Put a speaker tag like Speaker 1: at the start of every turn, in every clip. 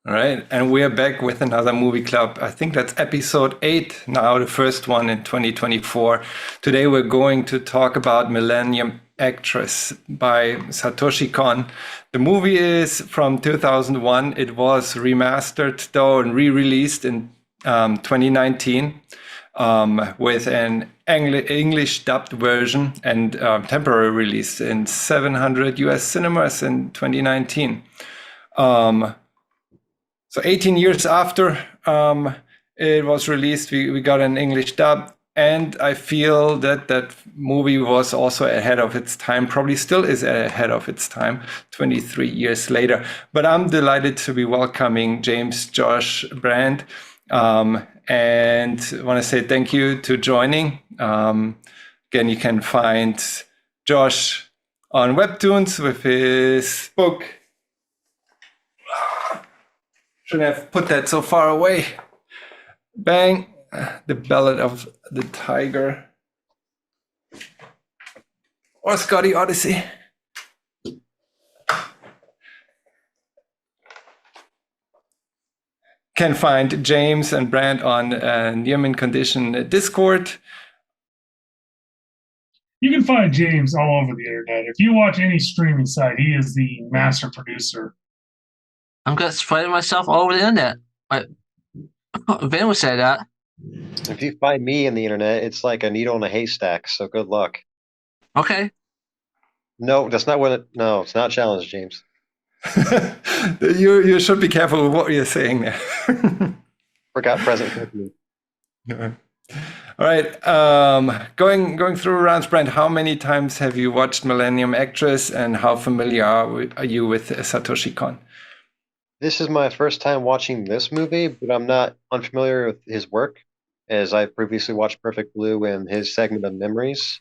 Speaker 1: All right, and we're back with another movie club. I think that's episode 8 now, the first one in 2024. Today we're going to talk about Millennium Actress by Satoshi Kon. The movie is from 2001. It was remastered though and re-released in 2019 with an English dubbed version and temporary release in 700 US cinemas in 2019. So 18 years after it was released, we got an English dub. And I feel that that movie was also ahead of its time, probably still is ahead of its time, 23 years later. But I'm delighted to be welcoming James Josh Brand. And I want to say thank you to joining. Again, you can find Josh on Webtoons with his book. Shouldn't have put that so far away. Bang, the Ballad of the Tiger. Or Scotty Odyssey. Can find James and Brand on Near Mint Condition Discord.
Speaker 2: You can find James all over the internet. If you watch any streaming site, he is the master producer.
Speaker 3: I'm going to spread myself all over the internet. Vin would say that.
Speaker 4: If you find me in the internet, it's like a needle in a haystack, so good luck.
Speaker 3: Okay.
Speaker 4: No, that's not what it... No, it's not a challenge, James.
Speaker 1: You should be careful with what you're saying there.
Speaker 4: Forgot present company.
Speaker 1: All right. Going through rounds, Brent, how many times have you watched Millennium Actress and how familiar are you with Satoshi Kon?
Speaker 4: This is my first time watching this movie, but I'm not unfamiliar with his work, as I previously watched Perfect Blue and his segment of Memories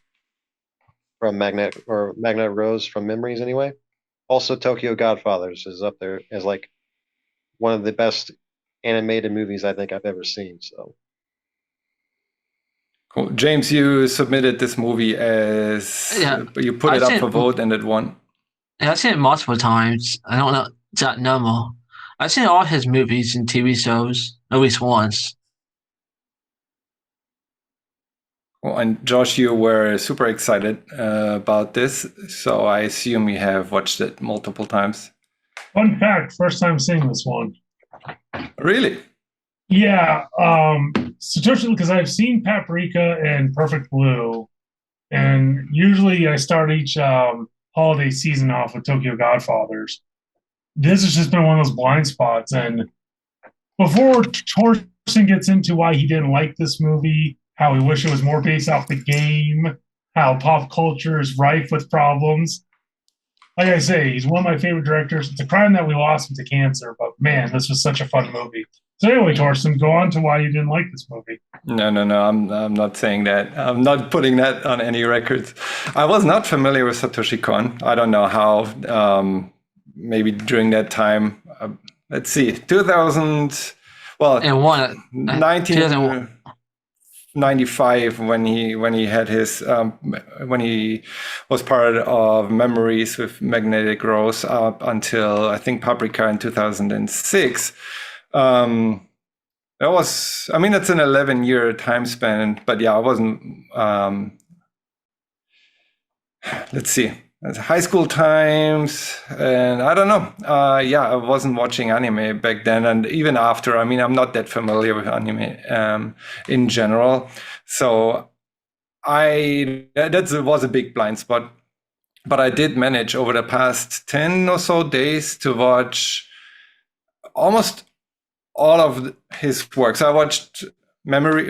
Speaker 4: from Magnet Rose from Memories anyway. Also, Tokyo Godfathers is up there as like one of the best animated movies I think I've ever seen. So,
Speaker 1: cool. James, you submitted this movie as you put it up for vote and it won.
Speaker 3: Yeah, I've seen it multiple times. I don't know that number. I've seen all his movies and TV shows at least once.
Speaker 1: Well, and Josh, you were super excited about this, so I assume you have watched it multiple times.
Speaker 2: Fun fact, first time seeing this one.
Speaker 1: Really?
Speaker 2: Yeah, Satoshi, because I've seen Paprika and Perfect Blue, and usually I start each holiday season off with Tokyo Godfathers. This has just been one of those blind spots, and before Torsten gets into why he didn't like this movie, how he wished it was more based off the game, how pop culture is rife with problems. Like I say, he's one of my favorite directors. It's a crime that we lost him to cancer, but man, this was such a fun movie. So anyway, Torsten, go on to why you didn't like this movie.
Speaker 1: No, I'm not saying that. I'm not putting that on any records. I was not familiar with Satoshi Kon. I don't know how. Maybe during that time, let's see, 2000. Well,
Speaker 3: and one
Speaker 1: 1995 when he had his when he was part of Memories with Magnetic Rose up until I think Paprika in 2006. That was, I mean, it's an 11-year time span, but yeah, I wasn't. Let's see. High school times, and I don't know. I wasn't watching anime back then, and even after. I mean, I'm not that familiar with anime in general, so that was a big blind spot. But I did manage over the past 10 or so days to watch almost all of his works. I watched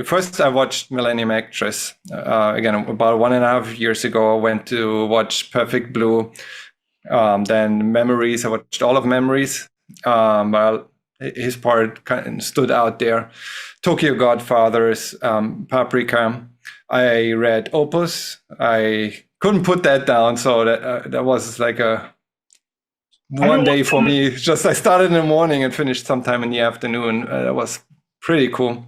Speaker 1: First, I watched Millennium Actress. Again, about 1.5 years ago, I went to watch Perfect Blue. Then Memories, I watched all of Memories. Well, his part kind of stood out there. Tokyo Godfathers, Paprika. I read Opus. I couldn't put that down, so that was like a one day for me. Just I started in the morning and finished sometime in the afternoon. That was pretty cool.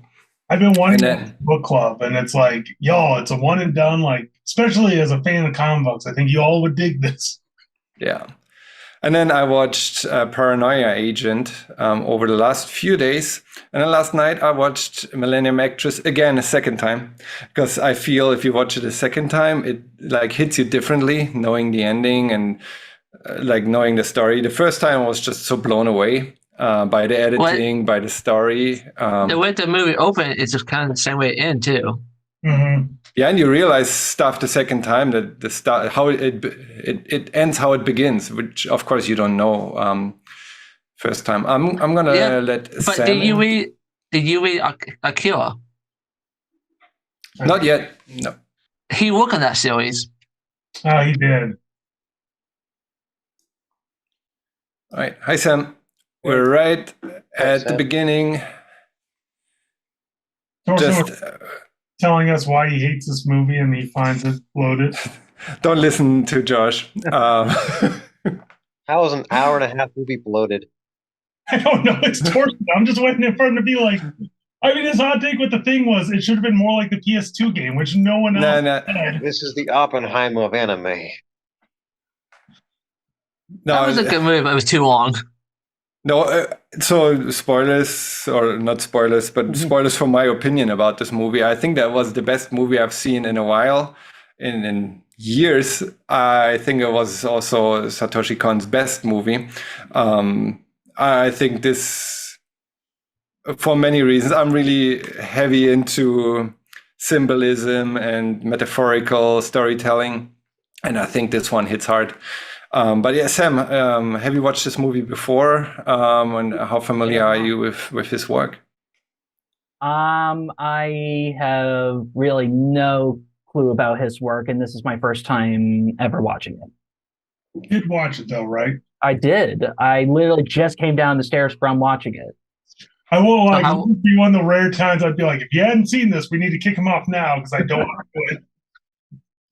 Speaker 2: I've been wanting book club, and it's like, it's a one and done. Like, especially as a fan of comic books, I think you all would dig this.
Speaker 1: Yeah, And then I watched Paranoia Agent over the last few days. And then last night I watched Millennium Actress again a second time, because I feel if you watch it a second time, it like hits you differently, knowing the ending and like knowing the story. The first time I was just so blown away by the editing, by the story.
Speaker 3: The way the movie opened is just kind of the same way it ends too.
Speaker 2: Mm-hmm.
Speaker 1: Yeah, and you realize stuff the second time, that the start, how it ends, how it begins, which of course you don't know first time. I'm gonna let
Speaker 3: But
Speaker 1: Sam.
Speaker 3: did you read Akira?
Speaker 1: Not yet. No.
Speaker 3: He worked on that series.
Speaker 2: Oh, he did.
Speaker 1: All right. Hi, Sam. We're right at the
Speaker 4: Sam.
Speaker 1: beginning.
Speaker 2: Thorson
Speaker 1: Just
Speaker 2: was telling us why he hates this movie and he finds it bloated.
Speaker 1: don't listen to Josh.
Speaker 4: How is an hour and a half movie bloated?
Speaker 2: I don't know. It's Thorson. I'm just waiting for him to be like. I mean, his hot take with the thing was it should have been more like the PS2 game, which no one else said.
Speaker 4: This is the Oppenheimer of anime.
Speaker 3: That was a good movie, but it was too long.
Speaker 1: No, so spoilers, or not spoilers, but spoilers for my opinion about this movie. I think that was the best movie I've seen in a while, in years. I think it was also Satoshi Kon's best movie. I think this, for many reasons, I'm really heavy into symbolism and metaphorical storytelling, and I think this one hits hard. But yeah, Sam, have you watched this movie before? And how familiar are you with his work?
Speaker 5: I have really no clue about his work, and this is my first time ever watching it.
Speaker 2: You did watch it though, right?
Speaker 5: I did. I literally just came down the stairs from watching it.
Speaker 2: I will like it would be one of the rare times I'd be like, if you hadn't seen this, we need to kick him off now because I don't want to do it.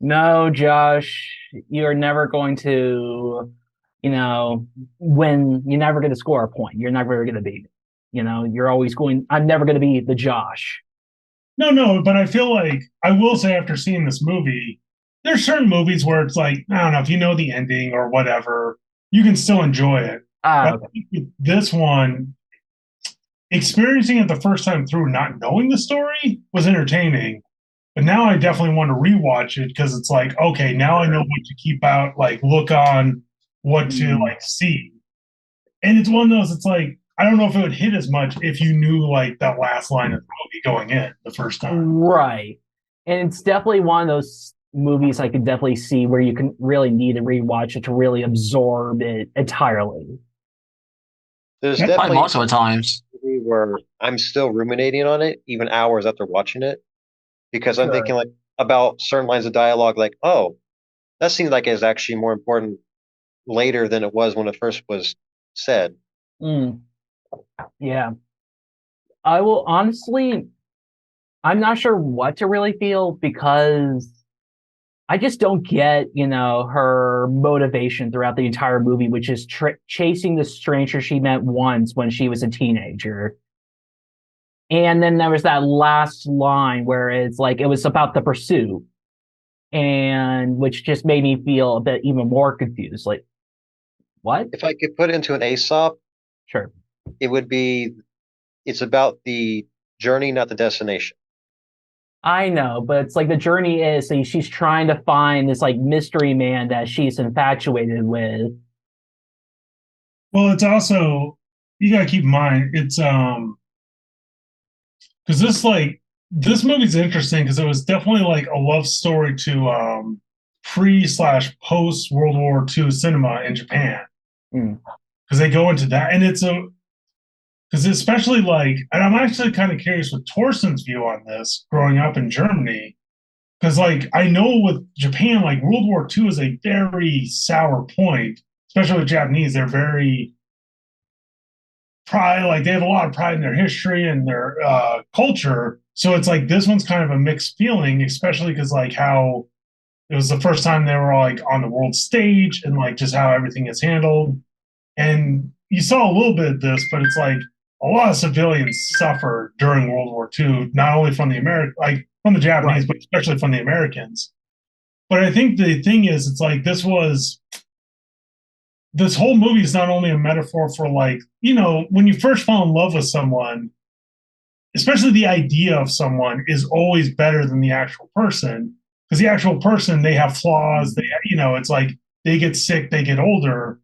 Speaker 5: No, Josh, you're never going to, win. You're never going to score a point. You're never going to beat it. You're always going. I'm never going to be the Josh.
Speaker 2: No, but I feel like I will say after seeing this movie, there's certain movies where it's like, I don't know, if you know the ending or whatever, you can still enjoy it. But
Speaker 5: Okay.
Speaker 2: I think with this one, experiencing it the first time through, not knowing the story was entertaining. But now I definitely want to rewatch it because it's like, okay, now I know what to keep out, like look on, what to like see. And it's one of those, it's like, I don't know if it would hit as much if you knew like that last line of the movie going in the first time.
Speaker 5: Right. And it's definitely one of those movies I could definitely see where you can really need to rewatch it to really absorb it entirely.
Speaker 4: There's
Speaker 2: Probably
Speaker 4: definitely
Speaker 3: multiple times
Speaker 4: a movie where I'm still ruminating on it, even hours after watching it, because I'm
Speaker 5: Sure.
Speaker 4: thinking like about certain lines of dialogue, like, oh, that seems like it's actually more important later than it was when it first was said.
Speaker 5: Yeah. I will honestly, I'm not sure what to really feel because I just don't get, her motivation throughout the entire movie, which is chasing the stranger she met once when she was a teenager. And then there was that last line where it's like, it was about the pursuit, and which just made me feel a bit even more confused. Like, what?
Speaker 4: If I could put it into an Aesop,
Speaker 5: Sure.
Speaker 4: it would be, it's about the journey, not the destination.
Speaker 5: I know, but it's like the journey is like she's trying to find this like mystery man that she's infatuated with.
Speaker 2: Well, it's also, you got to keep in mind, it's, because this movie's interesting because it was definitely like a love story to pre/post World War II cinema in Japan. Because they go into that, and it's because especially like, and I'm actually kind of curious with Torson's view on this growing up in Germany, because like I know with Japan, like World War II is a very sour point, especially with Japanese. They're very pride, like they have a lot of pride in their history and their culture. So it's like this one's kind of a mixed feeling, especially because like how it was the first time they were like on the world stage and like just how everything is handled. And you saw a little bit of this, but it's like a lot of civilians suffered during World War II, not only from the from the Japanese, but especially from the Americans. But I think the thing is, it's like this was this whole movie is not only a metaphor for like, when you first fall in love with someone, especially the idea of someone is always better than the actual person, because the actual person, they have flaws. It's like they get sick, they get older,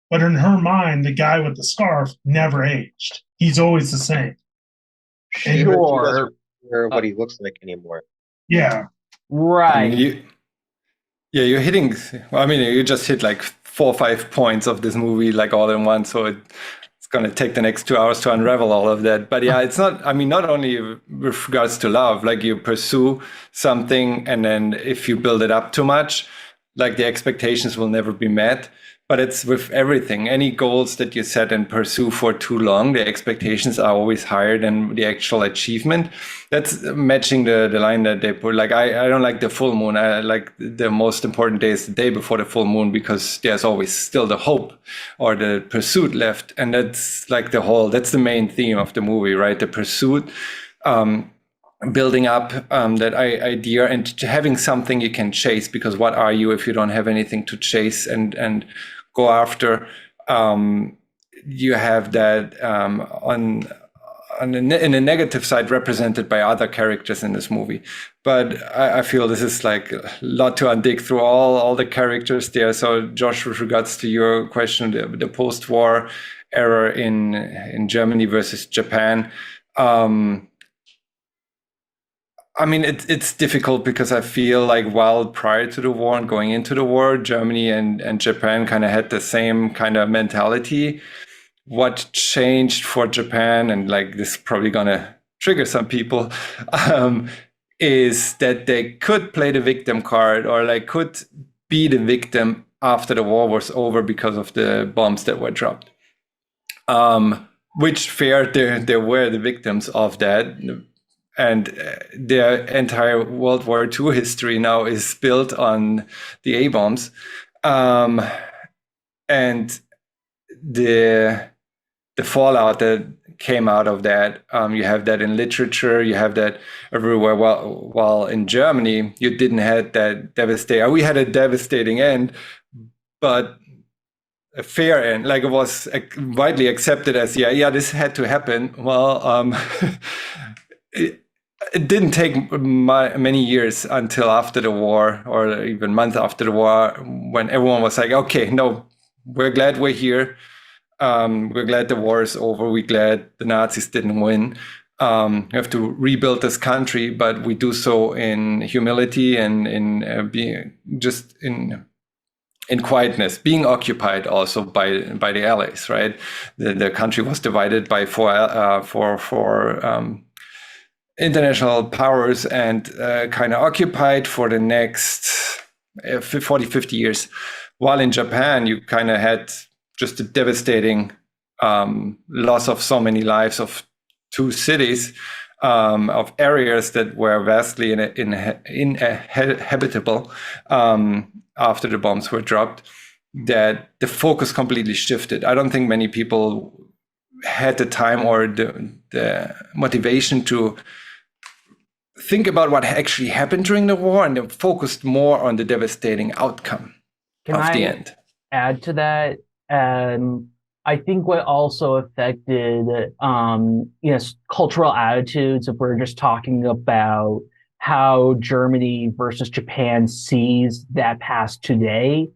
Speaker 2: but in her mind, the guy with the scarf never aged. He's always the same.
Speaker 4: Even she
Speaker 5: Sure.
Speaker 4: doesn't remember what he looks like anymore.
Speaker 2: Yeah.
Speaker 5: Right.
Speaker 1: You're hitting. I mean, you just hit like 4 or 5 points of this movie, like all in one. So it's going to take the next 2 hours to unravel all of that. But yeah, it's not. I mean, not only with regards to love, like you pursue something, and then if you build it up too much, like the expectations will never be met. But it's with everything. Any goals that you set and pursue for too long, the expectations are always higher than the actual achievement. That's matching the line that they put. Like, I don't like the full moon. I like the most important day is the day before the full moon, because there's always still the hope or the pursuit left. And that's like that's the main theme of the movie, right? The pursuit, building up that idea and having something you can chase, because what are you if you don't have anything to chase and go after? You have that in the negative side represented by other characters in this movie. But I feel this is like a lot to undig through all the characters there. So Josh, with regards to your question, the post-war era in Germany versus Japan, I mean, it's difficult because I feel like while prior to the war and going into the war, Germany and Japan kind of had the same kind of mentality. What changed for Japan, and like this is probably going to trigger some people, is that they could play the victim card, or like could be the victim after the war was over because of the bombs that were dropped. Which fair, they were the victims of that. And their entire World War II history now is built on the A-bombs. And the fallout that came out of that, you have that in literature, you have that everywhere. While in Germany, you didn't have that devastating, we had a devastating end, but a fair end, like it was widely accepted as, this had to happen. Well, it didn't take many years until after the war, or even months after the war, when everyone was like, okay, no, we're glad we're here. We're glad the war is over. We're glad the Nazis didn't win. We have to rebuild this country, but we do so in humility and in being just in quietness, being occupied also by the Allies, right? The country was divided by four international powers and kind of occupied for the next 40, 50 years. While in Japan, you kind of had just a devastating loss of so many lives of 2 cities, of areas that were vastly inhabitable after the bombs were dropped, that the focus completely shifted. I don't think many people had the time or the motivation to think about what actually happened during the war, and they focused more on the devastating outcome of the end.
Speaker 5: Add to that? I think what also affected, cultural attitudes, if we're just talking about how Germany versus Japan sees that past today,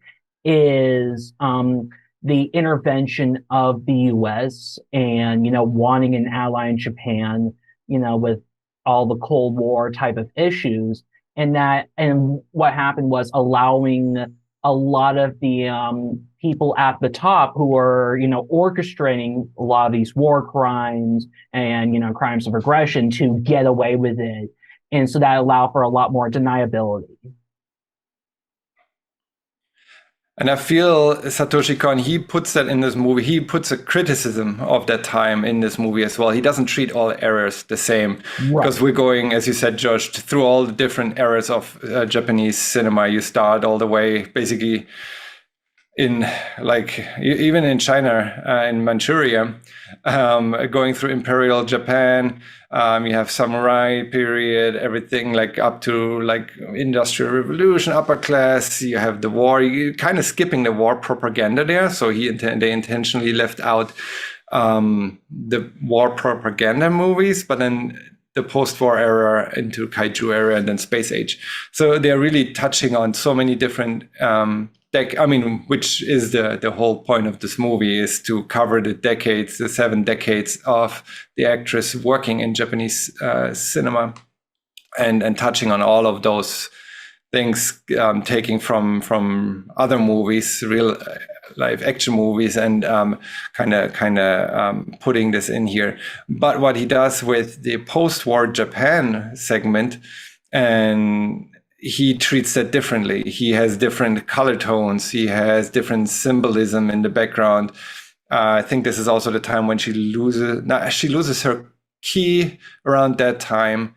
Speaker 5: is the intervention of the U.S. and, wanting an ally in Japan, with all the Cold War type of issues. And what happened was allowing a lot of the people at the top who are, orchestrating a lot of these war crimes and, crimes of aggression to get away with it. And so that allowed for a lot more deniability.
Speaker 1: And I feel Satoshi Kon, he puts that in this movie. He puts a criticism of that time in this movie as well. He doesn't treat all eras the same. Because we're going, as you said, Josh, through all the different eras of Japanese cinema. You start all the way, basically, in even in China, in Manchuria, going through Imperial Japan. You have samurai period, everything like up to like Industrial Revolution, upper class. You have the war. You're kind of skipping the war propaganda there. So they intentionally left out the war propaganda movies, but then the post-war era into kaiju era and then space age. So they're really touching on so many different which is the whole point of this movie, is to cover the 7 decades of the actress working in Japanese cinema, and touching on all of those things, taking from other movies, real live action movies, and kind of putting this in here. But what he does with the post-war Japan segment, and he treats that differently. He has different color tones. He has different symbolism in the background. I think this is also the time when she loses her key around that time.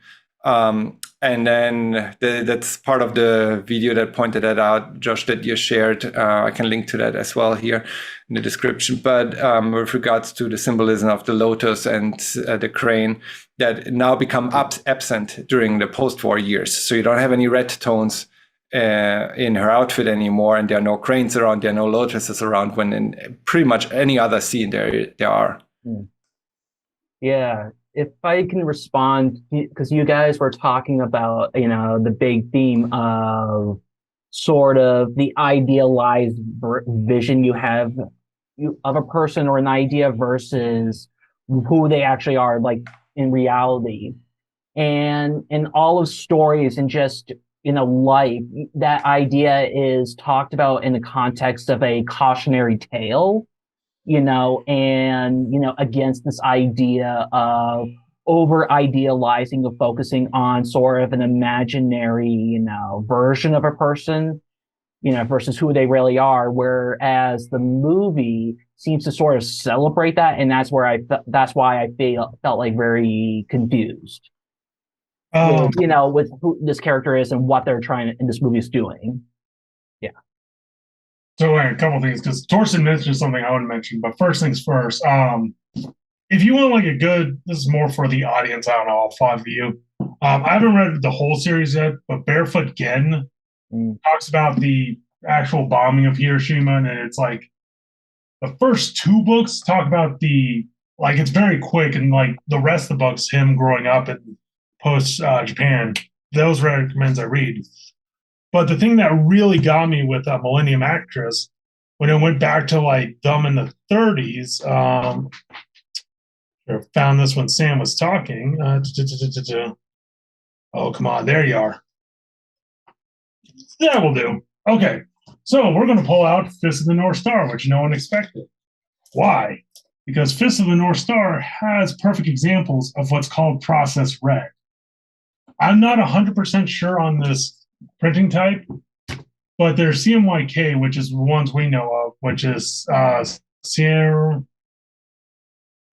Speaker 1: And then that's part of the video that pointed that out, Josh, that you shared. I can link to that as well here in the description. But with regards to the symbolism of the lotus and the crane, that now become absent during the post-war years. So you don't have any red tones in her outfit anymore, and there are no cranes around, there are no lotuses around, when in pretty much any other scene there are.
Speaker 5: Yeah. If I can respond, because you guys were talking about, the big theme of sort of the idealized vision you have of a person or an idea versus who they actually are, like in reality. And in all of stories and just, life, that idea is talked about in the context of a cautionary tale. Against this idea of over idealizing, of focusing on sort of an imaginary, version of a person, versus who they really are. Whereas the movie seems to sort of celebrate that. And that's why I felt like very confused, with who this character is and what they're and this movie is doing. Yeah.
Speaker 2: So a couple things, because Torsten mentioned something I want to mention, but first things first. If you want this is more for the audience. I don't know, all 5 of you. I haven't read the whole series yet, but Barefoot Gen talks about the actual bombing of Hiroshima, and it's like the first 2 books talk about it's very quick, and like the rest of the books, him growing up in post Japan. Those recommends I read. But the thing that really got me with Millennium Actress, when it went back to them in the 30s, I found this when Sam was talking. Oh, come on, there you are. That will do. Okay, so we're going to pull out Fist of the North Star, which no one expected. Why? Because Fist of the North Star has perfect examples of what's called process red. I'm not 100% sure on this printing type, but there's CMYK, which is the ones we know of, which is Sierra.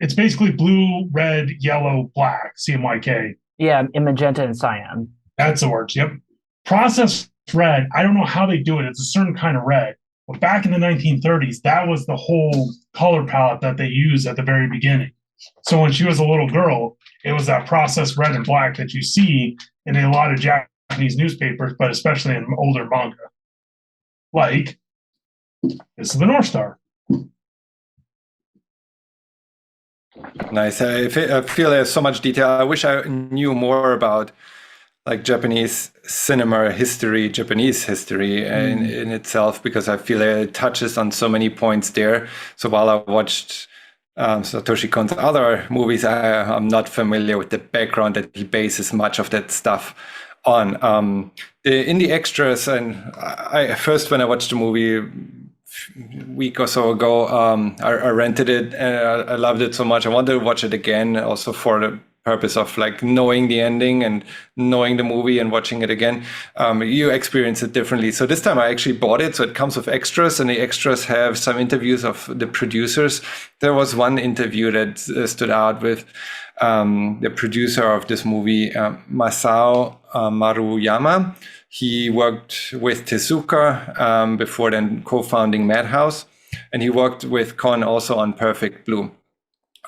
Speaker 2: It's basically blue, red, yellow, black, CMYK.
Speaker 5: Yeah, in magenta and cyan.
Speaker 2: That's the words, yep. Processed red, I don't know how they do it. It's a certain kind of red. But back in the 1930s, that was the whole color palette that they used at the very beginning. So when she was a little girl, it was that processed red and black that you see in a lot of Japanese newspapers, but especially in older manga. Like, this is the North Star.
Speaker 1: Nice. I feel there's so much detail. I wish I knew more about Japanese cinema history, Japanese history in itself, because I feel it touches on so many points there. So while I watched Satoshi Kon's other movies, I'm not familiar with the background that he bases much of that stuff on. In the extras, and I first, when I watched the movie week or so ago, I rented it and I loved it so much. I wanted to watch it again, also for the purpose of like knowing the ending and knowing the movie and watching it again, you experience it differently. So this time I actually bought it. So it comes with extras, and the extras have some interviews of the producers. There was one interview that stood out with the producer of this movie, Masao Maruyama. He worked with Tezuka before then co-founding Madhouse, and he worked with Kon also on Perfect Blue.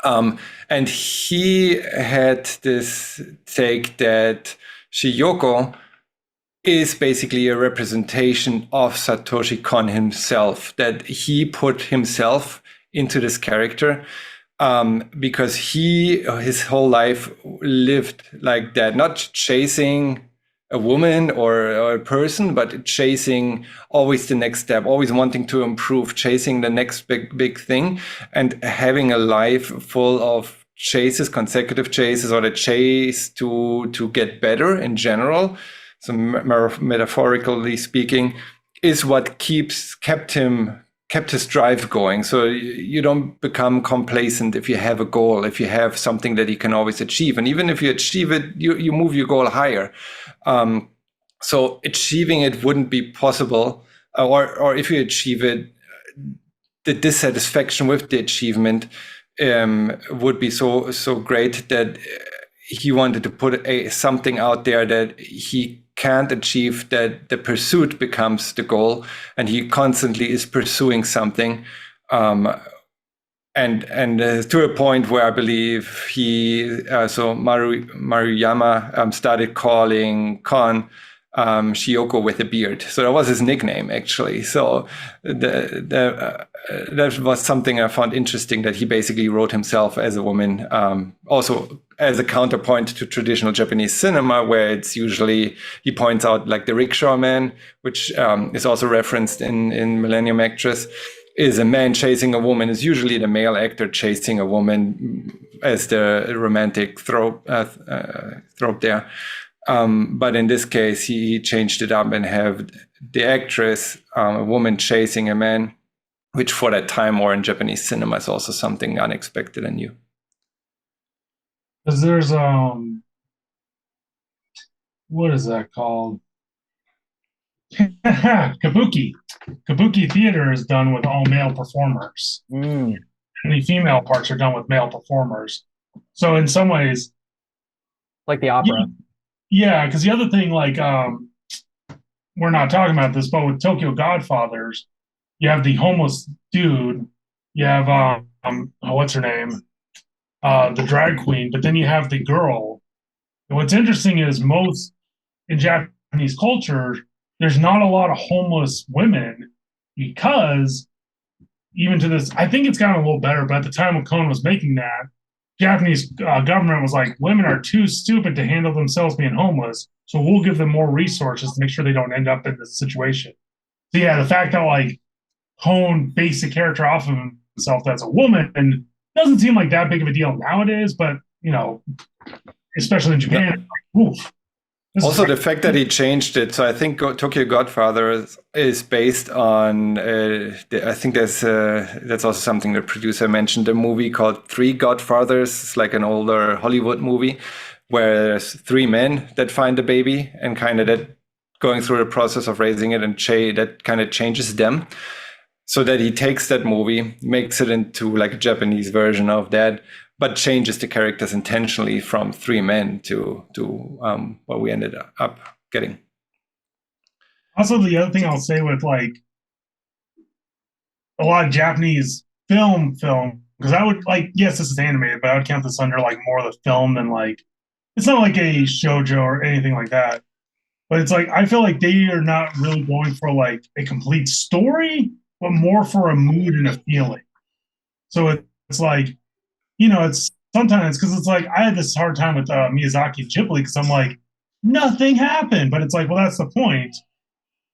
Speaker 1: And he had this take that Shiyoko is basically a representation of Satoshi Kon himself, that he put himself into this character because his whole life lived like that, not chasing a woman or a person, but chasing always the next step, always wanting to improve, chasing the next big thing, and having a life full of chases, consecutive chases, or the chase to get better in general. So metaphorically speaking, is what kept his drive going. So you don't become complacent if you have a goal, if you have something that you can always achieve. And even if you achieve it, you move your goal higher. So achieving it wouldn't be possible, or if you achieve it, the dissatisfaction with the achievement would be so great that he wanted to put something out there that he can't achieve, that the pursuit becomes the goal, and he constantly is pursuing something. And to a point where I believe Maruyama started calling Kon Shiyoko with a beard. So that was his nickname, actually. So that was something I found interesting, that he basically wrote himself as a woman, also as a counterpoint to traditional Japanese cinema, where it's usually, he points out like the rickshaw man, which is also referenced in Millennium Actress, is a man chasing a woman, is usually the male actor chasing a woman as the romantic trope there. But in this case, he changed it up and have the actress, a woman chasing a man, which for that time or in Japanese cinema is also something unexpected and new.
Speaker 2: Because there's what is that called? Kabuki. Kabuki theater is done with all male performers. And the female parts are done with male performers. So in some ways,
Speaker 5: like the opera.
Speaker 2: Yeah, because the other thing, like, we're not talking about this, but with Tokyo Godfathers, you have the homeless dude, you have what's her name, the drag queen, but then you have the girl. And what's interesting is most in Japanese culture, there's not a lot of homeless women, because even to this, I think it's gotten a little better, but at the time when Kon was making that, Japanese government was like, women are too stupid to handle themselves being homeless, so we'll give them more resources to make sure they don't end up in this situation. So yeah, the fact that like Kon based the character off of himself that's a woman doesn't seem like that big of a deal nowadays, but you know, especially in Japan, oof.
Speaker 1: Also, the fact that he changed it. So I think Tokyo Godfather is based on, I think that's also something the producer mentioned, a movie called Three Godfathers. It's like an older Hollywood movie where there's three men that find a baby and kind of that going through the process of raising it, and that kind of changes them. So that he takes that movie, makes it into like a Japanese version of that, but changes the characters intentionally from three men to what we ended up getting.
Speaker 2: Also, the other thing I'll say with like a lot of Japanese film, because I would like, yes, this is animated, but I would count this under like more of the film than like, it's not like a shoujo or anything like that. But it's like, I feel like they are not really going for like a complete story, but more for a mood and a feeling. So it's like, you know, it's sometimes, because it's like, I had this hard time with Miyazaki and Ghibli, because I'm like, nothing happened. But it's like, well, that's the point.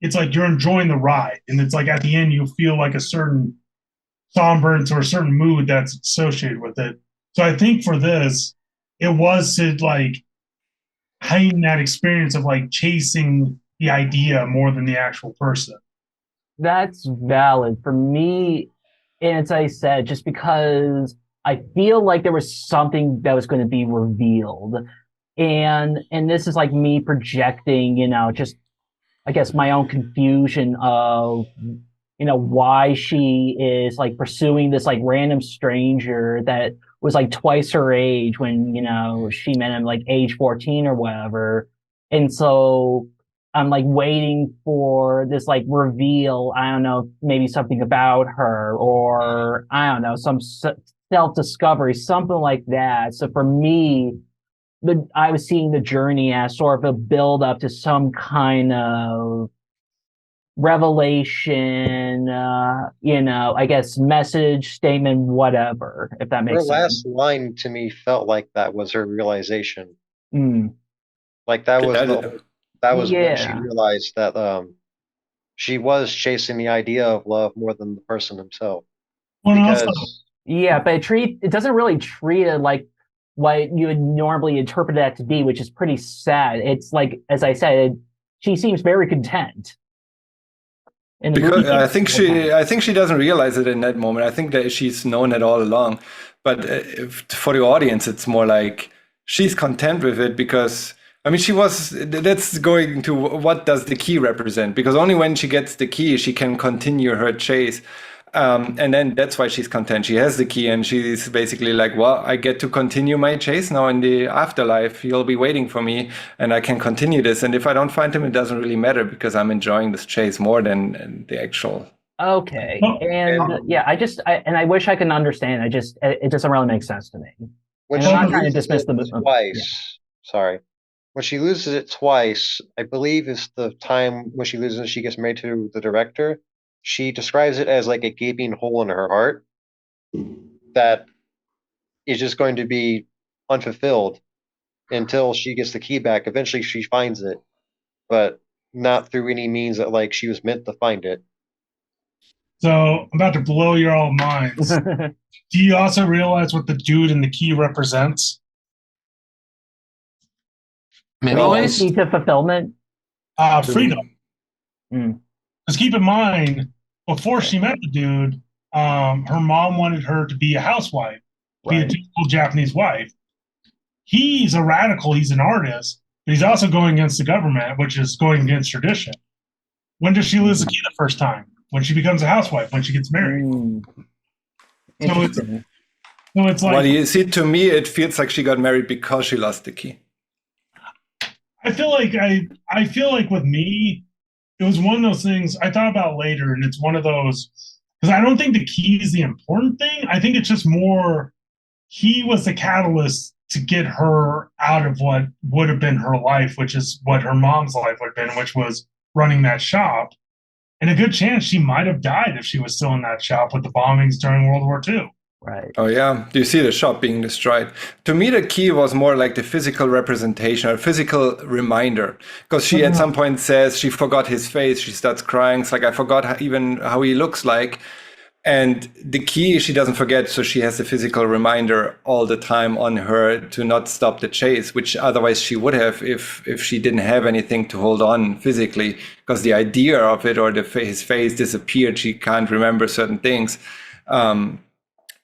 Speaker 2: It's like you're enjoying the ride. And it's like at the end, you feel like a certain sombrance or a certain mood that's associated with it. So I think for this, it was to like heighten that experience of like chasing the idea more than the actual person.
Speaker 5: That's valid for me. And as I said, just because I feel like there was something that was going to be revealed. And this is like me projecting, just I guess my own confusion of why she is like pursuing this like random stranger that was like twice her age when she met him like age 14 or whatever. And so I'm like waiting for this like reveal. I don't know, maybe something about her, or I don't know, some self discovery, something like that. So for me, I was seeing the journey as sort of a build up to some kind of revelation, I guess message, statement, whatever, if that
Speaker 4: Her
Speaker 5: makes
Speaker 4: last
Speaker 5: sense.
Speaker 4: line to me felt like that was her realization.
Speaker 5: Mm.
Speaker 4: Like that was that was when she
Speaker 5: Yeah.
Speaker 4: realized that she was chasing the idea of love more than the person himself.
Speaker 2: Well, and also,
Speaker 4: Because
Speaker 5: Yeah, but it doesn't really treat it like what you would normally interpret that to be, which is pretty sad. It's like, as I said, she seems very content in the movie.
Speaker 1: Because I think she doesn't realize it in that moment. I think that she's known it all along. But for the audience, it's more like she's content with it because I mean she was. That's going to what does the key represent? Because only when she gets the key, she can continue her chase. And then that's why she's content. She has the key and she's basically like, well, I get to continue my chase now in the afterlife. He'll be waiting for me and I can continue this. And if I don't find him, it doesn't really matter because I'm enjoying this chase more than the actual.
Speaker 5: Okay,
Speaker 2: well,
Speaker 5: and yeah, I wish I could understand. It doesn't really make sense to me.
Speaker 4: when
Speaker 5: And
Speaker 4: she
Speaker 5: I'm not trying to
Speaker 4: loses
Speaker 5: dismiss
Speaker 4: it
Speaker 5: the movie.
Speaker 4: twice, sorry, when she loses it twice, I believe is the time when she loses it, she gets married to the director. She describes it as like a gaping hole in her heart that is just going to be unfulfilled until she gets the key back. Eventually, she finds it, but not through any means that like she was meant to find it.
Speaker 2: so I'm about to blow your all minds. Do you also realize what the dude in the key represents?
Speaker 3: Memories?
Speaker 5: Key to fulfillment.
Speaker 2: Freedom.
Speaker 5: Mm.
Speaker 2: Because keep in mind, before she met the dude, her mom wanted her to be a housewife, be a
Speaker 5: Right.
Speaker 2: typical Japanese wife. He's a radical, he's an artist, but he's also going against the government, which is going against tradition. When does she lose the key the first time? When she becomes a housewife, when she gets married.
Speaker 5: Mm.
Speaker 2: So it's
Speaker 5: Interesting.
Speaker 2: so it's like
Speaker 1: Well, you see, to me, it feels like she got married because she lost the key.
Speaker 2: I feel like I feel like with me, it was one of those things I thought about later, and it's one of those because I don't think the key is the important thing. I think it's just more he was the catalyst to get her out of what would have been her life, which is what her mom's life would have been, which was running that shop. And a good chance she might have died if she was still in that shop with the bombings during World War II.
Speaker 5: Right.
Speaker 1: Oh yeah, do you see the shop being destroyed? To me, the key was more like the physical representation, a physical reminder. Because she at some point says she forgot his face. She starts crying. It's like I forgot even how he looks like. And the key she doesn't forget, so she has a physical reminder all the time on her to not stop the chase, which otherwise she would have if she didn't have anything to hold on physically. Because the idea of it or his face disappeared. She can't remember certain things.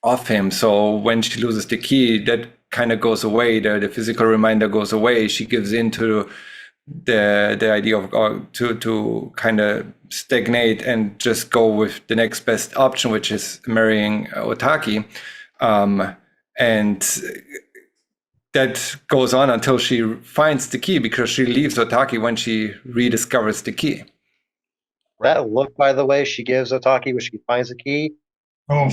Speaker 1: Of him. So when she loses the key, that kind of goes away. The physical reminder goes away. She gives in to the idea of to kind of stagnate and just go with the next best option, which is marrying Otaki. And that goes on until she finds the key because she leaves Otaki when she rediscovers the key.
Speaker 4: That look, by the way, she gives Otaki when she finds the key,
Speaker 2: Oh,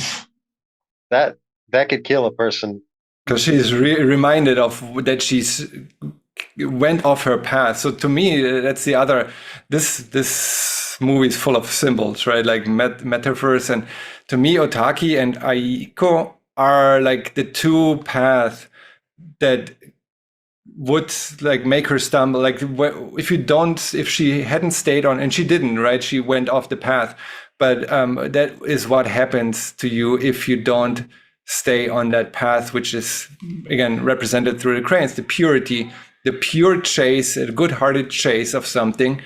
Speaker 4: that could kill a person.
Speaker 1: Because she's reminded of that she's went off her path. So to me, that's the other. This movie is full of symbols, right? Like metaphors. And to me, Otaki and Aiko are like the two paths that would like make her stumble. Like if she hadn't stayed on, and she didn't, right? She went off the path. But that is what happens to you if you don't stay on that path, which is again represented through the cranes, the purity, the pure chase, a good-hearted chase of something,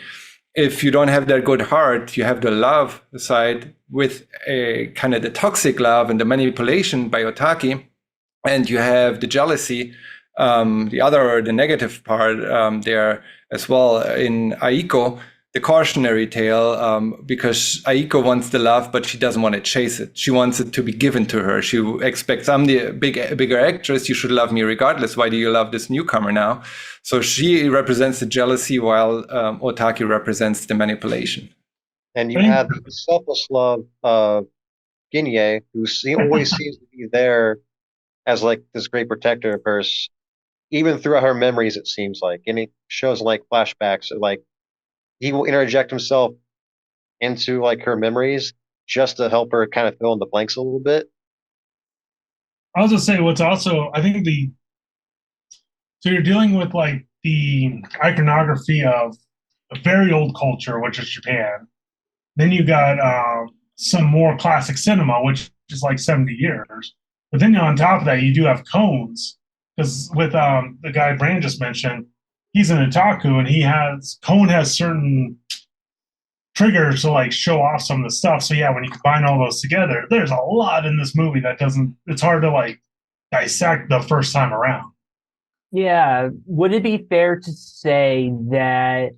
Speaker 1: if you don't have that good heart, you have the love side with a kind of the toxic love and the manipulation by Otaki, and you have the jealousy, the negative part there as well in Aiko, the cautionary tale, because Aiko wants the love, but she doesn't want to chase it. She wants it to be given to her. She expects, I'm the bigger actress. You should love me regardless. Why do you love this newcomer now? So she represents the jealousy, while Otaki represents the manipulation.
Speaker 4: And you have the selfless love of Ginye, who always seems to be there as like this great protector of hers, even throughout her memories, it seems like. And it shows like flashbacks, like he will interject himself into like her memories just to help her kind of fill in the blanks a little bit.
Speaker 2: I was gonna say what's also I think so you're dealing with like the iconography of a very old culture, which is Japan. Then you got some more classic cinema, which is like 70 years. But then on top of that, you do have cones, because with the guy Brand just mentioned, he's an otaku, and Kon has certain triggers to like show off some of the stuff. So yeah, when you combine all those together, there's a lot in this movie that it's hard to like dissect the first time around.
Speaker 5: Yeah, would it be fair to say that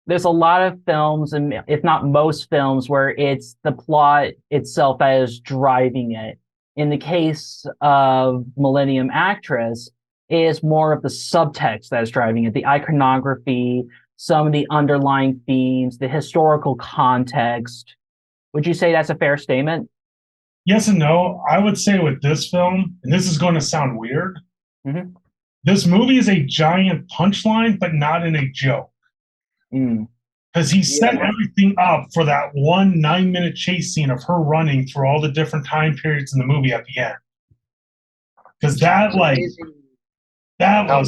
Speaker 5: there's a lot of films, and if not most films, where it's the plot itself that is driving it? In the case of Millennium Actress, it is more of the subtext that is driving it, the iconography, some of the underlying themes, the historical context. Would you say that's a fair statement?
Speaker 2: Yes and no. I would say with this film, and this is going to sound weird, this movie is a giant punchline, but not in a joke. Because he set everything up for that one 9-minute chase scene of her running through all the different time periods in the movie at the end. Because that was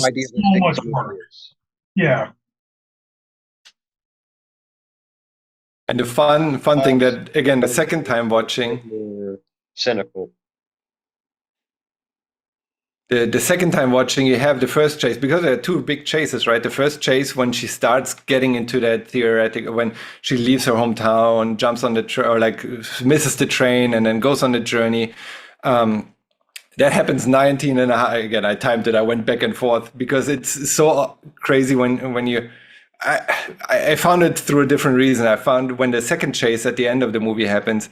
Speaker 2: so much work. Yeah.
Speaker 1: And the fun thing that, again, the second time watching,
Speaker 4: cynical.
Speaker 1: The second time watching, you have the first chase, because there are two big chases, right? The first chase, when she starts getting into that theoretical, when she leaves her hometown, jumps on the train, or like misses the train and then goes on the journey. That happens 19 and a half. Again, I timed it. I went back and forth because it's so crazy when you. I found it through a different reason. I found when the second chase at the end of the movie happens,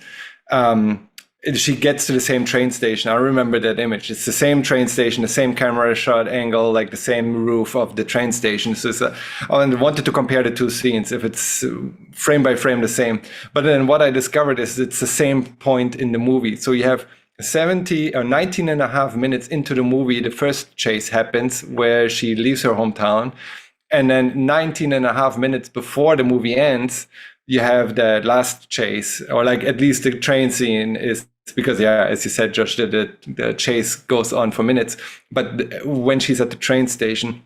Speaker 1: she gets to the same train station. I remember that image. It's the same train station, the same camera shot angle, like the same roof of the train station. So I wanted to compare the two scenes, if it's frame by frame the same. But then what I discovered is it's the same point in the movie. So you have 70 or 19 and a half minutes into the movie, the first chase happens where she leaves her hometown. And then 19 and a half minutes before the movie ends, you have the last chase, or like at least the train scene is, because yeah, as you said, Josh, the chase goes on for minutes. But when she's at the train station,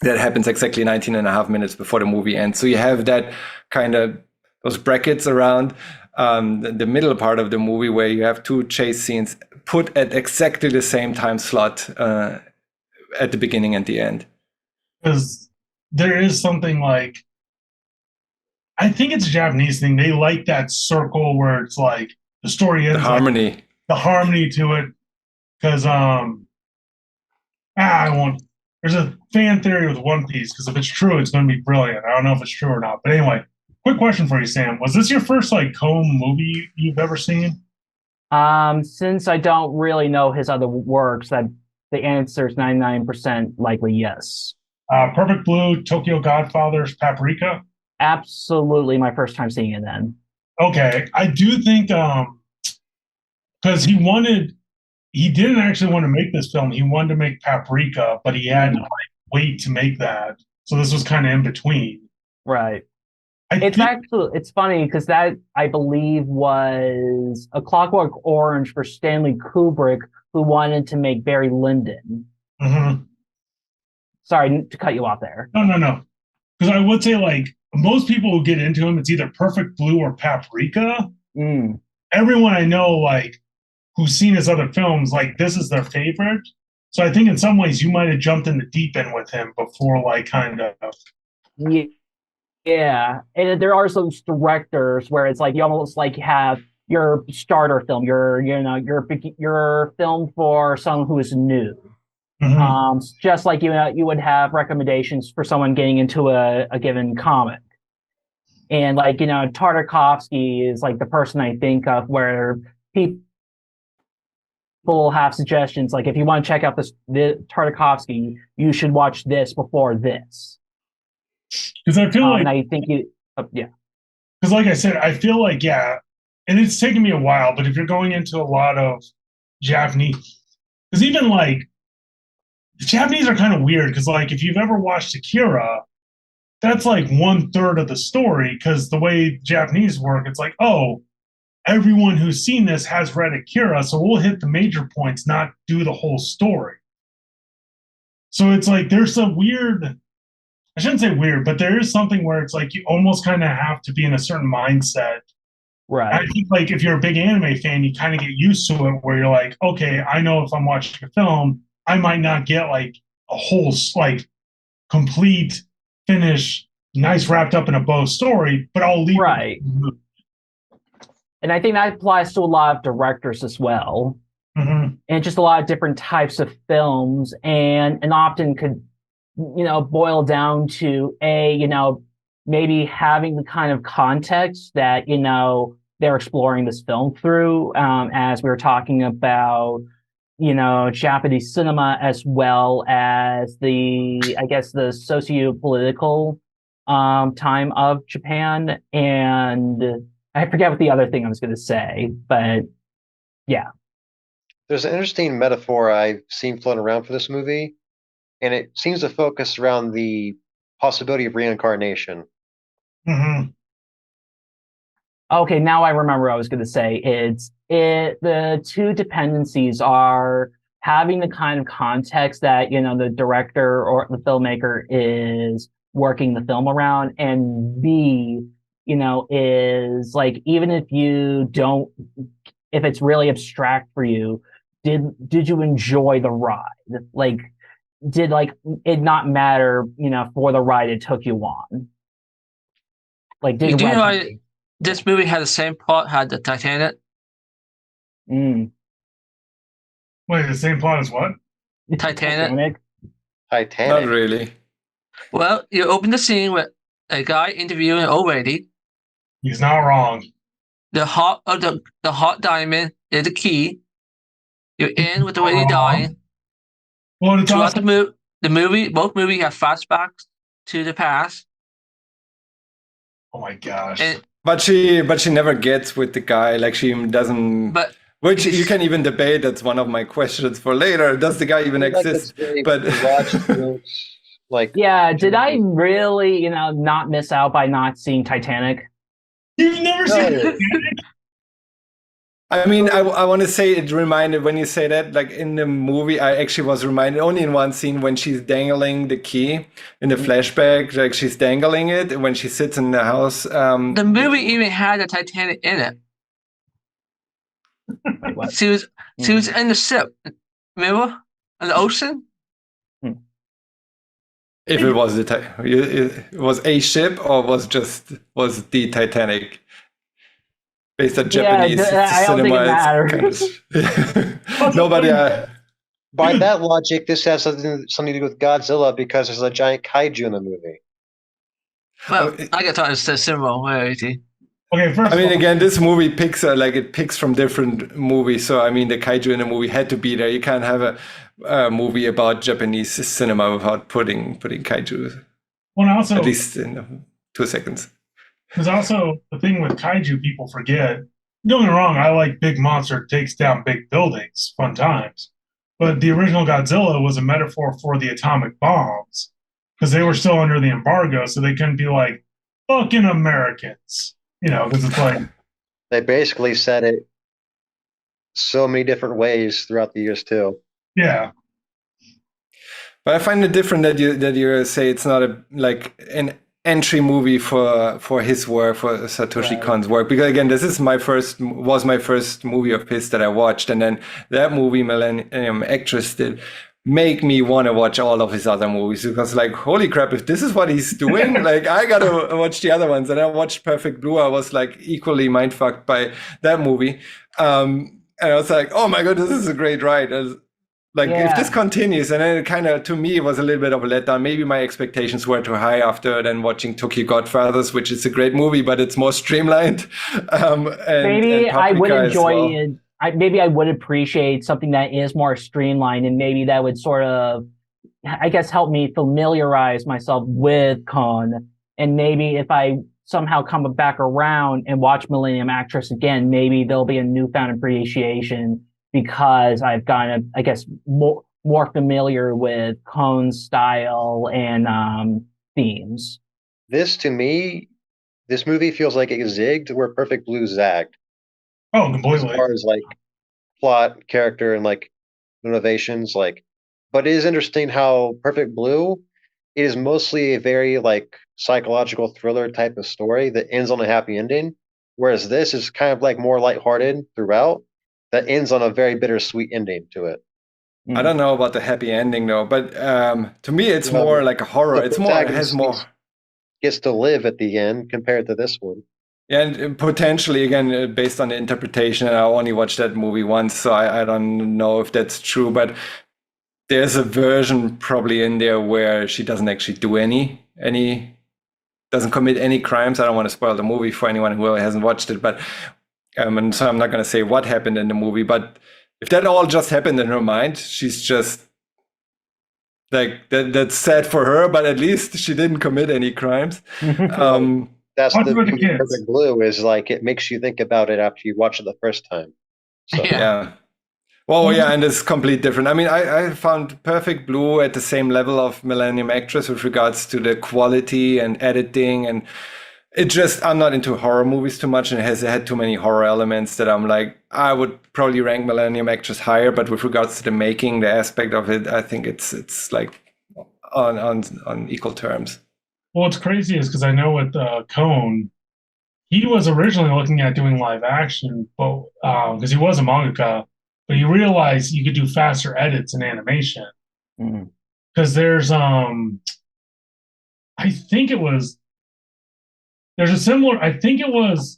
Speaker 1: that happens exactly 19 and a half minutes before the movie ends. So you have that kind of those brackets around the middle part of the movie where you have two chase scenes put at exactly the same time slot at the beginning and the end.
Speaker 2: Because there is something like, I think it's a Japanese thing. They like that circle where it's like the story ends. The harmony to it. Because there's a fan theory with One Piece, because if it's true, it's going to be brilliant. I don't know if it's true or not. But anyway, quick question for you, Sam. Was this your first like Kon movie you've ever seen?
Speaker 5: Since I don't really know his other works, that the answer is 99% likely yes.
Speaker 2: Perfect Blue, Tokyo Godfathers, Paprika.
Speaker 5: Absolutely, my first time seeing it then.
Speaker 2: Okay, I do think because he didn't actually want to make this film. He wanted to make Paprika, but he had to like wait to make that. So this was kind of in between.
Speaker 5: Right. It's funny because that, I believe, was A Clockwork Orange for Stanley Kubrick, who wanted to make Barry Lyndon. Sorry to cut you off there.
Speaker 2: No. Because I would say, like, most people who get into him, it's either Perfect Blue or Paprika. Everyone I know, like, who's seen his other films, like, this is their favorite. So I think in some ways you might have jumped in the deep end with him before, like, kind of.
Speaker 5: Yeah, and there are some directors where it's like you almost like have your starter film, your film for someone who is new. Just like you would have recommendations for someone getting into a given comic. And like, Tartakovsky is like the person I think of where people have suggestions like if you want to check out the Tartakovsky, you should watch this before this.
Speaker 2: Because I feel like,
Speaker 5: and I think yeah.
Speaker 2: Because like I said, I feel like, yeah, and it's taken me a while, but if you're going into a lot of Japanese, because even like the Japanese are kind of weird. Because like if you've ever watched Akira, that's like 1/3 of the story. Because the way Japanese work, it's like, oh, everyone who's seen this has read Akira, so we'll hit the major points, not do the whole story. So it's like there's a weird, I shouldn't say weird, but there is something where it's like you almost kind of have to be in a certain mindset.
Speaker 5: Right.
Speaker 2: I think like if you're a big anime fan, you kind of get used to it where you're like, okay, I know if I'm watching a film, I might not get like a whole like complete finish, nice wrapped up in a bow story, but I'll leave
Speaker 5: right. And I think that applies to a lot of directors as well. And just a lot of different types of films, and often could boil down to maybe having the kind of context that they're exploring this film through, as we were talking about Japanese cinema, as well as the socio-political time of Japan. And I forget what the other thing I was going to say, but yeah.
Speaker 4: There's an interesting metaphor I've seen floating around for this movie, and it seems to focus around the possibility of reincarnation.
Speaker 5: Okay, now I remember what I was going to say. The two dependencies are having the kind of context that the director or the filmmaker is working the film around, and B, is like even if it's really abstract for you, did you enjoy the ride? Like, did it not matter, for the ride it took you on? Like, did
Speaker 3: you know this movie had the same plot had the Titanic?
Speaker 2: Wait, the same plot as what?
Speaker 3: Titanic?
Speaker 4: Titanic.
Speaker 1: Not really.
Speaker 3: Well, you open the scene with a guy interviewing an old lady.
Speaker 2: He's not wrong.
Speaker 3: The hot diamond is the key. You end with the lady dying.
Speaker 2: Well, it's
Speaker 3: throughout
Speaker 2: also
Speaker 3: both movies have flashbacks to the past.
Speaker 2: Oh my gosh!
Speaker 1: But she never gets with the guy. Like she doesn't. Which you can even debate. That's one of my questions for later. Does the guy even exist? But
Speaker 5: yeah, did I really not miss out by not seeing Titanic?
Speaker 2: You've never seen Titanic?
Speaker 1: I mean, I want to say it reminded, when you say that, like in the movie, I actually was reminded only in one scene when she's dangling the key in the flashback, like she's dangling it when she sits in the house.
Speaker 3: The movie even had a Titanic in it. She was in the ship, remember? In the ocean?
Speaker 1: If it was it was a ship or was the Titanic? Based on Japanese
Speaker 5: I don't think it matters.
Speaker 1: Nobody.
Speaker 4: By that logic, this has something to do with Godzilla because there's a giant kaiju in the movie.
Speaker 3: Well, I get thought it's similar.
Speaker 2: Okay,
Speaker 1: I mean, again, this movie picks from different movies. So I mean, the kaiju in the movie had to be there. You can't have a movie about Japanese cinema without putting kaiju.
Speaker 2: Well, also,
Speaker 1: at least in 2 seconds.
Speaker 2: There's also the thing with kaiju people forget. Don't get me wrong, I like big monster takes down big buildings, fun times. But the original Godzilla was a metaphor for the atomic bombs because they were still under the embargo, so they couldn't be like, fucking Americans. Because it's like...
Speaker 4: They basically said it so many different ways throughout the years, too.
Speaker 2: Yeah.
Speaker 1: But I find it different that you say it's not an entry movie for his work, for Satoshi Kon's work, because again, this is my first movie of his that I watched, and then that movie Millennium Actress did make me want to watch all of his other movies, because like, holy crap, if this is what he's doing, like I gotta watch the other ones. And I watched Perfect Blue. I was like equally mindfucked by that movie. And I was like, oh my god, this is a great ride. Like if this continues, and then it kind of, to me, it was a little bit of a letdown. Maybe my expectations were too high after then watching Tokyo Godfathers, which is a great movie, but it's more streamlined.
Speaker 5: Maybe I would
Speaker 1: Paprika as
Speaker 5: enjoy
Speaker 1: well.
Speaker 5: it. Maybe I would appreciate something that is more streamlined, and maybe that would sort of, I guess, help me familiarize myself with Kon. And maybe if I somehow come back around and watch Millennium Actress again, maybe there'll be a newfound appreciation because I've gotten, I guess, more familiar with Kon's style and themes.
Speaker 4: To me, this movie feels like it zigged where Perfect Blue zagged.
Speaker 2: Oh,
Speaker 4: As
Speaker 2: completely.
Speaker 4: far as like plot, character, and like innovations, like, but it is interesting how Perfect Blue, it is mostly a very like psychological thriller type of story that ends on a happy ending, whereas this is kind of like more lighthearted throughout, that ends on a very bittersweet ending to it.
Speaker 1: I don't know about the happy ending though, but to me, it's
Speaker 4: Well,
Speaker 1: more like a horror.
Speaker 4: the
Speaker 1: It's more, it has
Speaker 4: protagonist
Speaker 1: more.
Speaker 4: gets to live at the end compared to this one.
Speaker 1: Yeah, and potentially, again, based on the interpretation, and I only watched that movie once, so I don't know if that's true, but there's a version probably in there where she doesn't actually do doesn't commit any crimes. I don't want to spoil the movie for anyone who hasn't watched it, but and so I'm not going to say what happened in the movie, but if that all just happened in her mind, she's just like that's sad for her, but at least she didn't commit any crimes.
Speaker 4: That's
Speaker 2: Watch
Speaker 4: the
Speaker 2: it with the
Speaker 4: beauty of
Speaker 2: kids.
Speaker 4: Perfect Blue, is like it makes you think about it after you watch it the first time. So
Speaker 1: Yeah. Well, yeah, and it's completely different. I mean, I found Perfect Blue at the same level of Millennium Actress with regards to the quality and editing, and it just, I'm not into horror movies too much, and it had too many horror elements that I'm like, I would probably rank Millennium Actress higher, but with regards to the making, the aspect of it, I think it's like on equal terms.
Speaker 2: Well, what's crazy is because I know with Kon, he was originally looking at doing live action, but because he was a mangaka, but he realized you could do faster edits in animation. Because there's I think it was there's a similar. I think it was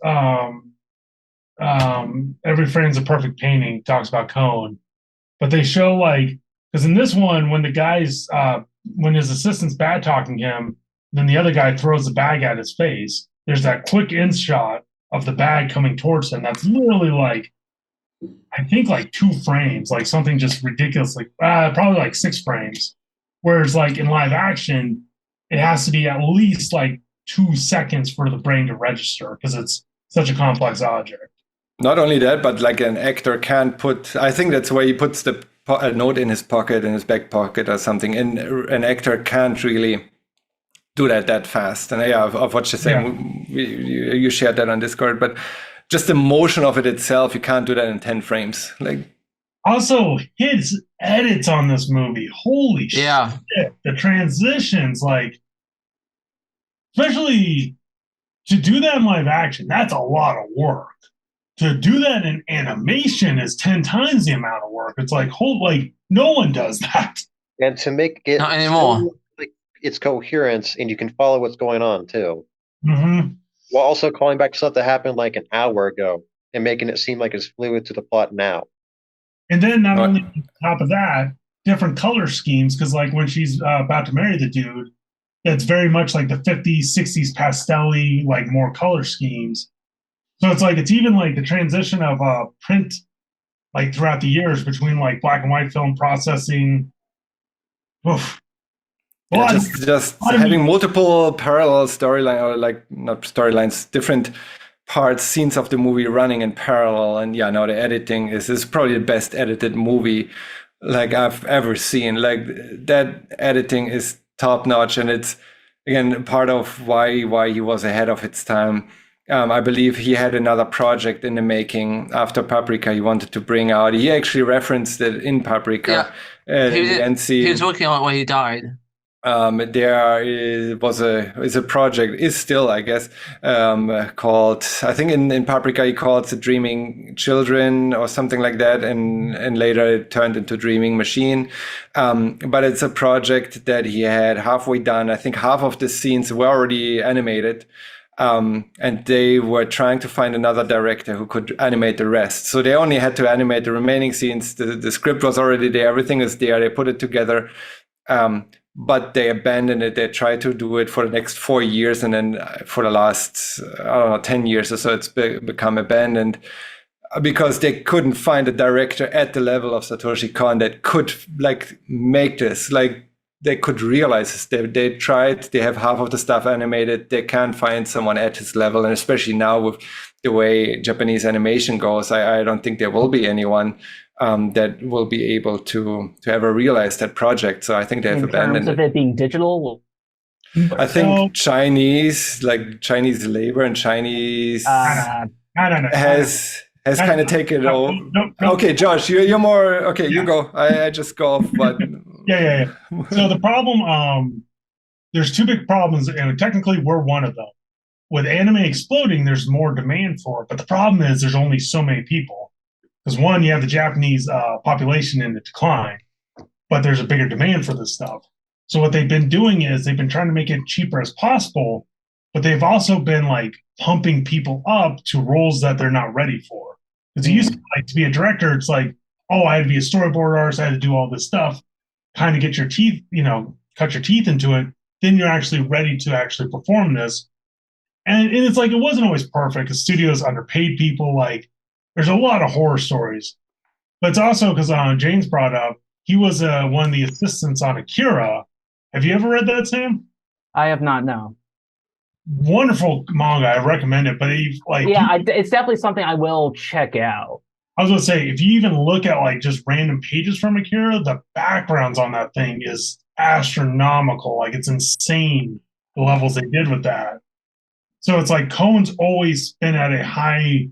Speaker 2: Every Frame's a Perfect Painting talks about Kon, but they show like, because in this one, when the guy's when his assistant's bad talking him, then the other guy throws the bag at his face. There's that quick in shot of the bag coming towards him. That's literally like, I think like 2 frames, like something just ridiculously, probably like 6 frames. Whereas like in live action, it has to be at least like 2 seconds for the brain to register because it's such a complex object.
Speaker 1: Not only that, but like an actor can't put, I think that's where he puts a note in his pocket, in his back pocket or something. And an actor can't really do that fast. And yeah, I've watched the same. Yeah. You shared that on Discord, but just the motion of it itself, you can't do that in 10 frames. Like,
Speaker 2: also his edits on this movie, holy shit! The transitions, like, especially to do that in live action, that's a lot of work. To do that in animation is 10 times the amount of work. It's like, no one does that.
Speaker 4: And to make it
Speaker 3: not anymore.
Speaker 4: Like its coherence, and you can follow what's going on too.
Speaker 2: Mm-hmm.
Speaker 4: While also calling back stuff that happened like an hour ago and making it seem like it's fluid to the plot now.
Speaker 2: And then not only on top of that, different color schemes, because like when she's about to marry the dude, that's very much like the 50s, 60s pastel-y, like more color schemes. So it's like, it's even like the transition of print, like throughout the years between like black and white film processing. Oof.
Speaker 1: Yeah, just having multiple parallel storyline, or like not storylines, different parts, scenes of the movie running in parallel. And yeah, no, the editing is probably the best edited movie like I've ever seen. Like that editing is top notch, and it's again part of why he was ahead of its time. I believe he had another project in the making after Paprika he wanted to bring out. He actually referenced it in Paprika.
Speaker 3: Yeah. He was working on it when he died.
Speaker 1: There is a project, is still, I guess, called, I think in Paprika he called it Dreaming Children or something like that, and later it turned into Dreaming Machine. But it's a project that he had halfway done. I think half of the scenes were already animated. And they were trying to find another director who could animate the rest. So they only had to animate the remaining scenes. The script was already there. Everything is there. They put it together. But they abandoned it. They tried to do it for the next 4 years, and then for the last, I don't know, 10 years or so, it's become abandoned because they couldn't find a director at the level of Satoshi Kon that could like make this. Like they could realize this. They tried. They have half of the stuff animated. They can't find someone at his level, and especially now with the way Japanese animation goes, I don't think there will be anyone that will be able to ever realize that project. So I think they have abandoned
Speaker 5: terms of it being digital.
Speaker 1: I think Chinese labor and Chinese
Speaker 2: No.
Speaker 1: has kind of taken it over.
Speaker 2: No.
Speaker 1: Okay, Josh, you're more okay. You go. I just go off, but
Speaker 2: Yeah. So the problem, there's two big problems, and technically we're one of them. With anime exploding, there's more demand for it, but the problem is there's only so many people. Because one, you have the Japanese population in the decline, but there's a bigger demand for this stuff. So what they've been doing is they've been trying to make it cheaper as possible, but they've also been like pumping people up to roles that they're not ready for. Because it used to, like, to be a director, it's like, oh, I had to be a storyboard artist, I had to do all this stuff, kind of get your teeth, cut your teeth into it. Then you're actually ready to actually perform this. And it's like, it wasn't always perfect because studios underpaid people. Like, there's a lot of horror stories. But it's also because James brought up, he was one of the assistants on Akira. Have you ever read that, Sam?
Speaker 5: I have not, no.
Speaker 2: Wonderful manga. I recommend it. But
Speaker 5: it's definitely something I will check out.
Speaker 2: I was going to say, if you even look at like just random pages from Akira, the backgrounds on that thing is astronomical. Like, it's insane the levels they did with that. So it's like Cohen's always been at a high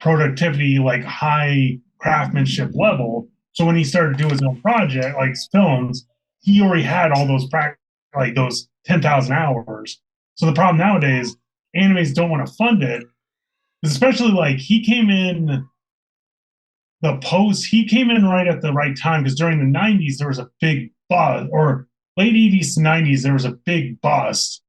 Speaker 2: productivity, like high craftsmanship level. So when he started doing his own project, like films, he already had all those like those 10,000 hours. So the problem nowadays, animes don't want to fund it, especially like he came in right at the right time, because during the 90s there was a big buzz, or late 80s to 90s there was a big bust.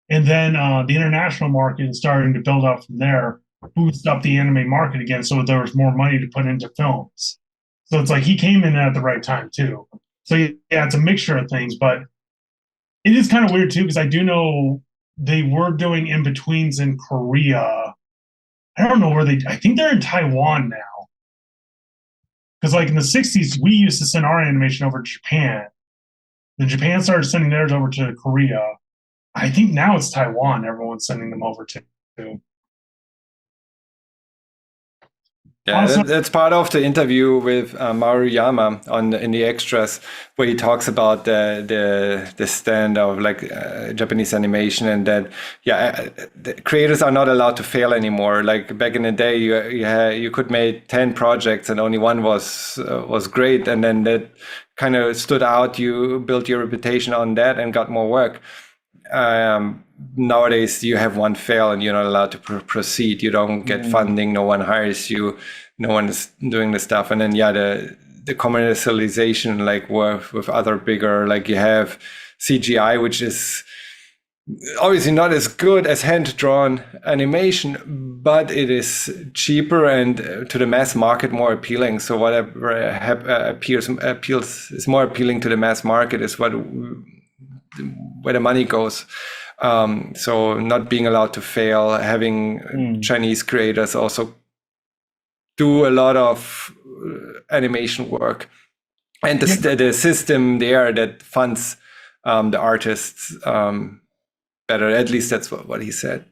Speaker 2: And then the international market is starting to build up from there, boost up the anime market again, so there was more money to put into films. So it's like he came in at the right time too. So yeah, it's a mixture of things, but it is kind of weird too, because I do know they were doing in-betweens in Korea. I don't know where I think they're in Taiwan now. Because like in the 60s, we used to send our animation over to Japan. Then Japan started sending theirs over to Korea. I think now it's Taiwan. Everyone's sending them over to.
Speaker 1: Yeah,
Speaker 2: Also,
Speaker 1: that's part of the interview with Maruyama in the extras, where he talks about the stand of like Japanese animation, and that the creators are not allowed to fail anymore. Like back in the day, you could make 10 projects and only one was great, and then that kind of stood out. You built your reputation on that and got more work. Nowadays you have one fail and you're not allowed to proceed. You don't get funding, no one hires you, no one is doing the stuff. And then the commercialization, like with other bigger, like you have CGI, which is obviously not as good as hand-drawn animation, but it is cheaper and to the mass market more appealing. So whatever appeals is more appealing to the mass market is where the money goes. So not being allowed to fail, having Chinese creators also do a lot of animation work, and the system there that funds the artists better. At least that's what he said.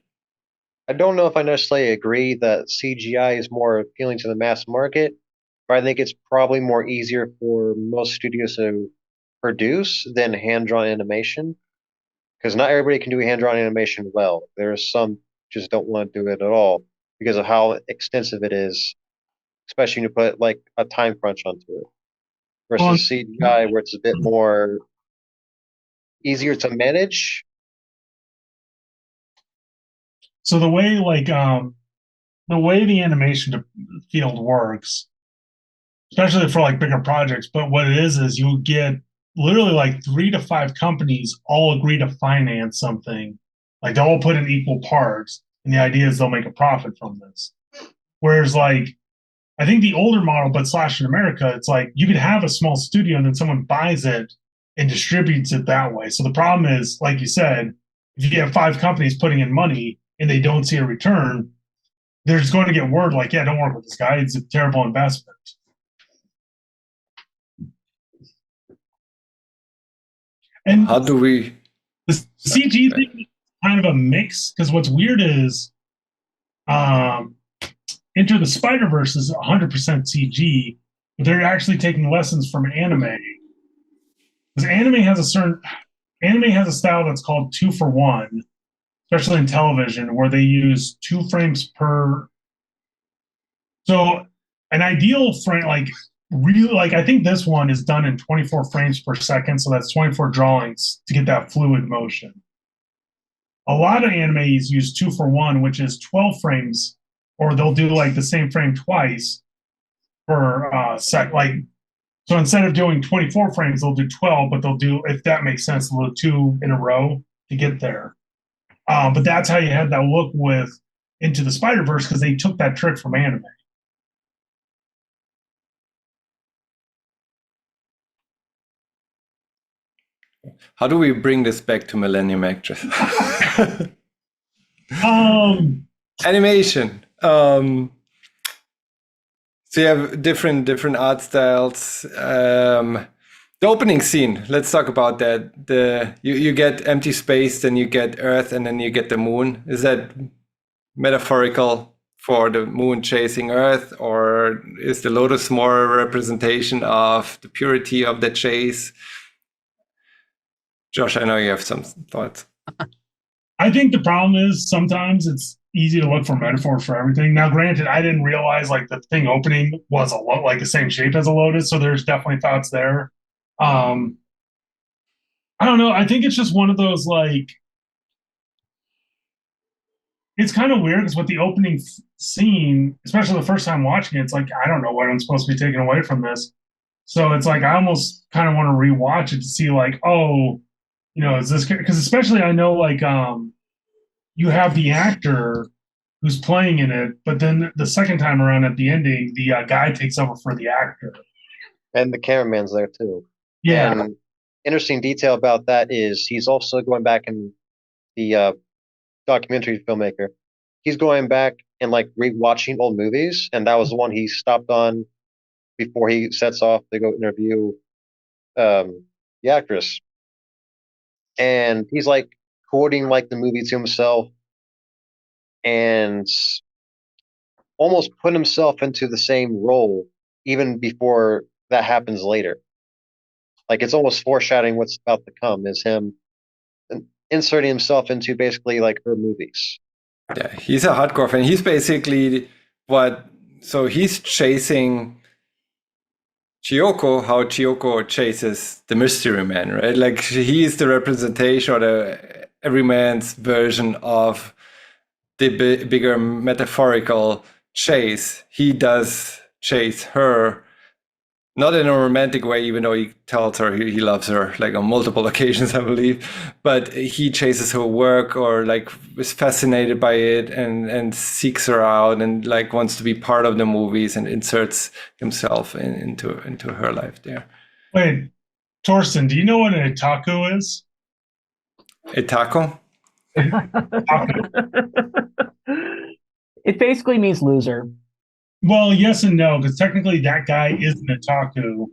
Speaker 4: I don't know if I necessarily agree that CGI is more appealing to the mass market, but I think it's probably more easier for most studios to produce than hand-drawn animation. Because not everybody can do hand-drawn animation well. There's some just don't want to do it at all because of how extensive it is, especially when you put like a time crunch onto it. Versus CGI, where it's a bit more easier to manage?
Speaker 2: So the way the animation field works, especially for like bigger projects, but what it is you get literally like 3 to 5 companies all agree to finance something. Like they'll all put in equal parts, and the idea is they'll make a profit from this. Whereas like I think the older model, but slash in America, it's like you could have a small studio and then someone buys it and distributes it that way. So the problem is, like you said, if you have 5 companies putting in money and they don't see a return, they're just going to get word like, yeah, don't work with this guy. It's a terrible investment. And
Speaker 1: How do we?
Speaker 2: the CG thing is kind of a mix because what's weird is Into the Spider-Verse is 100% CG, but they're actually taking lessons from anime. Because anime has a style that's called 2 for 1, especially in television, where they use 2 frames per. So an ideal frame, like really, like I think this one is done in 24 frames per second, so that's 24 drawings to get that fluid motion. A lot of animes use 2 for 1, which is 12 frames, or they'll do like the same frame twice per sec. Like so, instead of doing 24 frames, they'll do 12, but they'll do, if that makes sense, they'll do 2 in a row to get there. But that's how you had that look with Into the Spider-Verse because they took that trick from anime.
Speaker 1: How do we bring this back to Millennium Actress? Animation. So you have different art styles. The opening scene. Let's talk about that. You get empty space, then you get Earth, and then you get the moon. Is that metaphorical for the moon chasing Earth, or is the lotus more a representation of the purity of the chase? Josh, I know you have some thoughts.
Speaker 2: I think the problem is sometimes it's easy to look for metaphors for everything. Now, granted, I didn't realize like the thing opening was like the same shape as a lotus, so there's definitely thoughts there. I don't know. I think it's just one of those like it's kind of weird because with the opening scene, especially the first time watching it, it's like I don't know what I'm supposed to be taking away from this. So it's like I almost kind of want to rewatch it to see like, oh, is this because especially I know like you have the actor who's playing in it, but then the second time around at the ending, the guy takes over for the actor.
Speaker 4: And the cameraman's there too.
Speaker 2: Yeah.
Speaker 4: And interesting detail about that is he's also going back and the documentary filmmaker. He's going back and like rewatching old movies, and that was the one he stopped on before he sets off to go interview the actress. And he's like quoting like the movie to himself and almost put himself into the same role even before that happens later. Like it's almost foreshadowing what's about to come is him inserting himself into basically like her movies.
Speaker 1: Yeah, he's a hardcore fan. He's basically so he's chasing Chiyoko, how Chiyoko chases the mystery man, right? Like he is the representation or the everyman's version of the bigger metaphorical chase. He does chase her, not in a romantic way, even though he tells her he loves her like on multiple occasions, I believe. But he chases her work or like is fascinated by it and seeks her out and like wants to be part of the movies and inserts himself into her life there.
Speaker 2: Wait, Torsten, do you know what an otaku is?
Speaker 1: Etako?
Speaker 5: It basically means loser.
Speaker 2: Well, yes and no, because technically that guy is an otaku.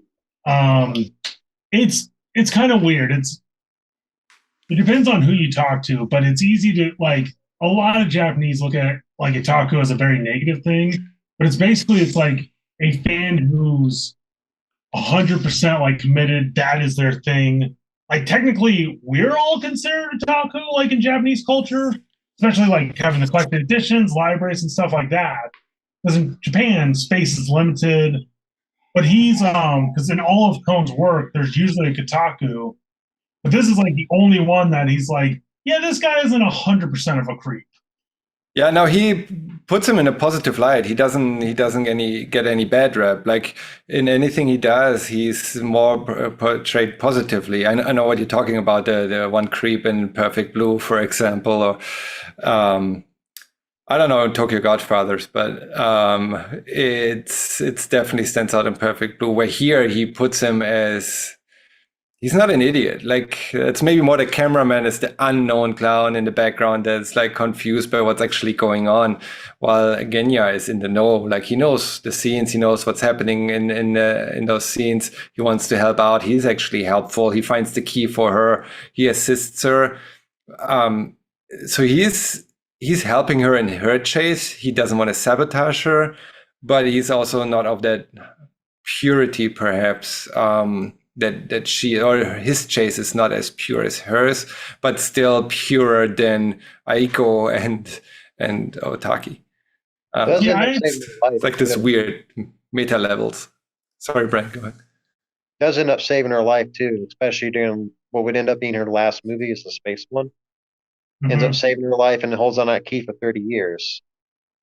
Speaker 2: It's kind of weird. It depends on who you talk to, but it's easy to like a lot of Japanese look at like otaku as a very negative thing, but it's like a fan who's 100% like committed. That is their thing. Like technically, we're all considered otaku, like in Japanese culture, especially like having the collected editions, libraries, and stuff like that. Because in Japan, space is limited. But he's because in all of Kon's work, there's usually a kotaku But this is like the only one that he's like, yeah, this guy isn't 100% of a creep.
Speaker 1: Yeah, no, he puts him in a positive light. He doesn't get any bad rap. Like in anything he does, he's more portrayed positively. I know what you're talking about. The one creep in Perfect Blue, for example, or I don't know Tokyo Godfathers, but it's definitely stands out in Perfect Blue. Where here he puts him as he's not an idiot. Like it's maybe more the cameraman is the unknown clown in the background that's like confused by what's actually going on, while Genya is in the know. Like he knows the scenes, he knows what's happening in those scenes. He wants to help out. He's actually helpful. He finds the key for her. He assists her. So he's helping her in her chase. He doesn't want to sabotage her, but he's also not of that purity, perhaps. That she or his chase is not as pure as hers, but still purer than Aiko and Otaki.
Speaker 4: Does
Speaker 2: Yeah,
Speaker 4: end up
Speaker 2: it's-
Speaker 4: saving her life.
Speaker 1: It's like this
Speaker 4: too.
Speaker 1: weird meta levels. Sorry, Brent, go ahead.
Speaker 4: Does end up saving her life too, especially during what would end up being her last movie is the space one. Ends up saving her life and holds on that key for 30 years.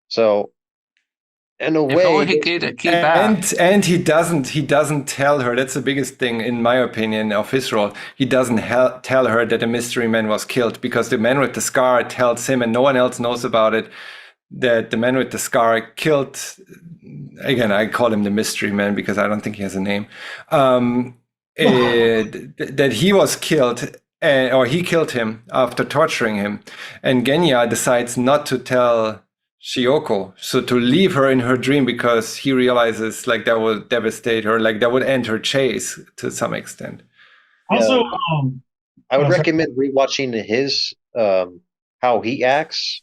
Speaker 4: So, in a
Speaker 3: If only
Speaker 4: way,
Speaker 3: he could keep back.
Speaker 1: And he doesn't tell her. That's the biggest thing in my opinion of his role. He doesn't tell her that the mystery man was killed, because the man with the scar tells him, and no one else knows about it, that the man with the scar killed. Again, I call him the mystery man because I don't think he has a name. That he was killed, or he killed him after torturing him, and Genya decides not to tell Shioko, so to leave her in her dream, because he realizes like that would devastate her, like that would end her chase to some extent.
Speaker 2: Also,
Speaker 4: I would
Speaker 2: Oh, sorry.
Speaker 4: recommend rewatching his how he acts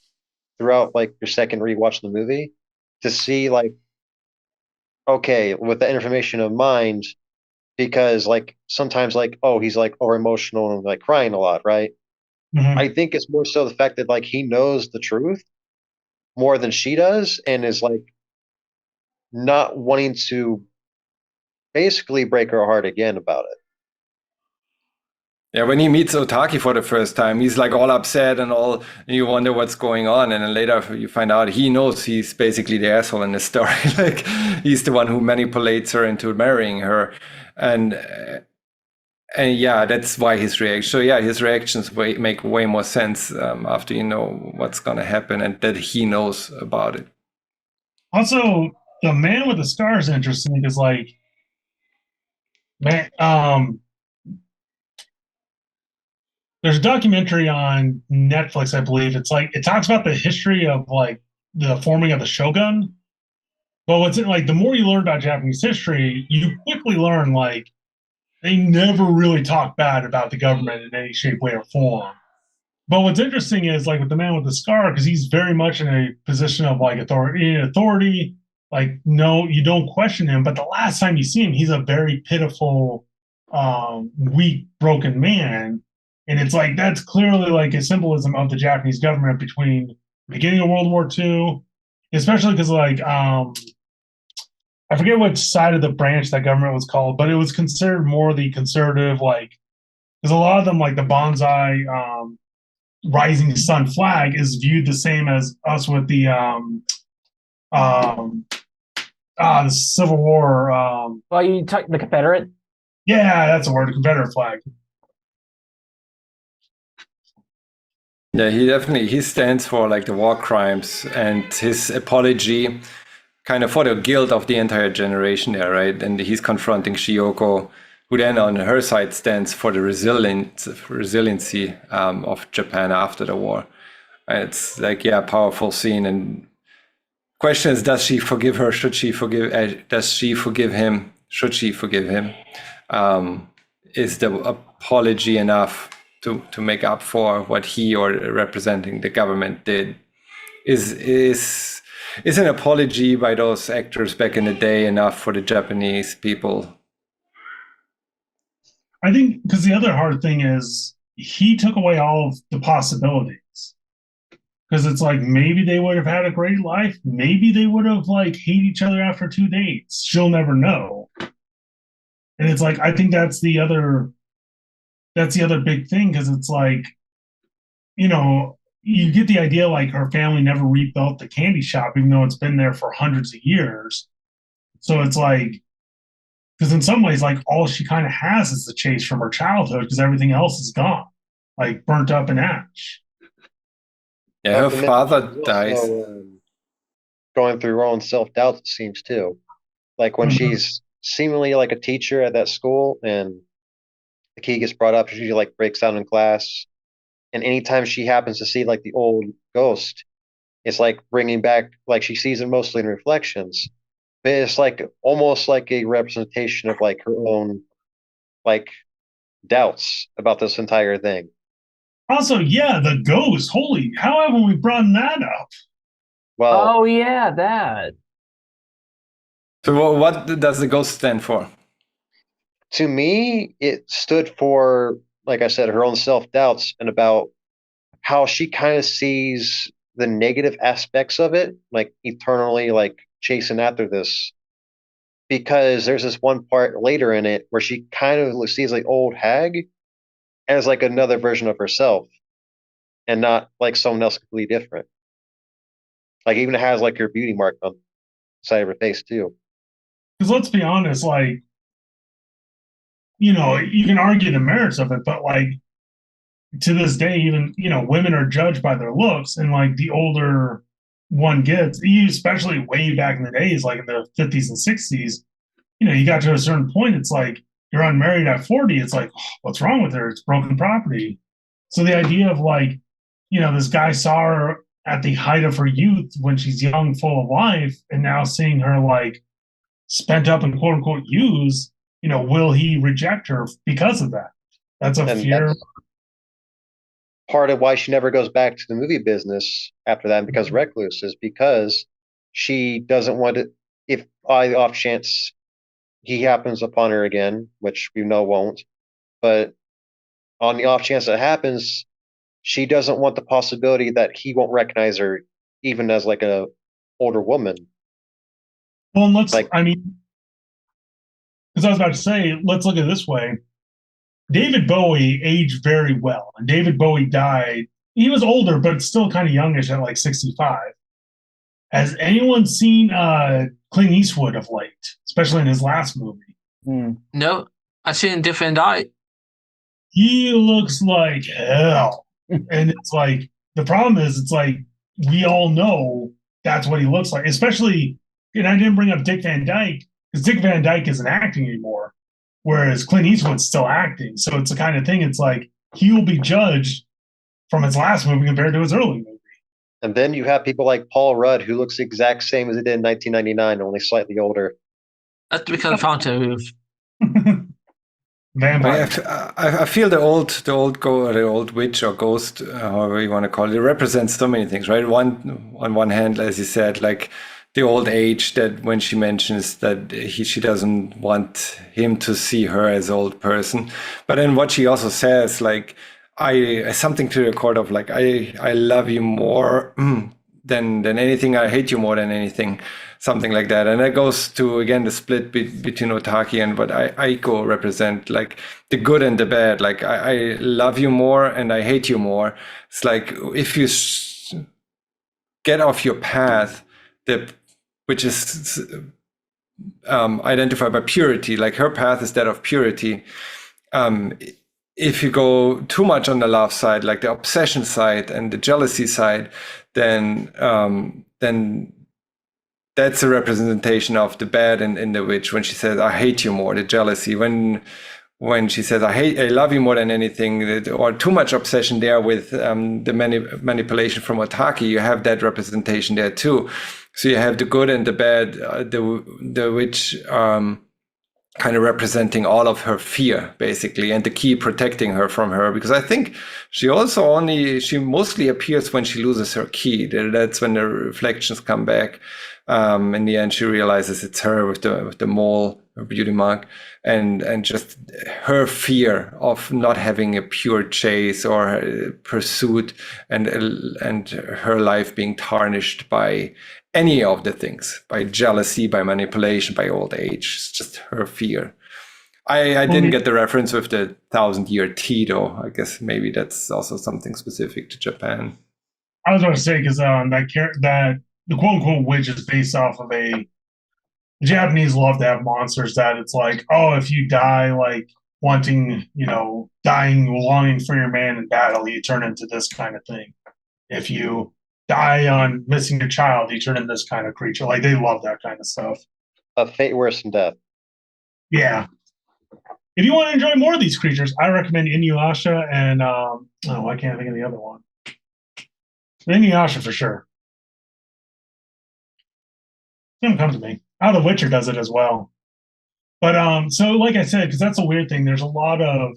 Speaker 4: throughout like your second rewatch of the movie to see like okay with the information of mind, because like sometimes like oh he's like over emotional and like crying a lot, right?
Speaker 2: mhm.
Speaker 4: I think it's more so the fact that like he knows the truth more than she does and is like not wanting to basically break her heart again about it.
Speaker 1: Yeah, when he meets Otaki for the first time, he's like all upset and all, and you wonder what's going on. And then later you find out he knows he's basically the asshole in the story. Like he's the one who manipulates her into marrying her. And yeah, that's why his reaction. So yeah, his reactions make way more sense after you know what's going to happen and that he knows about it.
Speaker 2: Also, the man with the scar is interesting because, like, man, there's a documentary on Netflix, I believe. It's like it talks about the history of like the forming of the shogun. But what's it like? The more you learn about Japanese history, you quickly learn like they never really talk bad about the government in any shape, way, or form. But what's interesting is like with the man with the scar, because he's very much in a position of like authority. Like, no, you don't question him. But the last time you see him, he's a very pitiful, weak, broken man. And it's like that's clearly like a symbolism of the Japanese government between the beginning of World War II, especially because like I forget which side of the branch that government was called, but it was considered more the conservative, like because a lot of them like the bonsai rising sun flag is viewed the same as us with the the Civil War.
Speaker 5: Well, you talk the Confederate.
Speaker 2: Yeah, that's a word, the Confederate flag.
Speaker 1: Yeah, he stands for like the war crimes, and his apology kind of for the guilt of the entire generation there, right? And he's confronting Shioko, who then on her side stands for the resiliency of Japan after the war. And it's like, yeah, powerful scene. And question is, does she forgive her? Should she forgive? Does she forgive him? Should she forgive him? Is the apology enough to make up for what he or representing the government did? Is an apology by those actors back in the day enough for the Japanese people?
Speaker 2: I think because the other hard thing is he took away all of the possibilities. Because it's like maybe they would have had a great life, maybe they would have like hate each other after 2 dates. She'll never know. And it's like I think that's the other that's the other big thing because it's like, you know, you get the idea like her family never rebuilt the candy shop, even though it's been there for hundreds of years. So it's like, because in some ways, like all she kind of has is the chase from her childhood because everything else is gone, like burnt up in ash.
Speaker 1: Yeah, her
Speaker 4: And then
Speaker 1: father
Speaker 4: she's
Speaker 1: dies.
Speaker 4: also, going through her own self doubt, it seems too. Like when
Speaker 2: Mhm.
Speaker 4: she's seemingly like a teacher at that school, and the key gets brought up, she like breaks down in class, and anytime she happens to see like the old ghost, it's like bringing back like she sees it mostly in reflections, but it's like almost like a representation of like her own like doubts about this entire thing.
Speaker 2: Also, yeah, the ghost. Holy, how haven't we brought that up?
Speaker 4: Well,
Speaker 5: Oh yeah, that.
Speaker 1: So what does the ghost stand for?
Speaker 4: to me, it stood for, like I said, her own self doubts and about how she kind of sees the negative aspects of it, like eternally like chasing after this. Because there's this one part later in it where she kind of sees like old hag as like another version of herself and not like someone else completely different. Like even has like her beauty mark on the side of her face too.
Speaker 2: Because let's be honest, like, you know, you can argue the merits of it, but like to this day, even, you know, women are judged by their looks. And like the older one gets, especially way back in the days, like in the 50s and 60s, you know, you got to a certain point, it's like you're unmarried at 40. It's like, oh, what's wrong with her? It's broken property. So the idea of like, you know, this guy saw her at the height of her youth when she's young, full of life, and now seeing her like spent up and quote unquote used, you know, will he reject her because of that? That's a
Speaker 4: And
Speaker 2: fear.
Speaker 4: that's part of why she never goes back to the movie business after that and becomes recluse, is because she doesn't want to, if by the off chance he happens upon her again, which we know won't, but on the off chance that happens, she doesn't want the possibility that he won't recognize her even as like a older woman.
Speaker 2: Well, and let's,
Speaker 4: Like,
Speaker 2: I mean, because I was about to say, let's look at it this way. David Bowie aged very well, and David Bowie died. He was older, but still kind of youngish at like 65. Has anyone seen Clint Eastwood of late, especially in his last movie?
Speaker 5: Hmm.
Speaker 3: No, I seen Different Eye.
Speaker 2: He looks like hell. And it's like, the problem is, it's like, we all know that's what he looks like, especially, and I didn't bring up Dick Van Dyke because Dick Van Dyke isn't acting anymore, whereas Clint Eastwood's still acting. So it's the kind of thing, it's like, he will be judged from his last movie compared to his early movie.
Speaker 4: and then you have people like Paul Rudd who looks the exact same as he did in 1999, only slightly older.
Speaker 3: That's because Fountain Roof.
Speaker 2: Vampire.
Speaker 1: I feel the old witch or ghost, however you want to call it represents so many things, right? On one hand, as you said, like the old age, that when she mentions that she doesn't want him to see her as an old person, but then what she also says, like something to the record of like I love you more than anything, I hate you more than anything, something like that. And that goes to again the split between Otaki and what Aiko represent, like the good and the bad. Like I love you more and I hate you more. It's like if you get off your path, which is identified by purity, like her path is that of purity. If you go too much on the love side, like the obsession side and the jealousy side, then that's a representation of the bad in the witch. When she says, "I hate you more," the jealousy. When she says, I love you more than anything," or too much obsession there with the manipulation from Otaki, you have that representation there too. So you have the good and the bad, the witch kind of representing all of her fear, basically, and the key protecting her from her. Because I think she mostly appears when she loses her key. That's when the reflections come back. In the end, she realizes it's her with the mole, her beauty mark, and just her fear of not having a pure chase or pursuit, and her life being tarnished by any of the things, by jealousy, by manipulation, by old age. It's just her fear. I didn't get the reference with the 1,000-year tea, though. I guess maybe that's also something specific to Japan.
Speaker 2: I was going to say because that the quote unquote witch is based off of the Japanese love to have monsters that it's like, oh, if you die like wanting, dying longing for your man in battle, you turn into this kind of thing. If you die on missing a child, you turn into this kind of creature. Like they love that kind of stuff.
Speaker 4: A fate worse than death.
Speaker 2: Yeah. If you want to enjoy more of these creatures, I recommend Inuyasha and I can't think of the other one. Inuyasha for sure. Don't come to me. The Witcher does it as well. But so like I said, because that's a weird thing. There's a lot of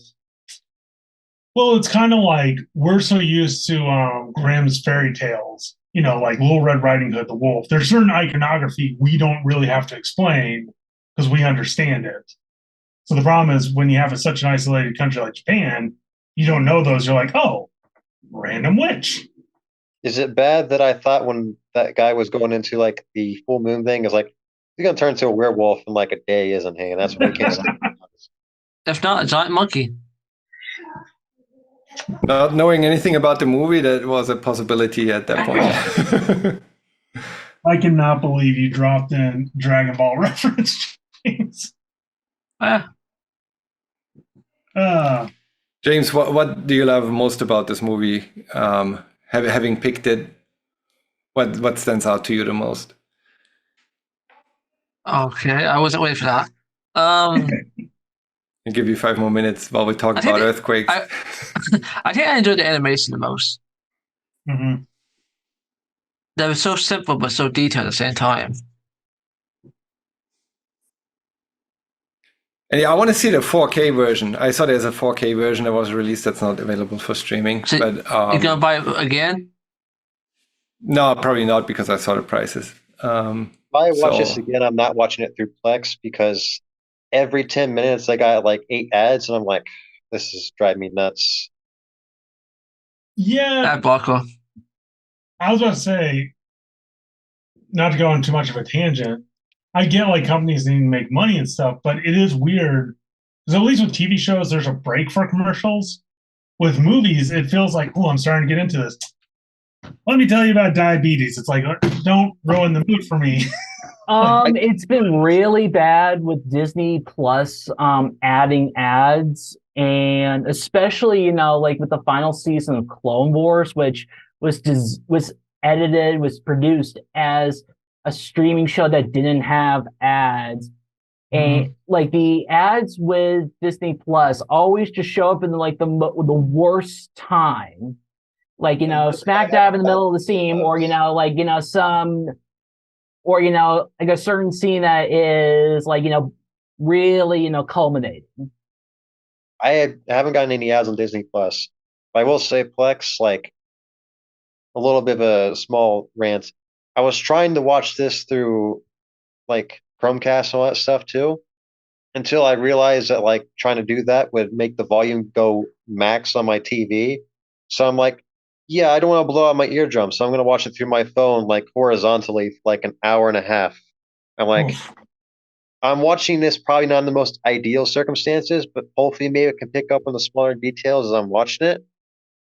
Speaker 2: it's kind of like we're so used to Grimm's fairy tales, like Little Red Riding Hood, the wolf. There's certain iconography we don't really have to explain because we understand it. So the problem is when you have such an isolated country like Japan, you don't know those. You're like, oh, random witch.
Speaker 4: Is it bad that I thought when that guy was going into like the full moon thing, is like he's gonna turn into a werewolf in like a day, isn't he? And that's what he came out.
Speaker 3: If not, a giant monkey.
Speaker 1: Not knowing anything about the movie, that was a possibility at that point.
Speaker 2: I cannot believe you dropped in Dragon Ball reference, James.
Speaker 1: James, what do you love most about this movie? Having picked it, what stands out to you the most?
Speaker 3: Okay, I wasn't waiting for that.
Speaker 1: I'll give you 5 more minutes while we talk about earthquakes.
Speaker 3: I think I enjoyed the animation the most.
Speaker 2: Mm-hmm.
Speaker 3: They were so simple but so detailed at the same time.
Speaker 1: And yeah, I want to see the 4K version. I saw there's a 4K version that was released that's not available for streaming.
Speaker 3: So
Speaker 1: but
Speaker 3: you're gonna buy it again?
Speaker 1: No, probably not because I saw the prices.
Speaker 4: If I watch this again, I'm not watching it through Plex because every 10 minutes I got like 8 ads, and I'm like, this is driving me nuts.
Speaker 2: Yeah.
Speaker 3: Ad blocker.
Speaker 2: I was about to say, not to go on too much of a tangent, I get like companies need to make money and stuff, but it is weird because at least with TV shows, there's a break for commercials. With movies, it feels like, oh, I'm starting to get into this. Let me tell you about diabetes. It's like, don't ruin the mood for me.
Speaker 5: It's been really bad with Disney Plus adding ads, and especially like with the final season of Clone Wars, which was edited, was produced as a streaming show that didn't have ads. And like the ads with Disney Plus always just show up in the worst time, like smack dab in the middle of the scene, or like like a certain scene that is like really culminating.
Speaker 4: I haven't gotten any ads on Disney Plus, but I will say Plex, like a little bit of a small rant. I was trying to watch this through like Chromecast and all that stuff too, until I realized that like trying to do that would make the volume go max on my TV. So I'm like, yeah, I don't want to blow out my eardrums, so I'm going to watch it through my phone like horizontally for like an hour and a half. I'm like, I'm watching this probably not in the most ideal circumstances, but hopefully maybe I can pick up on the smaller details as I'm watching it.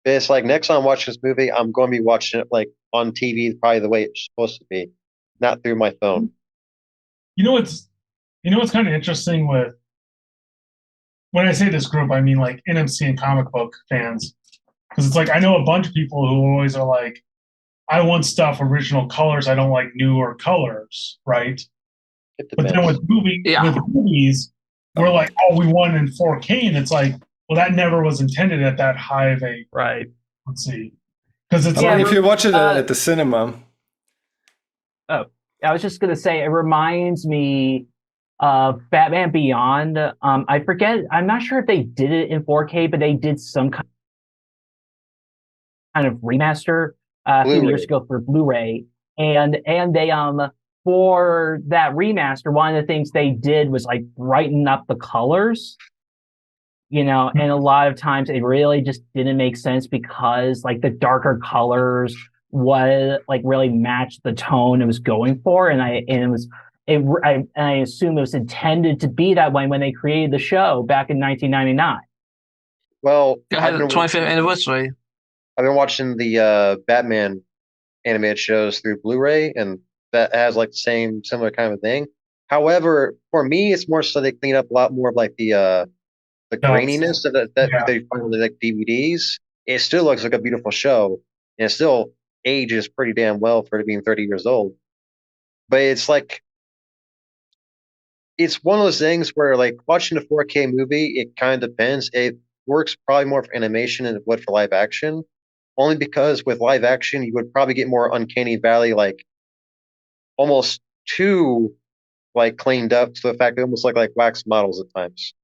Speaker 4: But it's like next time I'm watching this movie, I'm going to be watching it like on TV, probably the way it's supposed to be, not through my phone.
Speaker 2: You know what's kind of interesting with when I say this group, I mean like NMC and comic book fans, because it's like I know a bunch of people who always are like, I want stuff original colors. I don't like newer colors, right? But then with movies, we're like, oh, we want it in 4K, and it's like, well, that never was intended at that high of a
Speaker 5: right.
Speaker 2: Let's see, because it's
Speaker 1: I mean, if you watch it at the cinema.
Speaker 5: Oh, I was just gonna say, it reminds me of Batman Beyond. I forget. I'm not sure if they did it in 4K, but they did some kind of remaster a few years ago for Blu-ray, and they for that remaster, one of the things they did was like brighten up the colors, and a lot of times it really just didn't make sense because like the darker colors was like really matched the tone it was going for, and I assume it was intended to be that way when they created the show back in 1999.
Speaker 4: Well,
Speaker 3: It had a 25th anniversary.
Speaker 4: I've been watching the Batman animated shows through Blu-ray, and that has like the same similar kind of thing. However, for me, it's more so they clean up a lot more of like the graininess that
Speaker 2: Yeah.
Speaker 4: they find with like DVDs. It still looks like a beautiful show, and it still ages pretty damn well for it being 30 years old. But it's like it's one of those things where like watching a 4K movie, it kind of depends. It works probably more for animation than it would for live action, only because with live action you would probably get more uncanny valley, like almost too like cleaned up to the fact they almost look like wax models at times.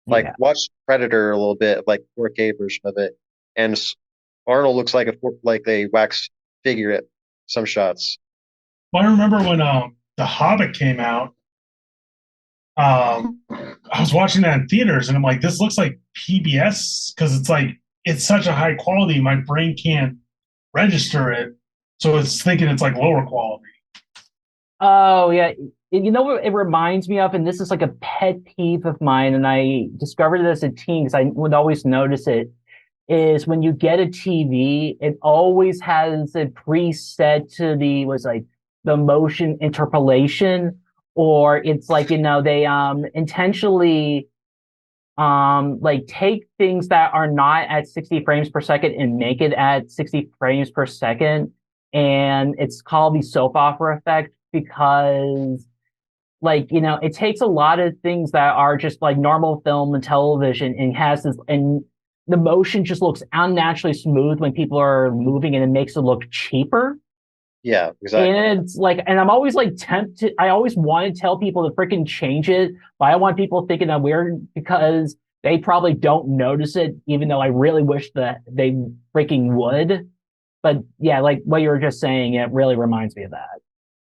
Speaker 4: Like
Speaker 5: Yeah.
Speaker 4: watch Predator a little bit, like 4K version of it, and Arnold looks like a wax figure at some shots.
Speaker 2: Well, I remember when The Hobbit came out. I was watching that in theaters, and I'm like, this looks like PBS because it's such a high quality. My brain can't register it, so it's thinking it's like lower quality.
Speaker 5: Oh yeah. You know what it reminds me of, and this is like a pet peeve of mine, and I discovered it as a teen because I would always notice it, is when you get a TV, it always has a preset to the motion interpolation, or it's like, they intentionally like take things that are not at 60 frames per second and make it at 60 frames per second. And it's called the soap opera effect because it takes a lot of things that are just like normal film and television and has this, and the motion just looks unnaturally smooth when people are moving and it makes it look cheaper.
Speaker 4: Yeah, exactly.
Speaker 5: And it's like, and I'm always like tempted. I always want to tell people to freaking change it, but I want people thinking I'm weird because they probably don't notice it, even though I really wish that they freaking would. But yeah, like what you were just saying, it really reminds me of that.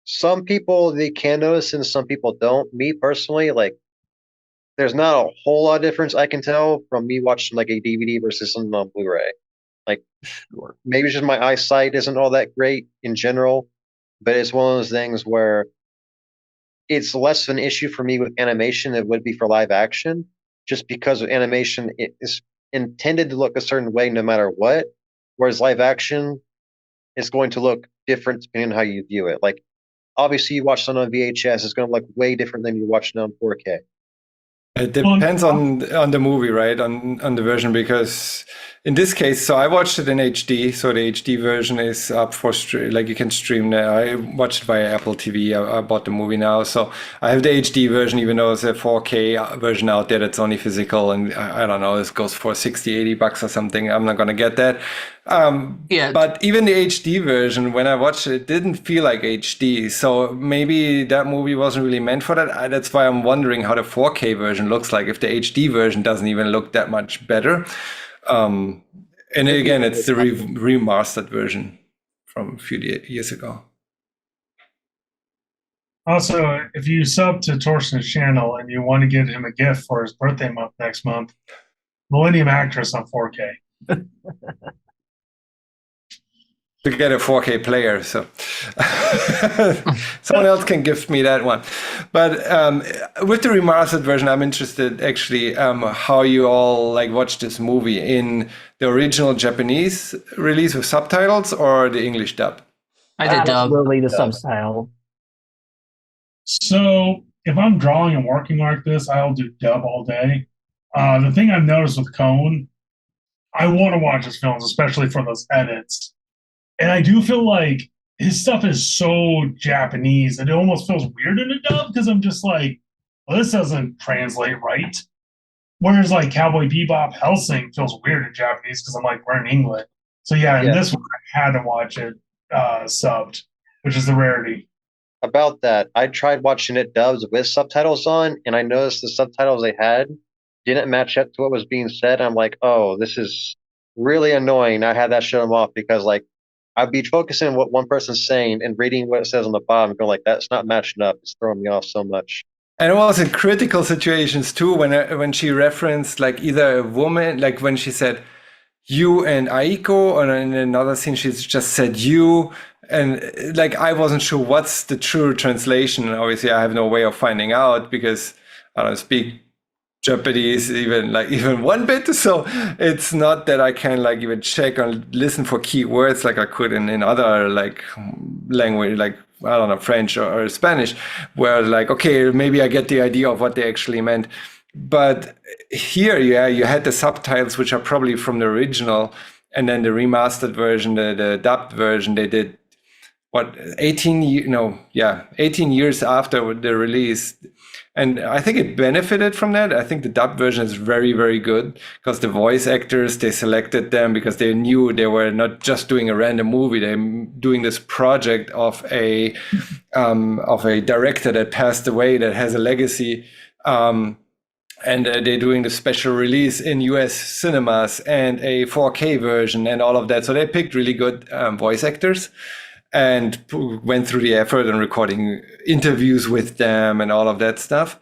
Speaker 4: Some people they can notice, and some people don't. Me personally, like, there's not a whole lot of difference I can tell from me watching like a DVD versus something on Blu-ray. Like,
Speaker 5: Sure.
Speaker 4: maybe it's just my eyesight isn't all that great in general, but it's one of those things where it's less of an issue for me with animation than it would be for live action, just because with animation it is intended to look a certain way no matter what, whereas live action is going to look different depending on how you view it. Like, obviously, you watch something on VHS, it's going to look way different than you watching it on 4K.
Speaker 1: It depends on the movie, right? On the version, because in this case, so I watched it in HD. So the HD version is up for like you can stream that. I watched it via Apple TV. I bought the movie now, so I have the HD version, even though there's a 4K version out there that's only physical, and I don't know, this goes for $60-$80 or something. I'm not gonna get that.
Speaker 3: Yeah.
Speaker 1: But even the HD version, when I watched it, it didn't feel like HD. So maybe that movie wasn't really meant for that. That's why I'm wondering how the 4K version looks like, if the HD version doesn't even look that much better. And again, it's the remastered version from a few years ago.
Speaker 2: Also, if you sub to Torsten's channel and you want to get him a gift for his birthday month next month, Millennium Actress on 4K.
Speaker 1: To get a 4K player, so someone else can gift me that one. But with the remastered version, I'm interested actually how you all like watch this movie in the original Japanese release with subtitles or the English dub.
Speaker 3: I did dub.
Speaker 5: Absolutely, the subtitle.
Speaker 2: So if I'm drawing and working like this, I'll do dub all day. The thing I've noticed with Kon, I want to watch his films, especially for those edits. And I do feel like his stuff is so Japanese that it almost feels weird in a dub because I'm just like, well, this doesn't translate right. Whereas like Cowboy Bebop, Hellsing feels weird in Japanese because I'm like, we're in England. So yeah, in this one, I had to watch it subbed, which is the rarity.
Speaker 4: About that, I tried watching it dubbed with subtitles on, and I noticed the subtitles they had didn't match up to what was being said. I'm like, oh, this is really annoying. I had that shut them off because like I'd be focusing on what one person's saying and reading what it says on the bottom, going like, that's not matching up. It's throwing me off so much.
Speaker 1: And it was in critical situations too, when she referenced like either a woman, like when she said you and Aiko, or in another scene she just said you, and like I wasn't sure what's the true translation. Obviously, I have no way of finding out because I don't speak Japanese even one bit. So it's not that I can like even check or listen for key words like I could in other like language, like I don't know, French or Spanish, where like, okay, maybe I get the idea of what they actually meant. But here, yeah, you had the subtitles, which are probably from the original, and then the remastered version, the dubbed version, they did what 18 years after the release. And I think it benefited from that. I think the dubbed version is very, very good because the voice actors, they selected them because they knew they were not just doing a random movie. They're doing this project of a director that passed away, that has a legacy. And they're doing the special release in US cinemas and a 4K version and all of that. So they picked really good voice actors and went through the effort and recording interviews with them and all of that stuff.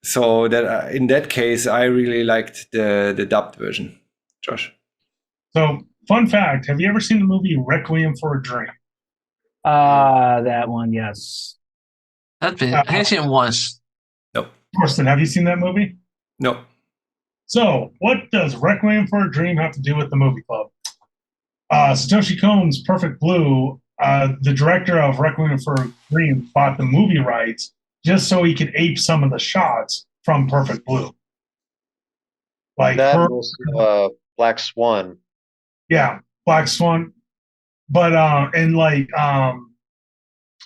Speaker 1: So that in that case, I really liked the dubbed version. Josh?
Speaker 2: So, fun fact: have you ever seen the movie Requiem for a Dream?
Speaker 5: That one, yes.
Speaker 3: I have seen it once.
Speaker 1: No.
Speaker 2: Torsten, have you seen that movie?
Speaker 1: No.
Speaker 2: So, what does Requiem for a Dream have to do with the movie club? Satoshi Kon's Perfect Blue, the director of Requiem for a Dream, bought the movie rights just so he could ape some of the shots from Perfect Blue. Like
Speaker 4: that also, Black Swan.
Speaker 2: Yeah, Black Swan. But I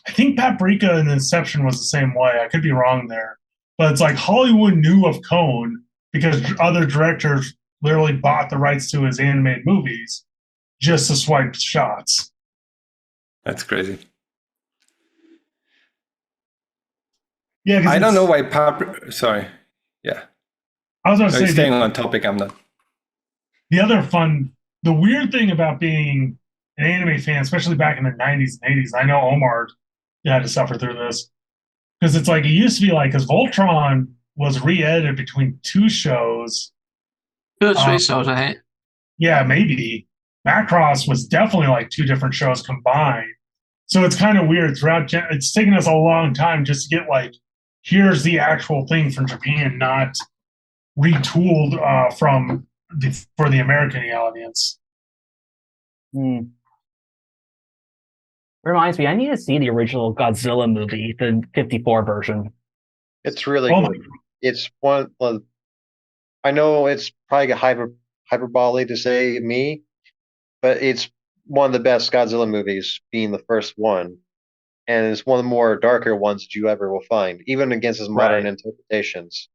Speaker 2: think Paprika and Inception was the same way. I could be wrong there. But it's like Hollywood knew of Kon because other directors literally bought the rights to his animated movies just to swipe shots.
Speaker 1: That's crazy.
Speaker 2: Yeah,
Speaker 1: I don't know why sorry. Yeah.
Speaker 2: I was going to say
Speaker 1: staying on topic, I'm not.
Speaker 2: The weird thing about being an anime fan, especially back in the 90s and 80s, I know Omar had to suffer through this. Because it's like, it used to be like, because Voltron was re-edited between two shows.
Speaker 3: 2 or 3 shows, I think.
Speaker 2: Yeah, maybe. Macross was definitely like 2 different shows combined. So it's kind of weird it's taken us a long time just to get like, here's the actual thing from Japan, not retooled for the American audience.
Speaker 5: Reminds me, I need to see the original Godzilla movie, the 54 version.
Speaker 4: It's really good. It's one. Well, I know it's probably hyperbole to say me, but it's one of the best Godzilla movies, being the first one, and it's one of the more darker ones that you ever will find, even against his modern interpretations.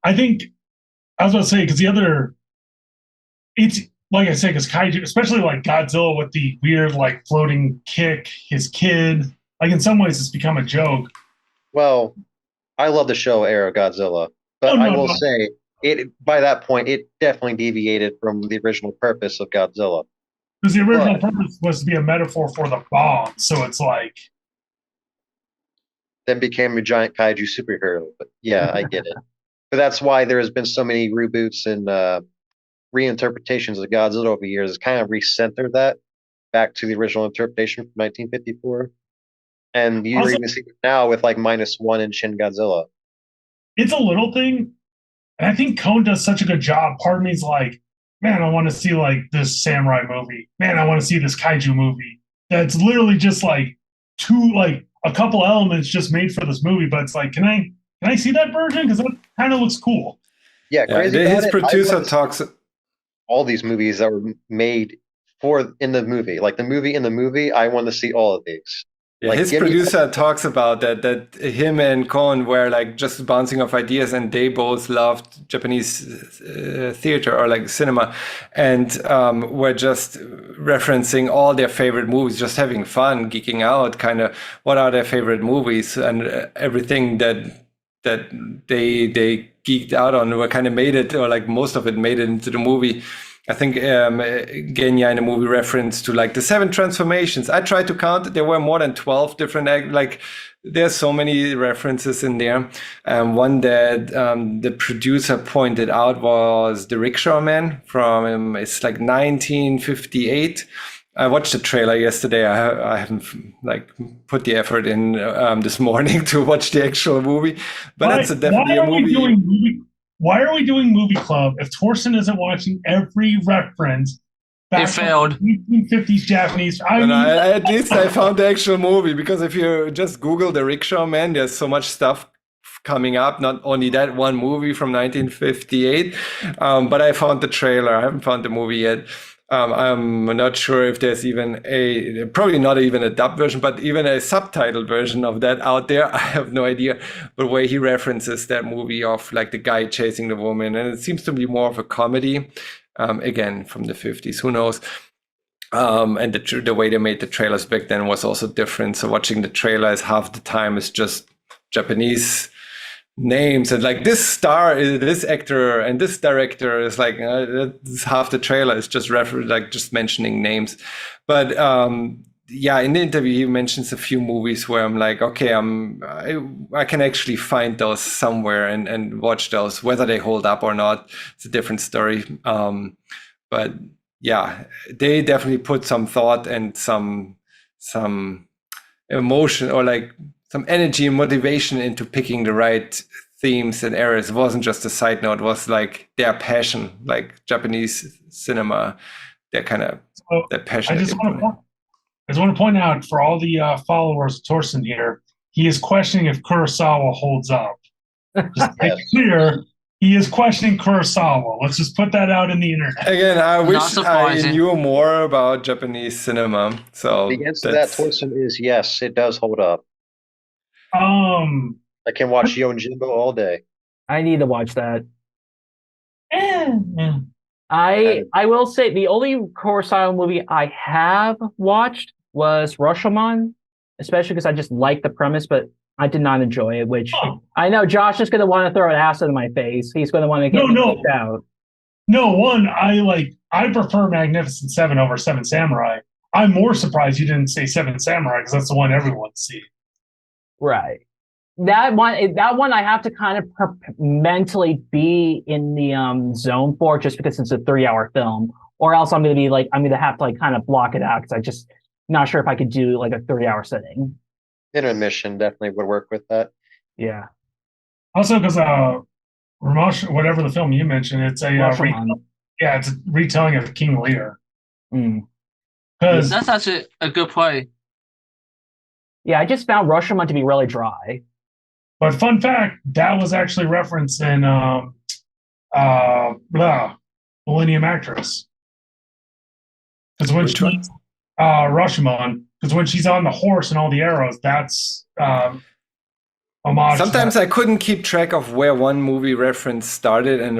Speaker 2: I think I was about to say because it's like I said, because kaiju, especially like Godzilla with the weird like floating kick, his kid, like in some ways it's become a joke.
Speaker 4: Well, I love the show era Godzilla, but I will say it by that point it definitely deviated from the original purpose of Godzilla.
Speaker 2: Because the original purpose was to be a metaphor for the bomb, so it's like
Speaker 4: then became a giant kaiju superhero. But yeah, I get it. But that's why there has been so many reboots and reinterpretations of Godzilla over the years. It's kind of recentered that back to the original interpretation from 1954. And you even see it now with like -1 in Shin Godzilla.
Speaker 2: It's a little thing, and I think Kon does such a good job. Part of me is like, man, I want to see like this samurai movie. Man, I want to see this kaiju movie. That's literally just like a couple elements just made for this movie. But it's like, can I see that version? Because that kind of looks cool.
Speaker 4: Yeah, crazy.
Speaker 1: His producer talks.
Speaker 4: All these movies that were made in the movie, like the movie in the movie, I want to see all of these.
Speaker 1: Yeah,
Speaker 4: like,
Speaker 1: his producer talks about that him and Kon were like just bouncing off ideas, and they both loved Japanese theater or like cinema, and were just referencing all their favorite movies, just having fun, geeking out, kind of what are their favorite movies, and everything that they geeked out on were kind of made it, or like most of it made it into the movie. I think Genya in the movie referenced to like the 7 transformations. I tried to count. There were more than 12 different, like there's so many references in there. One that the producer pointed out was The Rickshaw Man from, it's like 1958. I watched the trailer yesterday. I haven't like put the effort in this morning to watch the actual movie, but it's definitely a movie.
Speaker 2: Why are we doing movie club if Torsten isn't watching every reference
Speaker 3: It
Speaker 2: back from
Speaker 3: failed.
Speaker 2: 1950s Japanese?
Speaker 1: At least I found the actual movie, because if you just Google the Rickshaw Man, there's so much stuff coming up. Not only that one movie from 1958, but I found the trailer. I haven't found the movie yet. I'm not sure if there's even probably not even a dub version, but even a subtitled version of that out there. I have no idea. But where he references that movie of like the guy chasing the woman, and it seems to be more of a comedy, again from the 50s. Who knows? And the way they made the trailers back then was also different. So watching the trailer is half the time is just Japanese names, and like this star is this actor and this director is like that's half the trailer is just like just mentioning names. But yeah, in the interview he mentions a few movies where I'm like, okay, I can actually find those somewhere and watch those. Whether they hold up or not, it's a different story. But yeah, they definitely put some thought and some emotion, or like some energy and motivation into picking the right themes and areas. It wasn't just a side note. It was like their passion, like Japanese cinema, their kind of their passion.
Speaker 2: I just want to point out for all the followers of Torsten here, he is questioning if Kurosawa holds up. Just to be clear, he is questioning Kurosawa. Let's just put that out in the internet.
Speaker 1: Again, I wish I knew more about Japanese cinema. So
Speaker 4: the answer to that, Torsten, is yes, it does hold up. I can watch Yojimbo all day.
Speaker 5: I need to watch that. I will say the only Kurosawa movie I have watched was Rashomon, especially because I just like the premise, but I did not enjoy it, which I know Josh is going to want to throw an acid in my face. He's going to want to get kicked out.
Speaker 2: No, I prefer Magnificent Seven over Seven Samurai. I'm more surprised you didn't say Seven Samurai, because that's the one everyone sees.
Speaker 5: Right. That one I have to kind of mentally be in the zone for, just because it's a 3-hour film, or else I'm going to have to like kind of block it out, because I just not sure if I could do like a 3-hour sitting.
Speaker 4: Intermission definitely would work with that.
Speaker 5: Yeah.
Speaker 2: Also, because Ramosh, whatever the film you mentioned, it's it's a retelling of King Lear.
Speaker 3: That's actually a good play.
Speaker 2: Yeah,
Speaker 5: I just found Rashomon to be really dry.
Speaker 2: But fun fact, that was actually referenced in Millennium Actress. Because when Rashomon, because when she's on the horse and all the arrows, that's homage.
Speaker 1: Sometimes I couldn't keep track of where one movie reference started and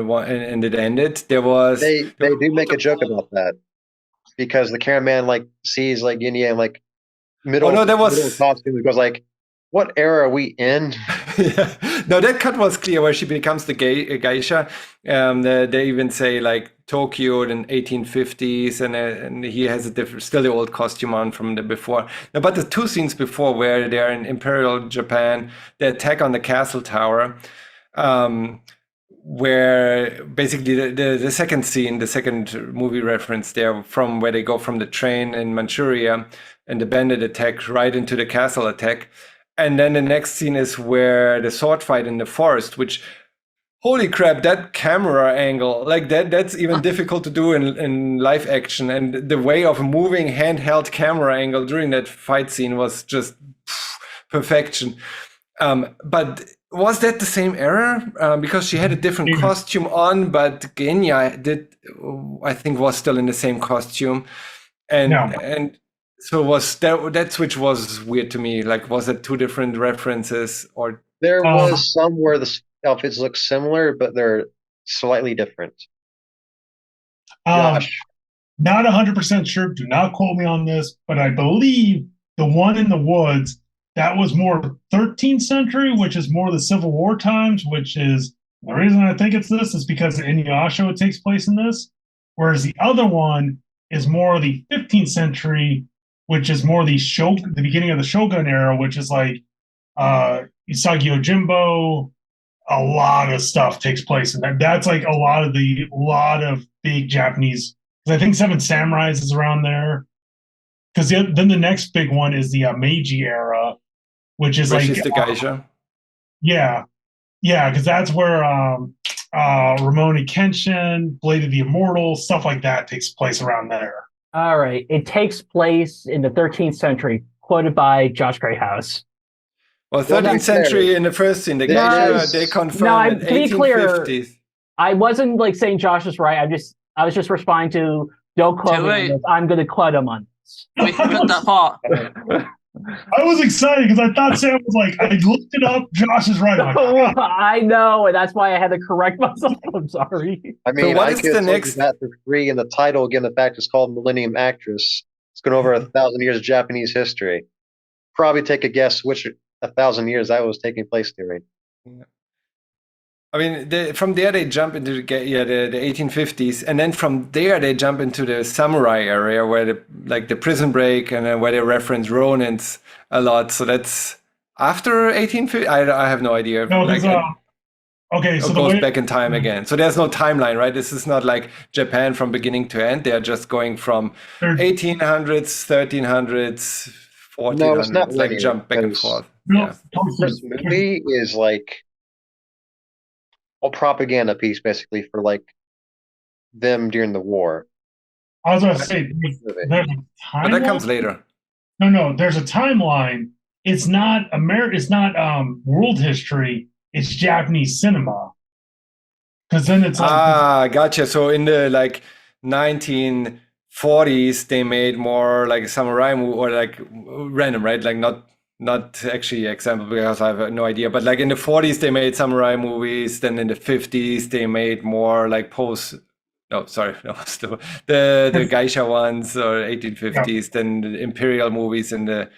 Speaker 1: it ended. They
Speaker 4: do make a joke about that, because the cameraman sees yin yang middle costume and goes like, what era are we in?
Speaker 1: Yeah. No, that cut was clear where she becomes the geisha. They even say like Tokyo in 1850s, and he has still the old costume on from the before. No, but the two scenes before where they're in Imperial Japan, the attack on the castle tower, where basically the second scene, the second movie reference there, from where they go from the train in Manchuria and the bandit attack right into the castle attack. And then the next scene is where the sword fight in the forest, which, holy crap, that camera angle, like that's even difficult to do in live action. And the way of moving handheld camera angle during that fight scene was just perfection. But was that the same era? Because she had a different costume on, but Genya I think was still in the same costume. And so that switch was weird to me. Like, was it two different references, or
Speaker 4: there was some where the outfits look similar, but they're slightly different?
Speaker 2: Josh, not 100% sure. Do not quote me on this, but I believe the one in the woods, that was more 13th century, which is more the Civil War times. Which is the reason I think it's this is because Inuyasha takes place in this, whereas the other one is more the 15th century, which is more the beginning of the Shogun era, which is like Usagi Yojimbo. A lot of stuff takes place in that. That's like a lot of big Japanese. Because I think Seven Samurais is around there. because then the next big one is the Meiji era, which is
Speaker 1: Where
Speaker 2: like
Speaker 1: she's the geisha.
Speaker 2: yeah, because that's where Rurouni Kenshin, Blade of the Immortal, stuff like that takes place around there.
Speaker 5: All right. It takes place in the 13th century, quoted by Josh Greyhouse.
Speaker 1: Well,
Speaker 4: Well,
Speaker 1: 13th
Speaker 4: not
Speaker 1: century in the first scene. The
Speaker 4: This
Speaker 1: geisha,
Speaker 4: is-
Speaker 1: they
Speaker 5: No,
Speaker 1: confirm in
Speaker 5: to be clear,
Speaker 1: 1850s.
Speaker 5: I wasn't like saying Josh is right. I was just responding to don't quote me on
Speaker 3: wait.
Speaker 5: this. I'm going to quote him on this.
Speaker 3: We forgot that part.
Speaker 2: I was excited because I thought Sam was like, I looked it up. Josh is right. I'm like,
Speaker 5: I know, and that's why I had to correct myself. I'm sorry.
Speaker 4: I mean,
Speaker 1: what
Speaker 4: I
Speaker 1: is
Speaker 4: could
Speaker 1: the
Speaker 4: have told
Speaker 1: next-
Speaker 4: you that for free. And the title, again, the fact it's called Millennium Actress. It's going over 1,000 years of Japanese history. Probably take a guess which 1,000 years that was taking place during.
Speaker 1: I mean, from there they jump into the 1850s, and then from there they jump into the samurai area where the Prison Break, and then where they reference Ronins a lot. So that's after 1850. I have no idea.
Speaker 2: no,
Speaker 1: Like,
Speaker 2: because okay, so
Speaker 1: it
Speaker 2: the
Speaker 1: goes
Speaker 2: way
Speaker 1: back in time again. So there's no timeline, right? This is not like Japan from beginning to end. They're just going from
Speaker 2: they're-
Speaker 1: 1800s, 1300s, 1400s,
Speaker 4: No, it's not
Speaker 1: like
Speaker 4: linear,
Speaker 1: jump back and
Speaker 4: because-
Speaker 1: forth.
Speaker 2: no,
Speaker 1: Yeah.
Speaker 4: This movie is like a propaganda piece, basically, for like them during the war.
Speaker 2: I was going to say there's a
Speaker 1: But that comes
Speaker 2: timeline.
Speaker 1: later.
Speaker 2: No, there's a timeline. It's not It's not world history. It's Japanese cinema. Because then it's like
Speaker 1: Gotcha. So in the 1940s, they made more like a samurai movie, or like random, right? Like not actually example, because I have no idea. But like in the 40s, they made samurai movies. Then in the 50s, they made more like the geisha ones, or 1850s. Then the imperial movies in the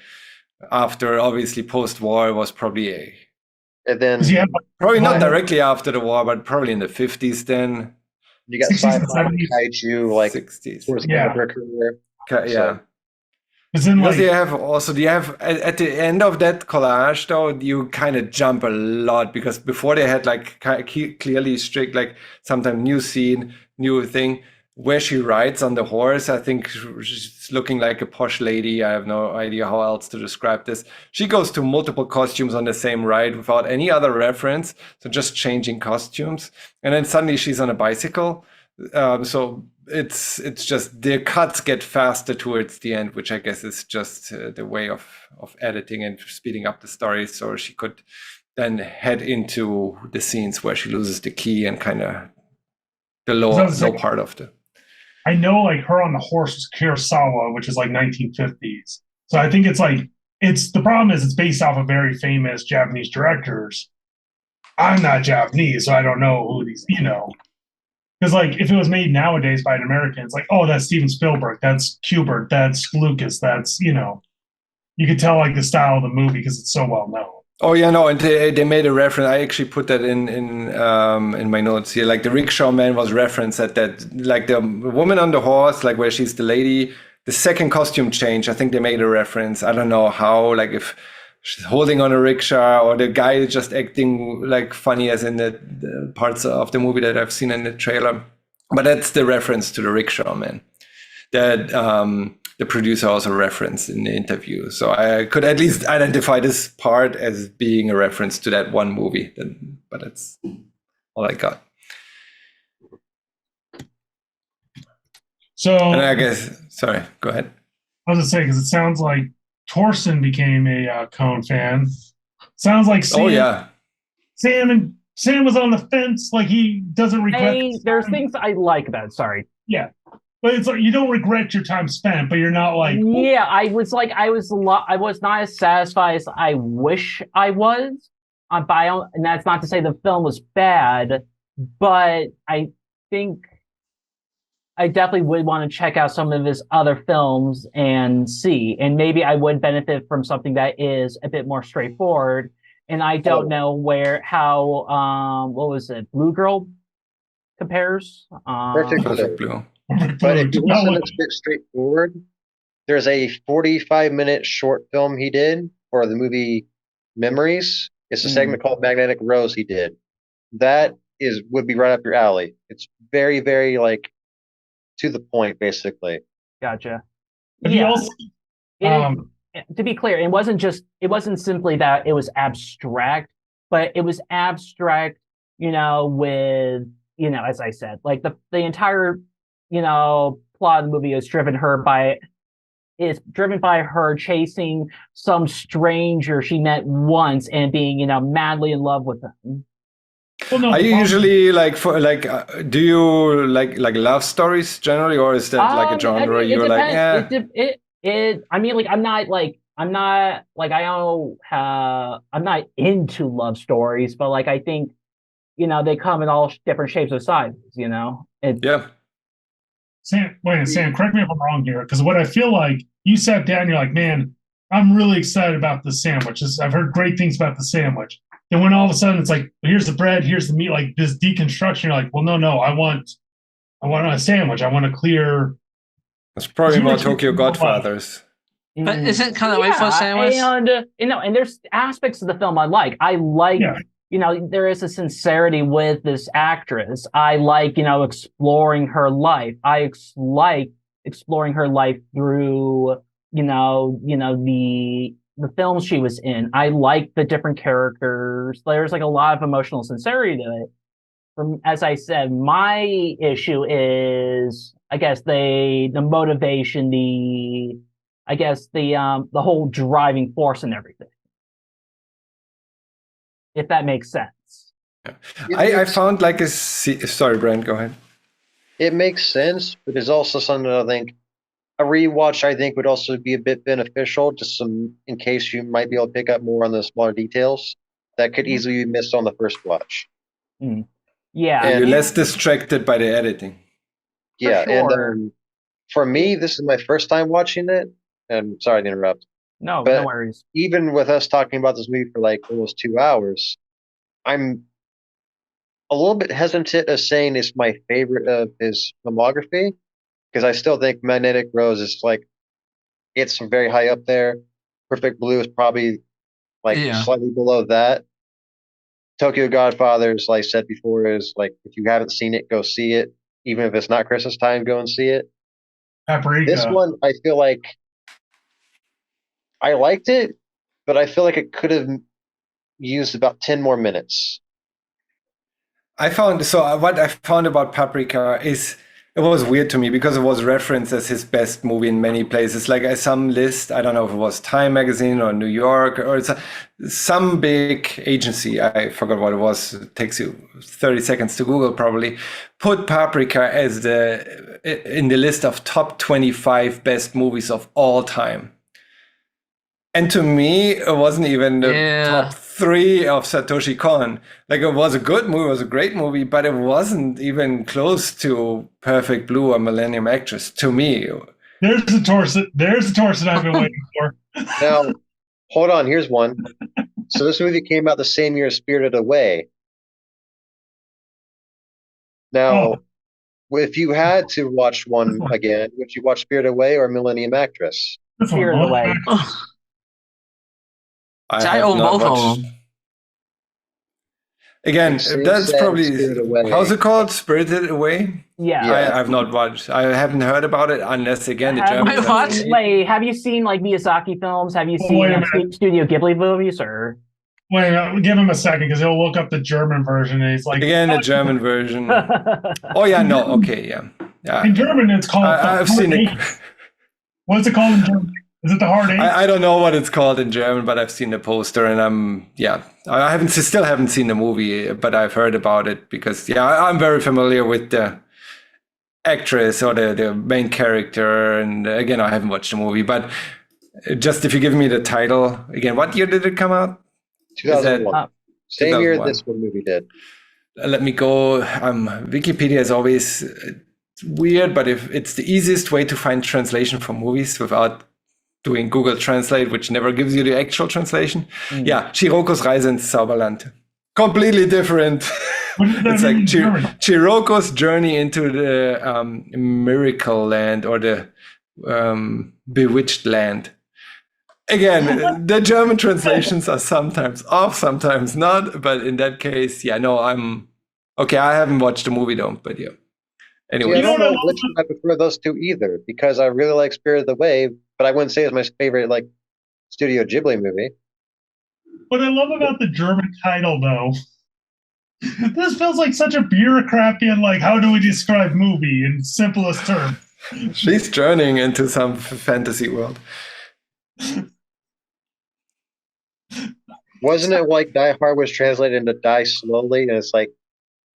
Speaker 1: after, obviously post-war was probably
Speaker 4: And then
Speaker 2: 'cause you have
Speaker 1: probably not
Speaker 2: Well,
Speaker 1: directly after the war, but probably in the 50s then.
Speaker 4: you got
Speaker 2: 60s and
Speaker 4: sci-fi,
Speaker 2: 70s.
Speaker 4: kaiju, like
Speaker 1: 60s.
Speaker 4: towards the
Speaker 2: Yeah.
Speaker 4: end of her career.
Speaker 1: Yeah.
Speaker 2: because then
Speaker 1: Because
Speaker 2: like
Speaker 1: you have at the end of that collage though, you kind of jump a lot, because before they had like clearly strict, like sometimes new scene, new thing, where she rides on the horse. I think she's looking like a posh lady. I have no idea how else to describe this. She goes to multiple costumes on the same ride without any other reference, so just changing costumes, and then suddenly she's on a bicycle. So it's just the cuts get faster towards the end, which I guess is just the way of editing and speeding up the story, so she could then head into the scenes where she loses the key and kind of the low part of the.
Speaker 2: I know like her on the horse was Kurosawa, which is like 1950s. So I think it's like the problem is it's based off of very famous Japanese directors. I'm not Japanese, so I don't know who these, because like if it was made nowadays by an American, it's like, oh, that's Steven Spielberg, that's Kubert, that's Lucas, that's you could tell like the style of the movie because it's so well known.
Speaker 1: Oh yeah, no, and they made a reference. I actually put that in my notes here. Like the rickshaw man was referenced at that, like the woman on the horse, like where she's the lady. The second costume change, I think they made a reference. I don't know how, like if she's holding on a rickshaw, or the guy is just acting like funny, as in the parts of the movie that I've seen in the trailer. But that's the reference to the rickshaw man that the producer also referenced in the interview. So I could at least identify this part as being a reference to that one movie. But that's all I got.
Speaker 2: So
Speaker 1: And I guess, sorry, go ahead.
Speaker 2: I was gonna say, because it sounds like Torsten became a Cone fan. Sounds like Sam,
Speaker 1: Oh yeah.
Speaker 2: Sam was on the fence, like he doesn't regret.
Speaker 5: There's things I like about it. Sorry.
Speaker 2: Yeah, but it's like you don't regret your time spent, but you're not like
Speaker 5: Yeah, I was not as satisfied as I wish I was. And that's not to say the film was bad, but I think I definitely would want to check out some of his other films and see, and maybe I would benefit from something that is a bit more straightforward. And I don't know how what was it, Blue Girl compares.
Speaker 4: Perfect
Speaker 1: Perfect
Speaker 4: Blue.
Speaker 1: Blue.
Speaker 4: But if you want something that's a bit straightforward, there's a 45-minute short film he did for the movie Memories. It's a segment called Magnetic Rose he did. That would be right up your alley. It's very, very like to the point, basically.
Speaker 5: Gotcha.
Speaker 2: Have you also
Speaker 5: To be clear, it wasn't simply that it was abstract, but it was abstract, with, as I said, like the entire, plot of the movie is driven by her chasing some stranger she met once and being, madly in love with him.
Speaker 2: Well, no,
Speaker 1: Are
Speaker 2: the
Speaker 1: you
Speaker 2: problem-
Speaker 1: usually do you like love stories generally, or is that like a genre
Speaker 5: it
Speaker 1: you're like,
Speaker 5: depends.
Speaker 1: yeah?
Speaker 5: I mean, like, I'm not like, I don't have, I'm not into love stories, but like, I think, they come in all different shapes and sizes, It's,
Speaker 1: Yeah.
Speaker 2: Sam, correct me if I'm wrong here, because what I feel like, you sat down, you're like, man, I'm really excited about the sandwich. I've heard great things about the sandwich. Then when all of a sudden it's like, here's the bread, here's the meat, like this deconstruction, you're like, well, no, I want a sandwich. I want a clear.
Speaker 1: It's probably
Speaker 2: You
Speaker 1: more
Speaker 2: actually
Speaker 1: Tokyo
Speaker 2: feel like-
Speaker 1: Godfathers.
Speaker 3: But isn't kind of wait for a sandwich?
Speaker 5: and there's aspects of the film I like. I like,
Speaker 2: Yeah.
Speaker 5: There is a sincerity with this actress. I like, exploring her life. Like exploring her life through, the films she was in. I like the different characters. There's like a lot of emotional sincerity to it. As I said, my issue is, I guess, the motivation, the whole driving force and everything. If that makes sense.
Speaker 1: I found like sorry, Brent, go ahead.
Speaker 4: It makes sense, but there's also something that I think a rewatch would also be a bit beneficial, just in case you might be able to pick up more on the smaller details that could easily be missed on the first watch.
Speaker 5: Yeah,
Speaker 4: And
Speaker 1: You're less distracted by the editing.
Speaker 4: Yeah,
Speaker 5: sure.
Speaker 4: and for me, this is my first time watching it. And sorry to interrupt.
Speaker 5: No
Speaker 4: but
Speaker 5: worries.
Speaker 4: Even with us talking about this movie for like almost 2 hours, I'm a little bit hesitant of saying it's my favorite of his filmography, because I still think Magnetic Rose is like, it's very high up there. Perfect Blue is probably like slightly below that. Tokyo Godfathers, like I said before, is like, if you haven't seen it, go see it. Even if it's not Christmas time, go and see it.
Speaker 2: Paprika.
Speaker 4: This one, I feel like I liked it, but I feel like it could have used about 10 more minutes.
Speaker 1: What I found about Paprika is it was weird to me because it was referenced as his best movie in many places. Like some list, I don't know if it was Time Magazine or New York or some big agency, I forgot what it was. It takes you 30 seconds to Google probably. Put Paprika as in the list of top 25 best movies of all time. And to me, it wasn't even the top 3 of Satoshi Kon. Like, it was a good movie, it was a great movie, but it wasn't even close to Perfect Blue or Millennium Actress to me.
Speaker 2: There's the torso I've been waiting for.
Speaker 4: Now, hold on, here's one. So this movie came out the same year as Spirited Away. Now, if you had to watch one again, would you watch Spirited Away or Millennium Actress?
Speaker 5: Spirited Away.
Speaker 3: I own both of them.
Speaker 1: Again, that's probably, how's it called? Spirited Away?
Speaker 5: Yeah.
Speaker 1: I've not watched. I haven't heard about it unless, again, the German.
Speaker 5: Have you seen like Miyazaki films? Have you seen Studio Ghibli movies? Or
Speaker 2: wait, give him a second because he'll look up the German version. And he's like,
Speaker 1: again, the German version. Oh yeah, no, okay, yeah.
Speaker 2: In German, it's called.
Speaker 1: I've seen it.
Speaker 2: What's it called in German? Is it the Hard Eight?
Speaker 1: I don't know what it's called in German, but I've seen the poster, and I still haven't seen the movie, but I've heard about it because I'm very familiar with the actress or the main character, and again, I haven't watched the movie, but just if you give me the title again, what year did it come out?
Speaker 4: 2001. Same year this movie did.
Speaker 1: Let me go. Wikipedia is always weird, but if it's the easiest way to find translation for movies without doing Google Translate, which never gives you the actual translation. Yeah, Chiroko's Reise ins Zauberland. Completely different. It's like Chiroko's journey into the miracle land or the bewitched land. Again, the German translations are sometimes off, sometimes not. But in that case, I haven't watched the movie though, but yeah. Anyway,
Speaker 4: I
Speaker 2: You know
Speaker 4: don't
Speaker 2: what I
Speaker 4: know
Speaker 2: love
Speaker 4: which one I prefer those two either, because I really like Spirit of the Way, but I wouldn't say it's my favorite like Studio Ghibli movie.
Speaker 2: What I love about the German title, though, this feels like such a bureaucratic and like, how do we describe movie in simplest terms?
Speaker 1: she's journeying into some fantasy world.
Speaker 4: Wasn't it like Die Hard was translated into Die Slowly, and it's like,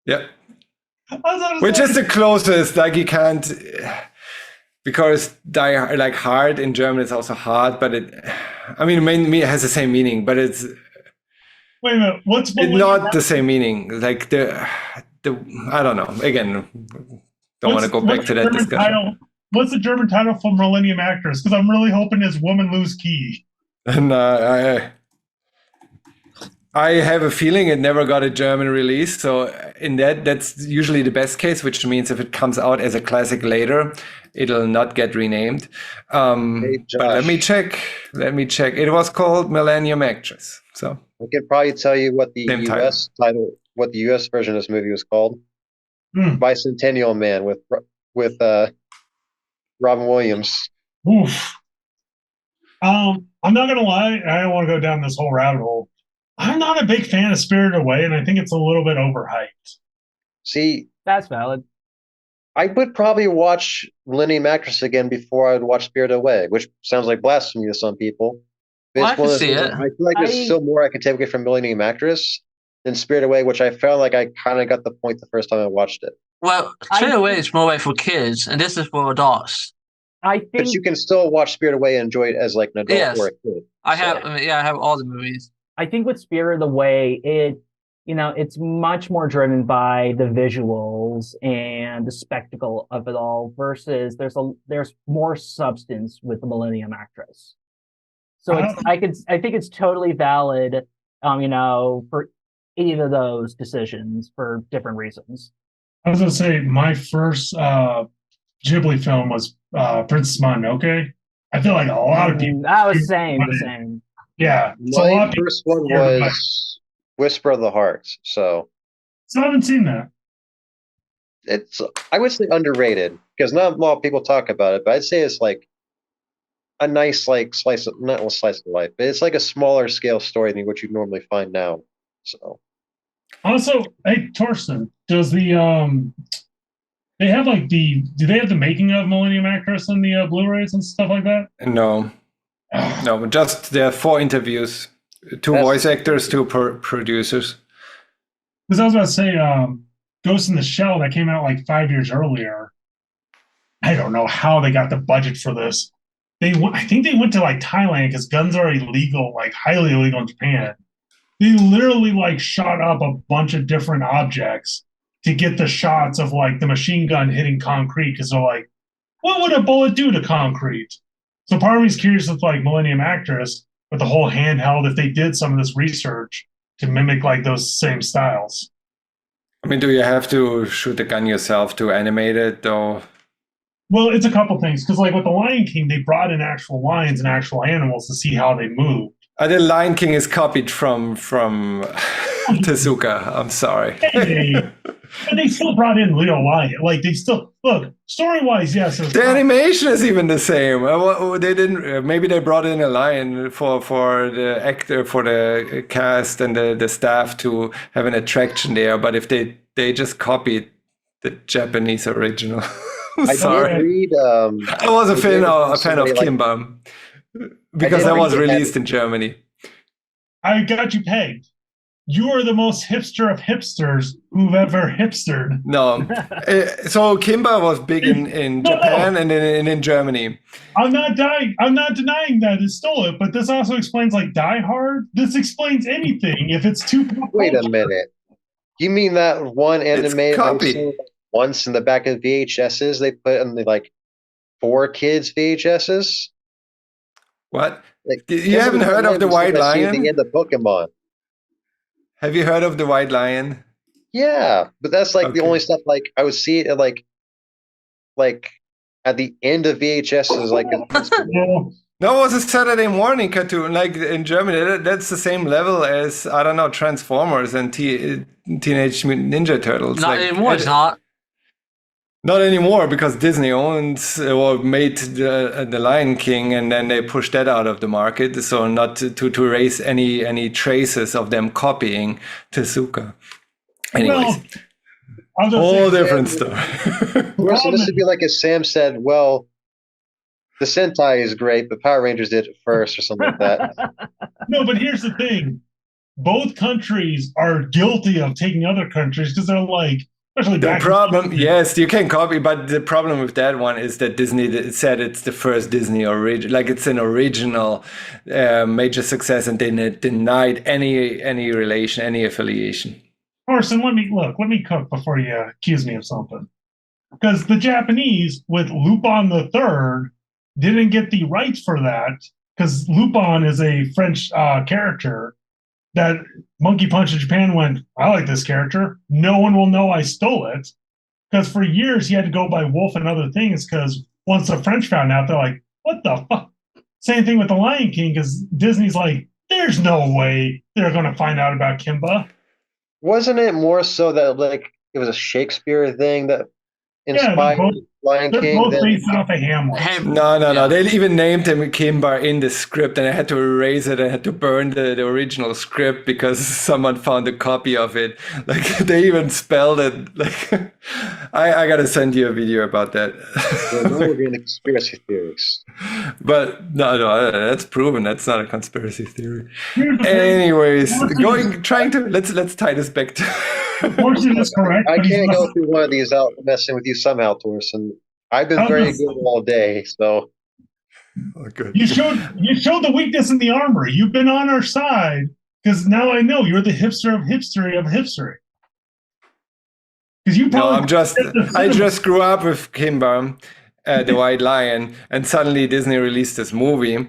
Speaker 1: Yeah.
Speaker 2: I was gonna
Speaker 1: Which
Speaker 2: say,
Speaker 1: is the closest, like you can't, because die like hard in German is also hard, but it has the same meaning, but it's
Speaker 2: wait a minute, what's
Speaker 1: not the same meaning. Like the I don't know. Again, don't want to go back to that discussion.
Speaker 2: What's the German title for Millennium Actress? Because I'm really hoping it's Woman Lose Key.
Speaker 1: And I have a feeling it never got a German release. So in that's usually the best case, which means if it comes out as a classic later, it'll not get renamed.
Speaker 4: hey,
Speaker 1: But let me
Speaker 4: Josh,
Speaker 1: check. It was called Millennium Actress. So
Speaker 4: I could probably tell you what the
Speaker 1: Same
Speaker 4: U.S. title, what the U.S. version of this movie was called.
Speaker 2: Hmm.
Speaker 4: Bicentennial Man with Robin Williams.
Speaker 2: Oof. I'm not gonna lie, I don't want to go down this whole rabbit hole. I'm not a big fan of Spirited Away, and I think it's a little bit overhyped.
Speaker 4: See,
Speaker 5: That's valid.
Speaker 4: I would probably watch Millennium Actress again before I would watch Spirited Away, which sounds like blasphemy to some people.
Speaker 3: Well, I
Speaker 4: It's one
Speaker 3: can
Speaker 4: of those
Speaker 3: see
Speaker 4: things
Speaker 3: it.
Speaker 4: I feel like there's
Speaker 5: I-
Speaker 4: still more I can take away from Millennium Actress than Spirited Away, which I felt like I kind of got the point the first time I watched it.
Speaker 3: Well, Straight Away is more like for kids, and this is for adults.
Speaker 5: I
Speaker 4: But
Speaker 5: think
Speaker 4: you can still watch Spirited Away and enjoy it as like an adult
Speaker 3: Yes.
Speaker 4: or a kid.
Speaker 3: I
Speaker 4: So-
Speaker 3: have, I have all the movies.
Speaker 5: I think with Spirit of the Way, it's much more driven by the visuals and the spectacle of it all versus there's more substance with the Millennium Actress. So I think it's totally valid, for either of those decisions for different reasons.
Speaker 2: I was gonna say my first Ghibli film was Princess Mononoke. I feel like a lot of people.
Speaker 5: I was saying the same.
Speaker 2: Yeah, so a lot
Speaker 4: My
Speaker 2: of people
Speaker 4: first one was Whisper of the Heart. So
Speaker 2: So I haven't seen that.
Speaker 4: it's, I would say, underrated because not a lot of people talk about it, but I'd say it's like a nice like not a slice of life, but it's like a smaller scale story than what you normally find now. So
Speaker 2: Also, hey Torsten, does they have like do they have the making of Millennium Actress and the Blu-rays and stuff like that?
Speaker 1: no, just there are 4 interviews, 2
Speaker 4: That's-
Speaker 1: voice actors, 2 producers.
Speaker 2: Because I was about to say, Ghost in the Shell that came out like 5 years earlier. I don't know how they got the budget for this. I think they went to like Thailand because guns are illegal, like highly illegal in Japan. They literally like shot up a bunch of different objects to get the shots of like the machine gun hitting concrete because they're like, what would a bullet do to concrete? So part of me is curious with like Millennium Actress with the whole handheld if they did some of this research to mimic like those same styles.
Speaker 1: I mean, do you have to shoot the gun yourself to animate it, though?
Speaker 2: Well, it's a couple things because like with the Lion King, they brought in actual lions and actual animals to see how they move.
Speaker 1: The Lion King is copied from Tezuka. I'm sorry.
Speaker 2: But they still brought in real lion. Like they still look story-wise, yes.
Speaker 1: The animation is even the same. They didn't. Maybe they brought in a lion for the actor, for the cast and the staff to have an attraction there. But if they just copied the Japanese original.
Speaker 4: I
Speaker 1: Sorry,
Speaker 4: did read.
Speaker 1: I was a fan of
Speaker 4: somebody like-
Speaker 1: Kimba because
Speaker 4: did
Speaker 1: that was
Speaker 4: read that-
Speaker 1: released in Germany.
Speaker 2: I got you pegged. You are the most hipster of hipsters who've ever hipstered.
Speaker 1: No, so Kimba was big in Japan and in Germany.
Speaker 2: I'm not denying that it stole it, but this also explains like Die Hard. This explains anything if it's too.
Speaker 4: Wait a minute. You mean that one anime I've
Speaker 1: copied.
Speaker 4: seen once in the back of VHSs they put in the like 4 kids VHSs?
Speaker 1: What?
Speaker 4: Like,
Speaker 1: You haven't heard of the White
Speaker 4: At the
Speaker 1: Lion?
Speaker 4: end of Pokemon.
Speaker 1: Have you heard of the White Lion?
Speaker 4: Yeah, but that's like the
Speaker 1: Okay.
Speaker 4: only stuff like I would see it at like at the end of VHSs like
Speaker 2: Well,
Speaker 1: No, it was a Saturday morning cartoon. Like in Germany, that's the same level as, I don't know, Transformers and Teenage Mutant Ninja Turtles.
Speaker 3: Not
Speaker 1: Like,
Speaker 3: anymore, it's not.
Speaker 1: Not anymore because Disney owns or made the Lion King, and then they pushed that out of the market. So not to erase any traces of them copying Tezuka. Anyways,
Speaker 2: Well, I was gonna
Speaker 1: whole
Speaker 2: say,
Speaker 1: different story.
Speaker 4: So this would be like if Sam said, well, the Sentai is great, but Power Rangers did it first or something like that.
Speaker 2: no, but here's the thing: both countries are guilty of taking other countries because they're like, especially
Speaker 1: The
Speaker 2: back.
Speaker 1: problem, yes, you can copy, but the problem with that one is that Disney said it's the first Disney original, like it's an original major success, and they denied any relation, any affiliation.
Speaker 2: Orson, let me cook before you accuse me of something. Because the Japanese with Lupin the Third didn't get the rights for that because Lupin is a French character that Monkey Punch in Japan went, I like this character. No one will know I stole it. Because for years he had to go by Wolf and other things because once the French found out, they're like, what the fuck? Same thing with the Lion King because Disney's like, there's no way they're going to find out about Kimba.
Speaker 4: Wasn't it more so that like it was a Shakespeare thing that inspired Lion
Speaker 2: They're
Speaker 4: King?
Speaker 2: both based off of Hamlet.
Speaker 1: No. They even named him Kimba in the script, and I had to erase it. I had to burn the original script because someone found a copy of it. Like they even spelled it. Like I gotta send you a video about that.
Speaker 4: Now we're getting conspiracy theories.
Speaker 1: But no, that's proven. That's not a conspiracy theory.
Speaker 2: Here's the thing.
Speaker 1: Anyways, let's tie this back to.
Speaker 2: Orson is correct.
Speaker 4: I
Speaker 2: but he's
Speaker 4: can't go
Speaker 2: also-
Speaker 4: through one of these without messing with you somehow, Torsten. I've been very good all day, so
Speaker 1: Oh, good.
Speaker 2: You showed the weakness in the armor. You've been on our side because now I know you're the hipster of hipstery of hipstery. Because you
Speaker 1: No,
Speaker 2: probably
Speaker 1: I just grew up with Kimba, the White Lion, and suddenly Disney released this movie,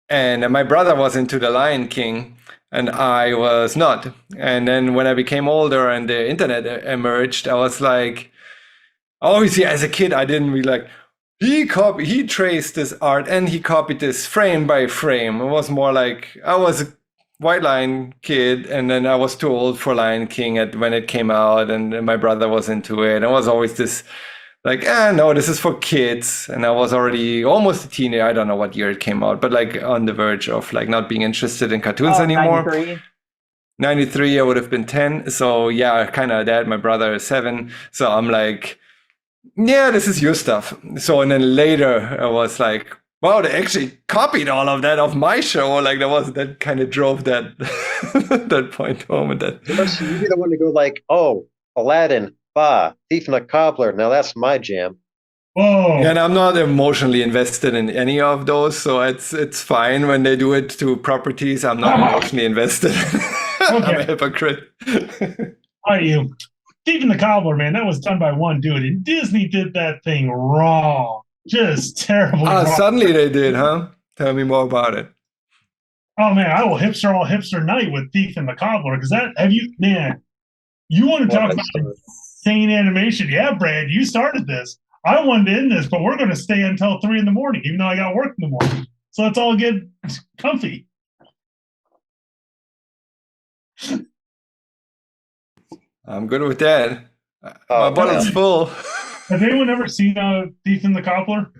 Speaker 1: and my brother was into the Lion King, and I was not. And then when I became older and the internet emerged, I was like, obviously as a kid, I didn't be like, he traced this art and he copied this frame by frame. It was more like I was a White Lion kid, and then I was too old for Lion King when it came out, and my brother was into it. And it was always this like, no, this is for kids. And I was already almost a teenager. I don't know what year it came out, but like on the verge of like not being interested in cartoons anymore.
Speaker 5: 93.
Speaker 1: 93, I would have been 10. So yeah, kind of that. My brother is 7. So I'm like, yeah, this is your stuff. So, and then later I was like, wow, they actually copied all of that off my show. Like that kind of drove that that point home. And that
Speaker 4: Torsten, you'd be the one to go like, oh, Aladdin, Thief and the Cobbler. Now that's my jam.
Speaker 2: Whoa.
Speaker 1: and I'm not emotionally invested in any of those, so it's fine when they do it to properties. I'm not emotionally invested. I'm a hypocrite.
Speaker 2: Are you? Thief and the Cobbler, man, that was done by one dude, and Disney did that thing wrong. Just terribly wrong.
Speaker 1: Suddenly they did, huh? Tell me more about it.
Speaker 2: Oh man, I will hipster all hipster night with Thief and the Cobbler because you want to talk about insane animation? Yeah, Brad, you started this. I wanted to end this, but we're going to stay until 3 in the morning, even though I got work in the morning. So let's all get comfy.
Speaker 1: I'm good with that.
Speaker 4: Oh,
Speaker 1: My bottle's full.
Speaker 2: Has anyone ever seen Thief and the Cobbler?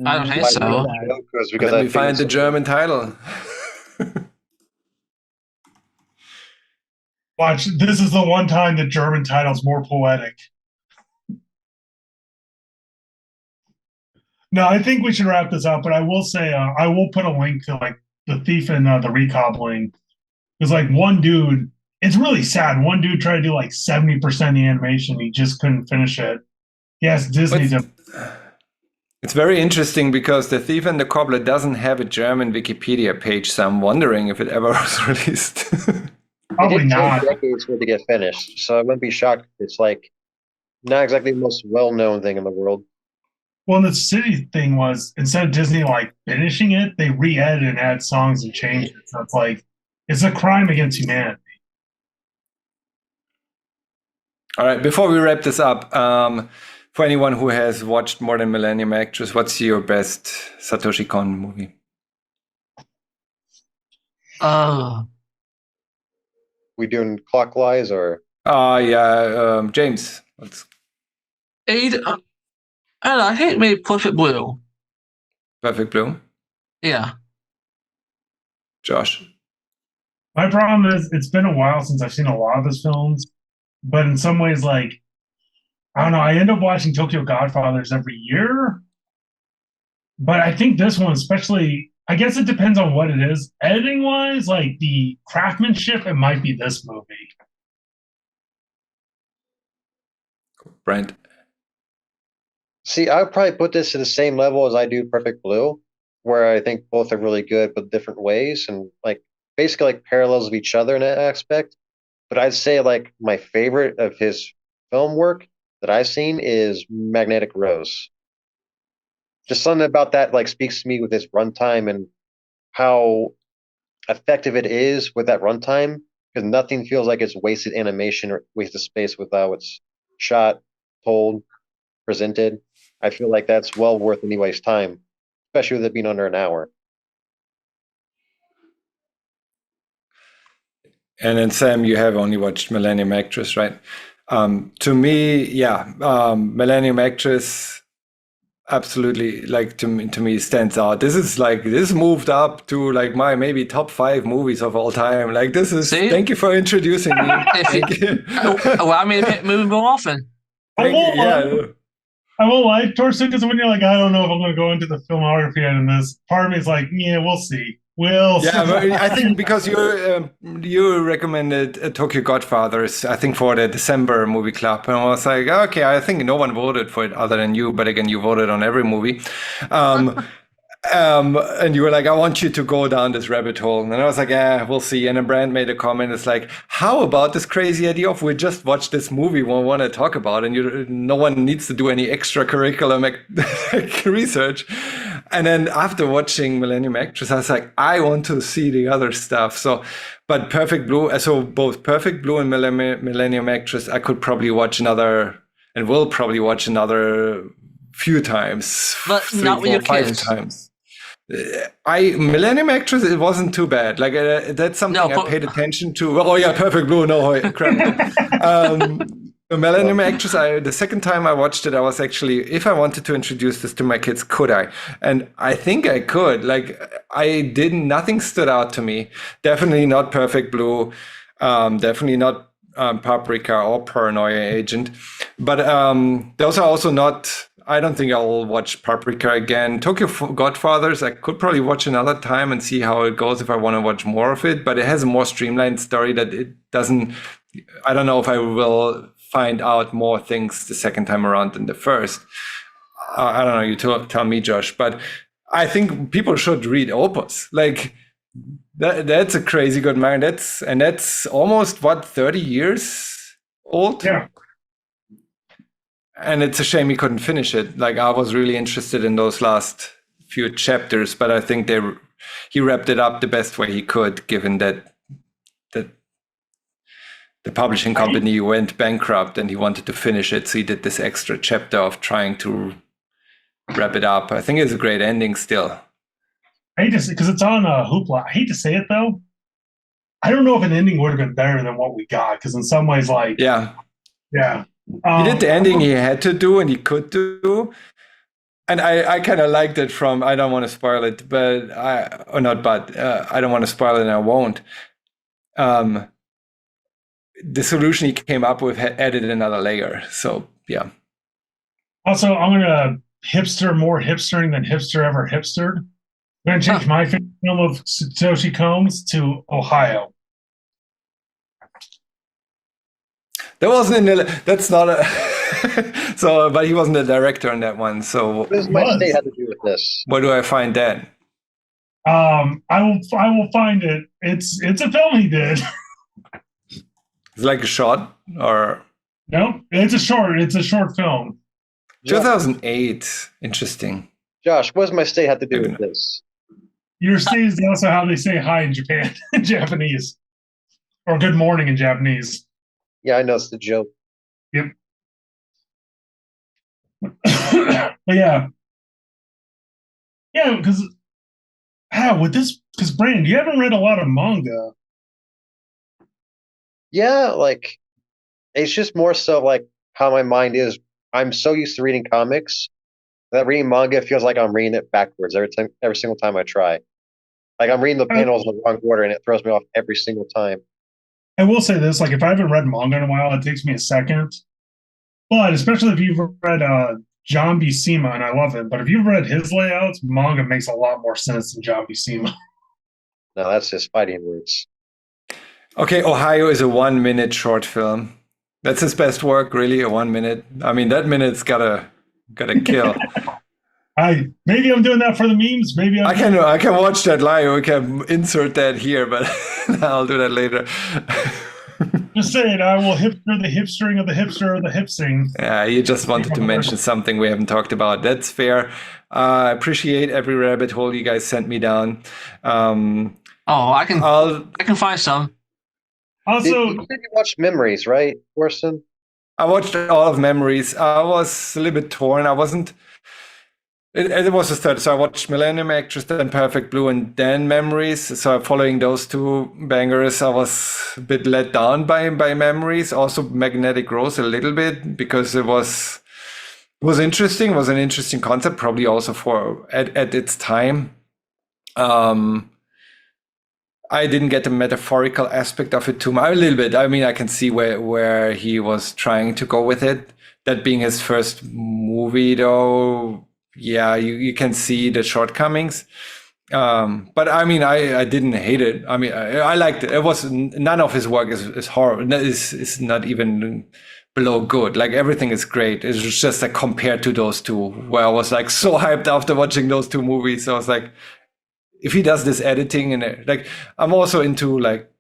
Speaker 3: I don't think
Speaker 4: I
Speaker 3: so.
Speaker 4: know because
Speaker 1: Let
Speaker 4: I
Speaker 1: me find the
Speaker 4: figured
Speaker 1: German title.
Speaker 2: Watch, this is the one time the German title's more poetic. No, I think we should wrap this up, but I will say I will put a link to like the Thief and the recobbling. There's like one dude. It's really sad. One dude tried to do like 70% of the animation. He just couldn't finish it. He asked Disney to.
Speaker 1: It's very interesting because The Thief and the Cobbler doesn't have a German Wikipedia page, so I'm wondering if it ever was released.
Speaker 2: Probably
Speaker 4: it did
Speaker 2: not.
Speaker 4: take decades for it to get finished, so I wouldn't be shocked. It's like not exactly the most well-known thing in the world.
Speaker 2: Well, the city thing was instead of Disney like finishing it, they re-edited and add songs and changed it. So it's like it's a crime against humanity.
Speaker 1: All right, before we wrap this up, for anyone who has watched more than Millennium Actress, what's your best Satoshi Kon movie?
Speaker 4: We doing clockwise or?
Speaker 1: Yeah, James.
Speaker 3: I don't know. I think maybe Perfect Blue.
Speaker 1: Perfect Blue.
Speaker 3: Yeah.
Speaker 1: Josh.
Speaker 2: My problem is it's been a while since I've seen a lot of his films, but in some ways, like I don't know, I end up watching Tokyo Godfathers every year. But I think this one, especially, I guess it depends on what it is. Editing wise, like the craftsmanship, it might be this movie.
Speaker 1: Brent.
Speaker 4: See, I would probably put this to the same level as I do Perfect Blue, where I think both are really good, but different ways, and like basically like parallels of each other in that aspect. But I'd say like my favorite of his film work that I've seen is Magnetic Rose. Just something about that like speaks to me with its runtime and how effective it is with that runtime, because nothing feels like it's wasted animation or wasted space with how it's shot, told, presented. I feel like that's well worth anybody's time, especially with it being under an hour.
Speaker 1: And then Sam, you have only watched Millennium Actress, right? To me, yeah, Millennium Actress absolutely like to me stands out. This moved up to like my maybe top 5 movies of all time. Like this is
Speaker 3: See?
Speaker 1: thank you for introducing me. Thank you.
Speaker 3: Allow me to move more often.
Speaker 1: Thank you. Yeah.
Speaker 2: I won't lie, Torsten, because when you're like, I don't know if I'm going to go into the filmography in this, part of me is like, yeah, we'll see.
Speaker 1: Yeah, but I think because you recommended Tokyo Godfathers, I think for the December movie club, and I was like, okay, I think no one voted for it other than you, but again, you voted on every movie. And you were like, I want you to go down this rabbit hole. And I was like, yeah, we'll see. And then Brand made a comment. It's like, how about this crazy idea of we just watched this movie we want to talk about, and no one needs to do any extracurricular research. And then after watching Millennium Actress, I was like, I want to see the other stuff. So, but Perfect Blue, so both Perfect Blue and Millennium Actress, I could probably watch another, and will probably watch another few times,
Speaker 3: But
Speaker 1: 3,
Speaker 3: not with
Speaker 1: 4,
Speaker 3: your
Speaker 1: 5
Speaker 3: kids.
Speaker 1: times. Millennium Actress, it wasn't too bad. Like that's something
Speaker 3: No,
Speaker 1: I paid attention to. Oh yeah, Perfect Blue. No, crap. The Millennium Actress. The second time I watched it, I was actually, if I wanted to introduce this to my kids, could I? And I think I could. Like I didn't. Nothing stood out to me. Definitely not Perfect Blue. Definitely not Paprika or Paranoia Agent. But those are also not. I don't think I'll watch Paprika again. Tokyo Godfathers, I could probably watch another time and see how it goes if I want to watch more of it, but it has a more streamlined story that it doesn't, I don't know if I will find out more things the second time around than the first. I don't know, you tell me, Josh, but I think people should read Opus. Like, that's a crazy good manga. That's almost, 30 years old?
Speaker 2: Yeah.
Speaker 1: And it's a shame he couldn't finish it. Like I was really interested in those last few chapters, but I think he wrapped it up the best way he could, given that the publishing company went bankrupt and he wanted to finish it. So he did this extra chapter of trying to wrap it up. I think it's a great ending still.
Speaker 2: I hate to say, because it's on Hoopla. I hate to say it though. I don't know if an ending would have been better than what we got, because in some ways, like,
Speaker 1: yeah.
Speaker 2: He
Speaker 1: did the ending he had to do and he could do. And I kind of liked it from, I don't want to spoil it, but I don't want to spoil it and I won't. The solution he came up with added another layer. So, yeah.
Speaker 2: Also, I'm going to more hipstering than hipster ever hipstered. I'm going to change my favorite film of Satoshi Kon's to Ohio.
Speaker 1: That wasn't that's not a so, but he wasn't the director on that one. So
Speaker 4: What does my state have to do with this?
Speaker 1: where do I find that?
Speaker 2: I will find it. It's a film he did.
Speaker 1: It's like a short or
Speaker 2: No, it's a short film.
Speaker 1: 2008. Interesting.
Speaker 4: Josh, what does my state have to do with this?
Speaker 2: Your state is also how they say hi in Japan in Japanese, or good morning in Japanese.
Speaker 4: Yeah, I know it's the joke.
Speaker 2: Yep. But yeah, because because Brandon, you haven't read a lot of manga.
Speaker 4: Yeah, like it's just more so like how my mind is I'm so used to reading comics that reading manga feels like I'm reading it backwards every single time I try. Like I'm reading the panels in the wrong order, and it throws me off every single time.
Speaker 2: I will say this: like, if I haven't read manga in a while, it takes me a second. But especially if you've read John Buscema, and I love him, but if you've read his layouts, manga makes a lot more sense than John Buscema.
Speaker 4: No, that's just fighting words.
Speaker 1: Okay, Ohio is a 1 minute short film. That's his best work, really. A 1 minute. I mean, that minute's gotta kill.
Speaker 2: Maybe I'm doing that for the memes. Maybe
Speaker 1: I can watch that live. We can insert that here, but I'll do that later.
Speaker 2: Just saying, I will hipster the hipstering of the hipster of the hipsing.
Speaker 1: Yeah, you just wanted to mention something we haven't talked about. That's fair. I appreciate every rabbit hole you guys sent me down.
Speaker 3: I can find some.
Speaker 2: Also,
Speaker 4: you said you watched Memories, right, Orson?
Speaker 1: I watched all of Memories. I was a little bit torn. I wasn't. It was a third. So I watched Millennium Actress, then Perfect Blue, and then Memories. So following those two bangers, I was a bit let down by Memories. Also Magnetic Rose a little bit because it was interesting. It was an interesting concept, probably also for at its time. I didn't get the metaphorical aspect of it too much. A little bit. I mean, I can see where he was trying to go with it. That being his first movie, though, yeah, you can see the shortcomings. But I mean, I didn't hate it. I mean, I liked it. It was none of his work is horrible. Is not even below good. Like everything is great. It's just like compared to those two, where I was like so hyped after watching those two movies. So I was like, if he does this editing and like, I'm also into like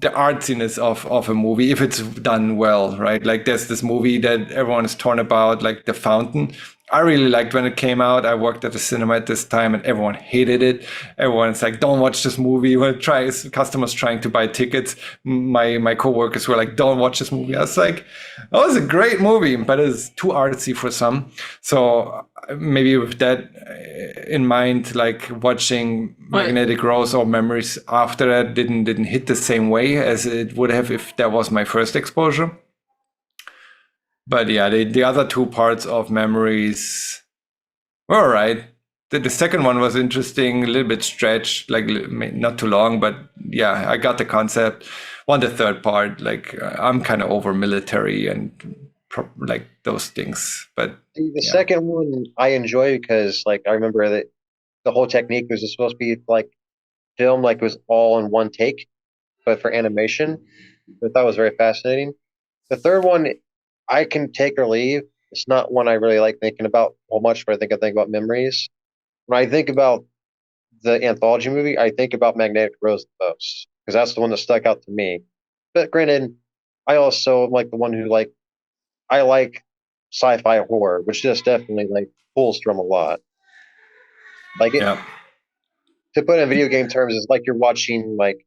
Speaker 1: the artsiness of a movie if it's done well, right? Like there's this movie that everyone is torn about, like The Fountain. I really liked when it came out. I worked at the cinema at this time and everyone hated it. Everyone's like, don't watch this movie. When customers trying to buy tickets, my coworkers were like, don't watch this movie. I was like, that was a great movie, but it's too artsy for some. So maybe with that in mind, like watching Magnetic Rose or Memories after that didn't hit the same way as it would have if that was my first exposure. But yeah, the other two parts of Memories were all right. The second one was interesting, a little bit stretched, like not too long, but yeah, I got the concept. The third part, like I'm kind of over military and like those things. But
Speaker 4: the second one I enjoy because like I remember that the whole technique was supposed to be like film, like it was all in one take, but for animation. I thought was very fascinating. The third one, I can take or leave. It's not one I really like thinking about how much, but I think about Memories. When I think about the anthology movie, I think about Magnetic Rose the most because that's the one that stuck out to me. But granted, I also am like the one who I like sci-fi horror, which just definitely like pulls from a lot. Like it, to put it in video game terms, it's like you're watching like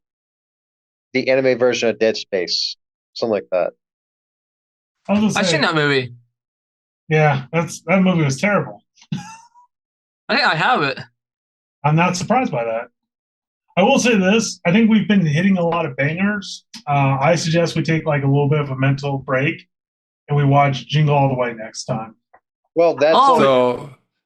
Speaker 4: the anime version of Dead Space, something like that.
Speaker 3: I've seen that movie.
Speaker 2: Yeah, that movie was terrible.
Speaker 3: I think I have it.
Speaker 2: I'm not surprised by that. I will say this: I think we've been hitting a lot of bangers. I suggest we take like a little bit of a mental break and we watch Jingle All the Way next time.
Speaker 4: Well, that's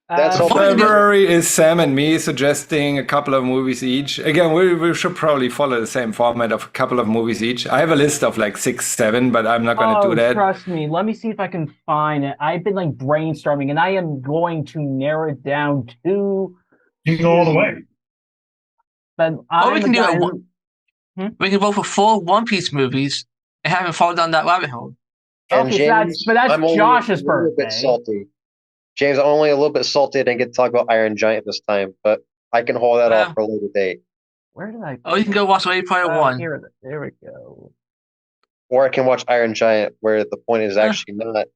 Speaker 1: that's all. February is Sam and me suggesting a couple of movies each. Again, we should probably follow the same format of a couple of movies each. I have a list of like 6, 7, but I'm not going to do that.
Speaker 5: Trust me. Let me see if I can find it. I've been like brainstorming, and I am going to narrow it down to
Speaker 2: Jingle All the Way.
Speaker 5: But
Speaker 3: we can do it. We can vote for 4 One Piece movies and have him fall down that rabbit hole.
Speaker 4: And
Speaker 5: okay,
Speaker 4: James,
Speaker 5: that's
Speaker 4: I'm
Speaker 5: Josh's
Speaker 4: only a little bit salty. James, I'm only a little bit salty I didn't get to talk about Iron Giant this time, but I can hold that off for a later date.
Speaker 5: Where did I?
Speaker 3: Oh, you can go watch Ready Player One.
Speaker 5: There we go.
Speaker 4: Or I can watch Iron Giant, where the point is actually not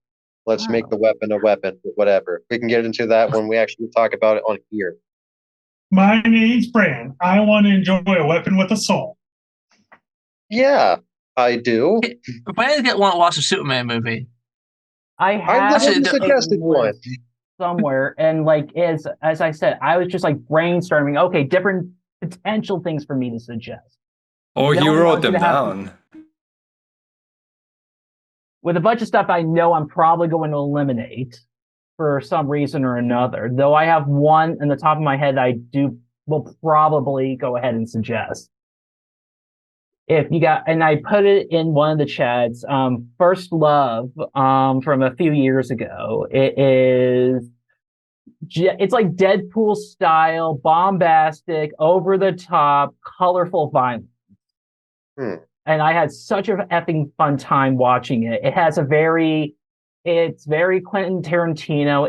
Speaker 4: let's make the weapon a weapon, but whatever. We can get into that when we actually talk about it on here.
Speaker 2: My name's Bran. I want to enjoy a weapon with a soul.
Speaker 4: Yeah, I do.
Speaker 3: Brandon get one to watch a Superman movie.
Speaker 5: I have
Speaker 4: suggested one
Speaker 5: somewhere, and like as I said, I was just like brainstorming. Okay, different potential things for me to suggest.
Speaker 1: Oh, you wrote them down.
Speaker 5: with a bunch of stuff I know I'm probably going to eliminate for some reason or another. Though I have one in the top of my head will probably go ahead and suggest. If you got, and I put it in one of the chats, First Love, from a few years ago. It's like Deadpool style, bombastic, over the top, colorful violence. And I had such an effing fun time watching it. It's very Quentin Tarantino.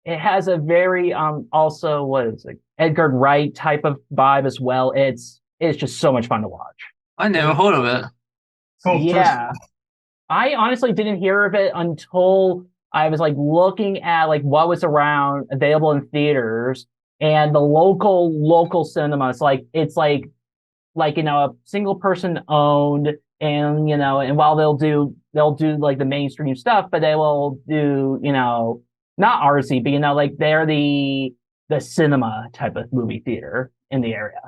Speaker 5: It has a very also, what is it, Edgar Wright type of vibe as well. It's just so much fun to watch.
Speaker 3: I never heard of it.
Speaker 5: Yeah. I honestly didn't hear of it until I was like looking at like what was around available in theaters, and the local cinemas. It's like a single person owned, and and while they'll do like the mainstream stuff, but they will do not artsy, but like they're the cinema type of movie theater in the area.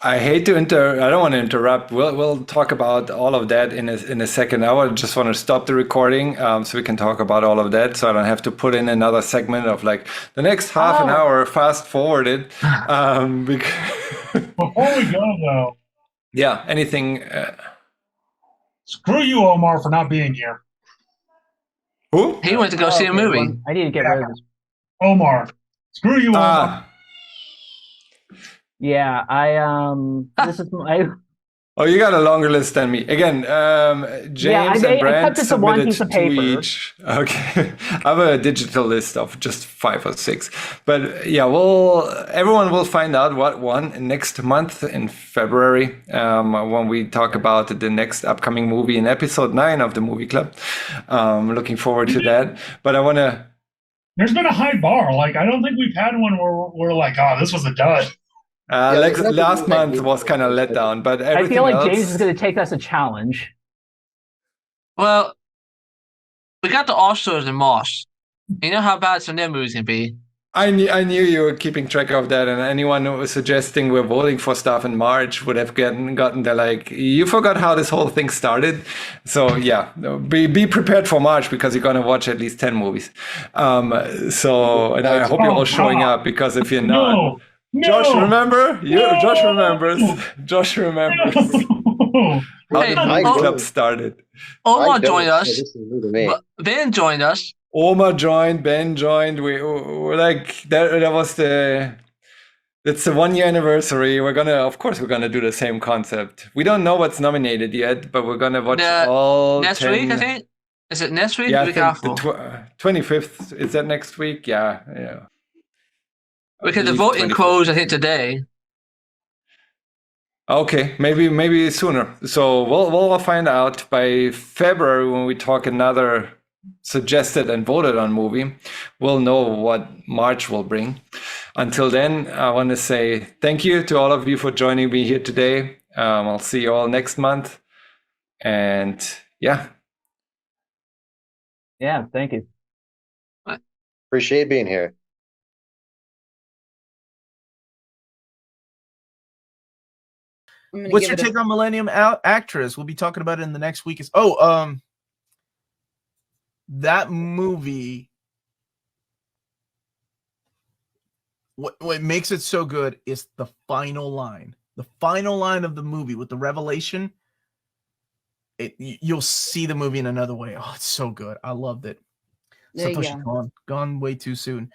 Speaker 1: I hate to I don't want to interrupt. We'll talk about all of that in a second. I just want to stop the recording so we can talk about all of that, so I don't have to put in another segment of like the next half an hour fast forwarded.
Speaker 2: Before we go though,
Speaker 1: yeah, anything?
Speaker 2: Screw you, Omar, for not being here.
Speaker 1: Who?
Speaker 3: He went to go see a movie.
Speaker 5: I need to get rid of this.
Speaker 2: Omar, screw you, Omar.
Speaker 5: Yeah, this is my.
Speaker 1: Oh, you got a longer list than me. Again, James and Brand submitted two each. Okay, I have a digital list of just 5 or 6. But yeah, everyone will find out what won next month in February when we talk about the next upcoming movie in episode 9 of the Movie Club. Looking forward to that. But I want to.
Speaker 2: There's been a high bar. Like, I don't think we've had one where we're like, oh, this was a dud.
Speaker 1: Last month was kind of let down, but
Speaker 5: I feel like
Speaker 1: else...
Speaker 5: James is going to take us a challenge.
Speaker 3: Well, we got the Oscars in March. You know how bad some of their movies can be.
Speaker 1: I knew you were keeping track of that, and anyone who was suggesting we're voting for stuff in March would have gotten there like, you forgot how this whole thing started. So yeah, be prepared for March, because you're gonna watch at least 10 movies. And I hope you're all showing up, because if you're not.
Speaker 2: No.
Speaker 1: Josh, remember?
Speaker 2: No.
Speaker 1: Josh remembers. Josh remembers. How the Movie Club started.
Speaker 3: Omar joined us. Ben joined us.
Speaker 1: Omar joined. Ben joined. We're like that was it's the 1 year anniversary. Of course, we're gonna do the same concept. We don't know what's nominated yet, but we're gonna watch all
Speaker 3: next
Speaker 1: 10...
Speaker 3: week. I think. Is it next week?
Speaker 1: Yeah,
Speaker 3: or the week after?
Speaker 1: the 25th. Is that next week? Yeah.
Speaker 3: Because the voting closed, I think, today.
Speaker 1: Okay, maybe sooner. So we'll find out by February when we talk another suggested and voted on movie. We'll know what March will bring. Until then, I want to say thank you to all of you for joining me here today. I'll see you all next month. And yeah.
Speaker 5: Yeah, thank you.
Speaker 4: Appreciate being here.
Speaker 6: What's your take on Millennium Actress? We'll be talking about it in the next week. That movie, what makes it so good is the final line. The final line of the movie with the revelation. You'll see the movie in another way. Oh, it's so good. I loved it. Satoshi Kon, gone way too soon.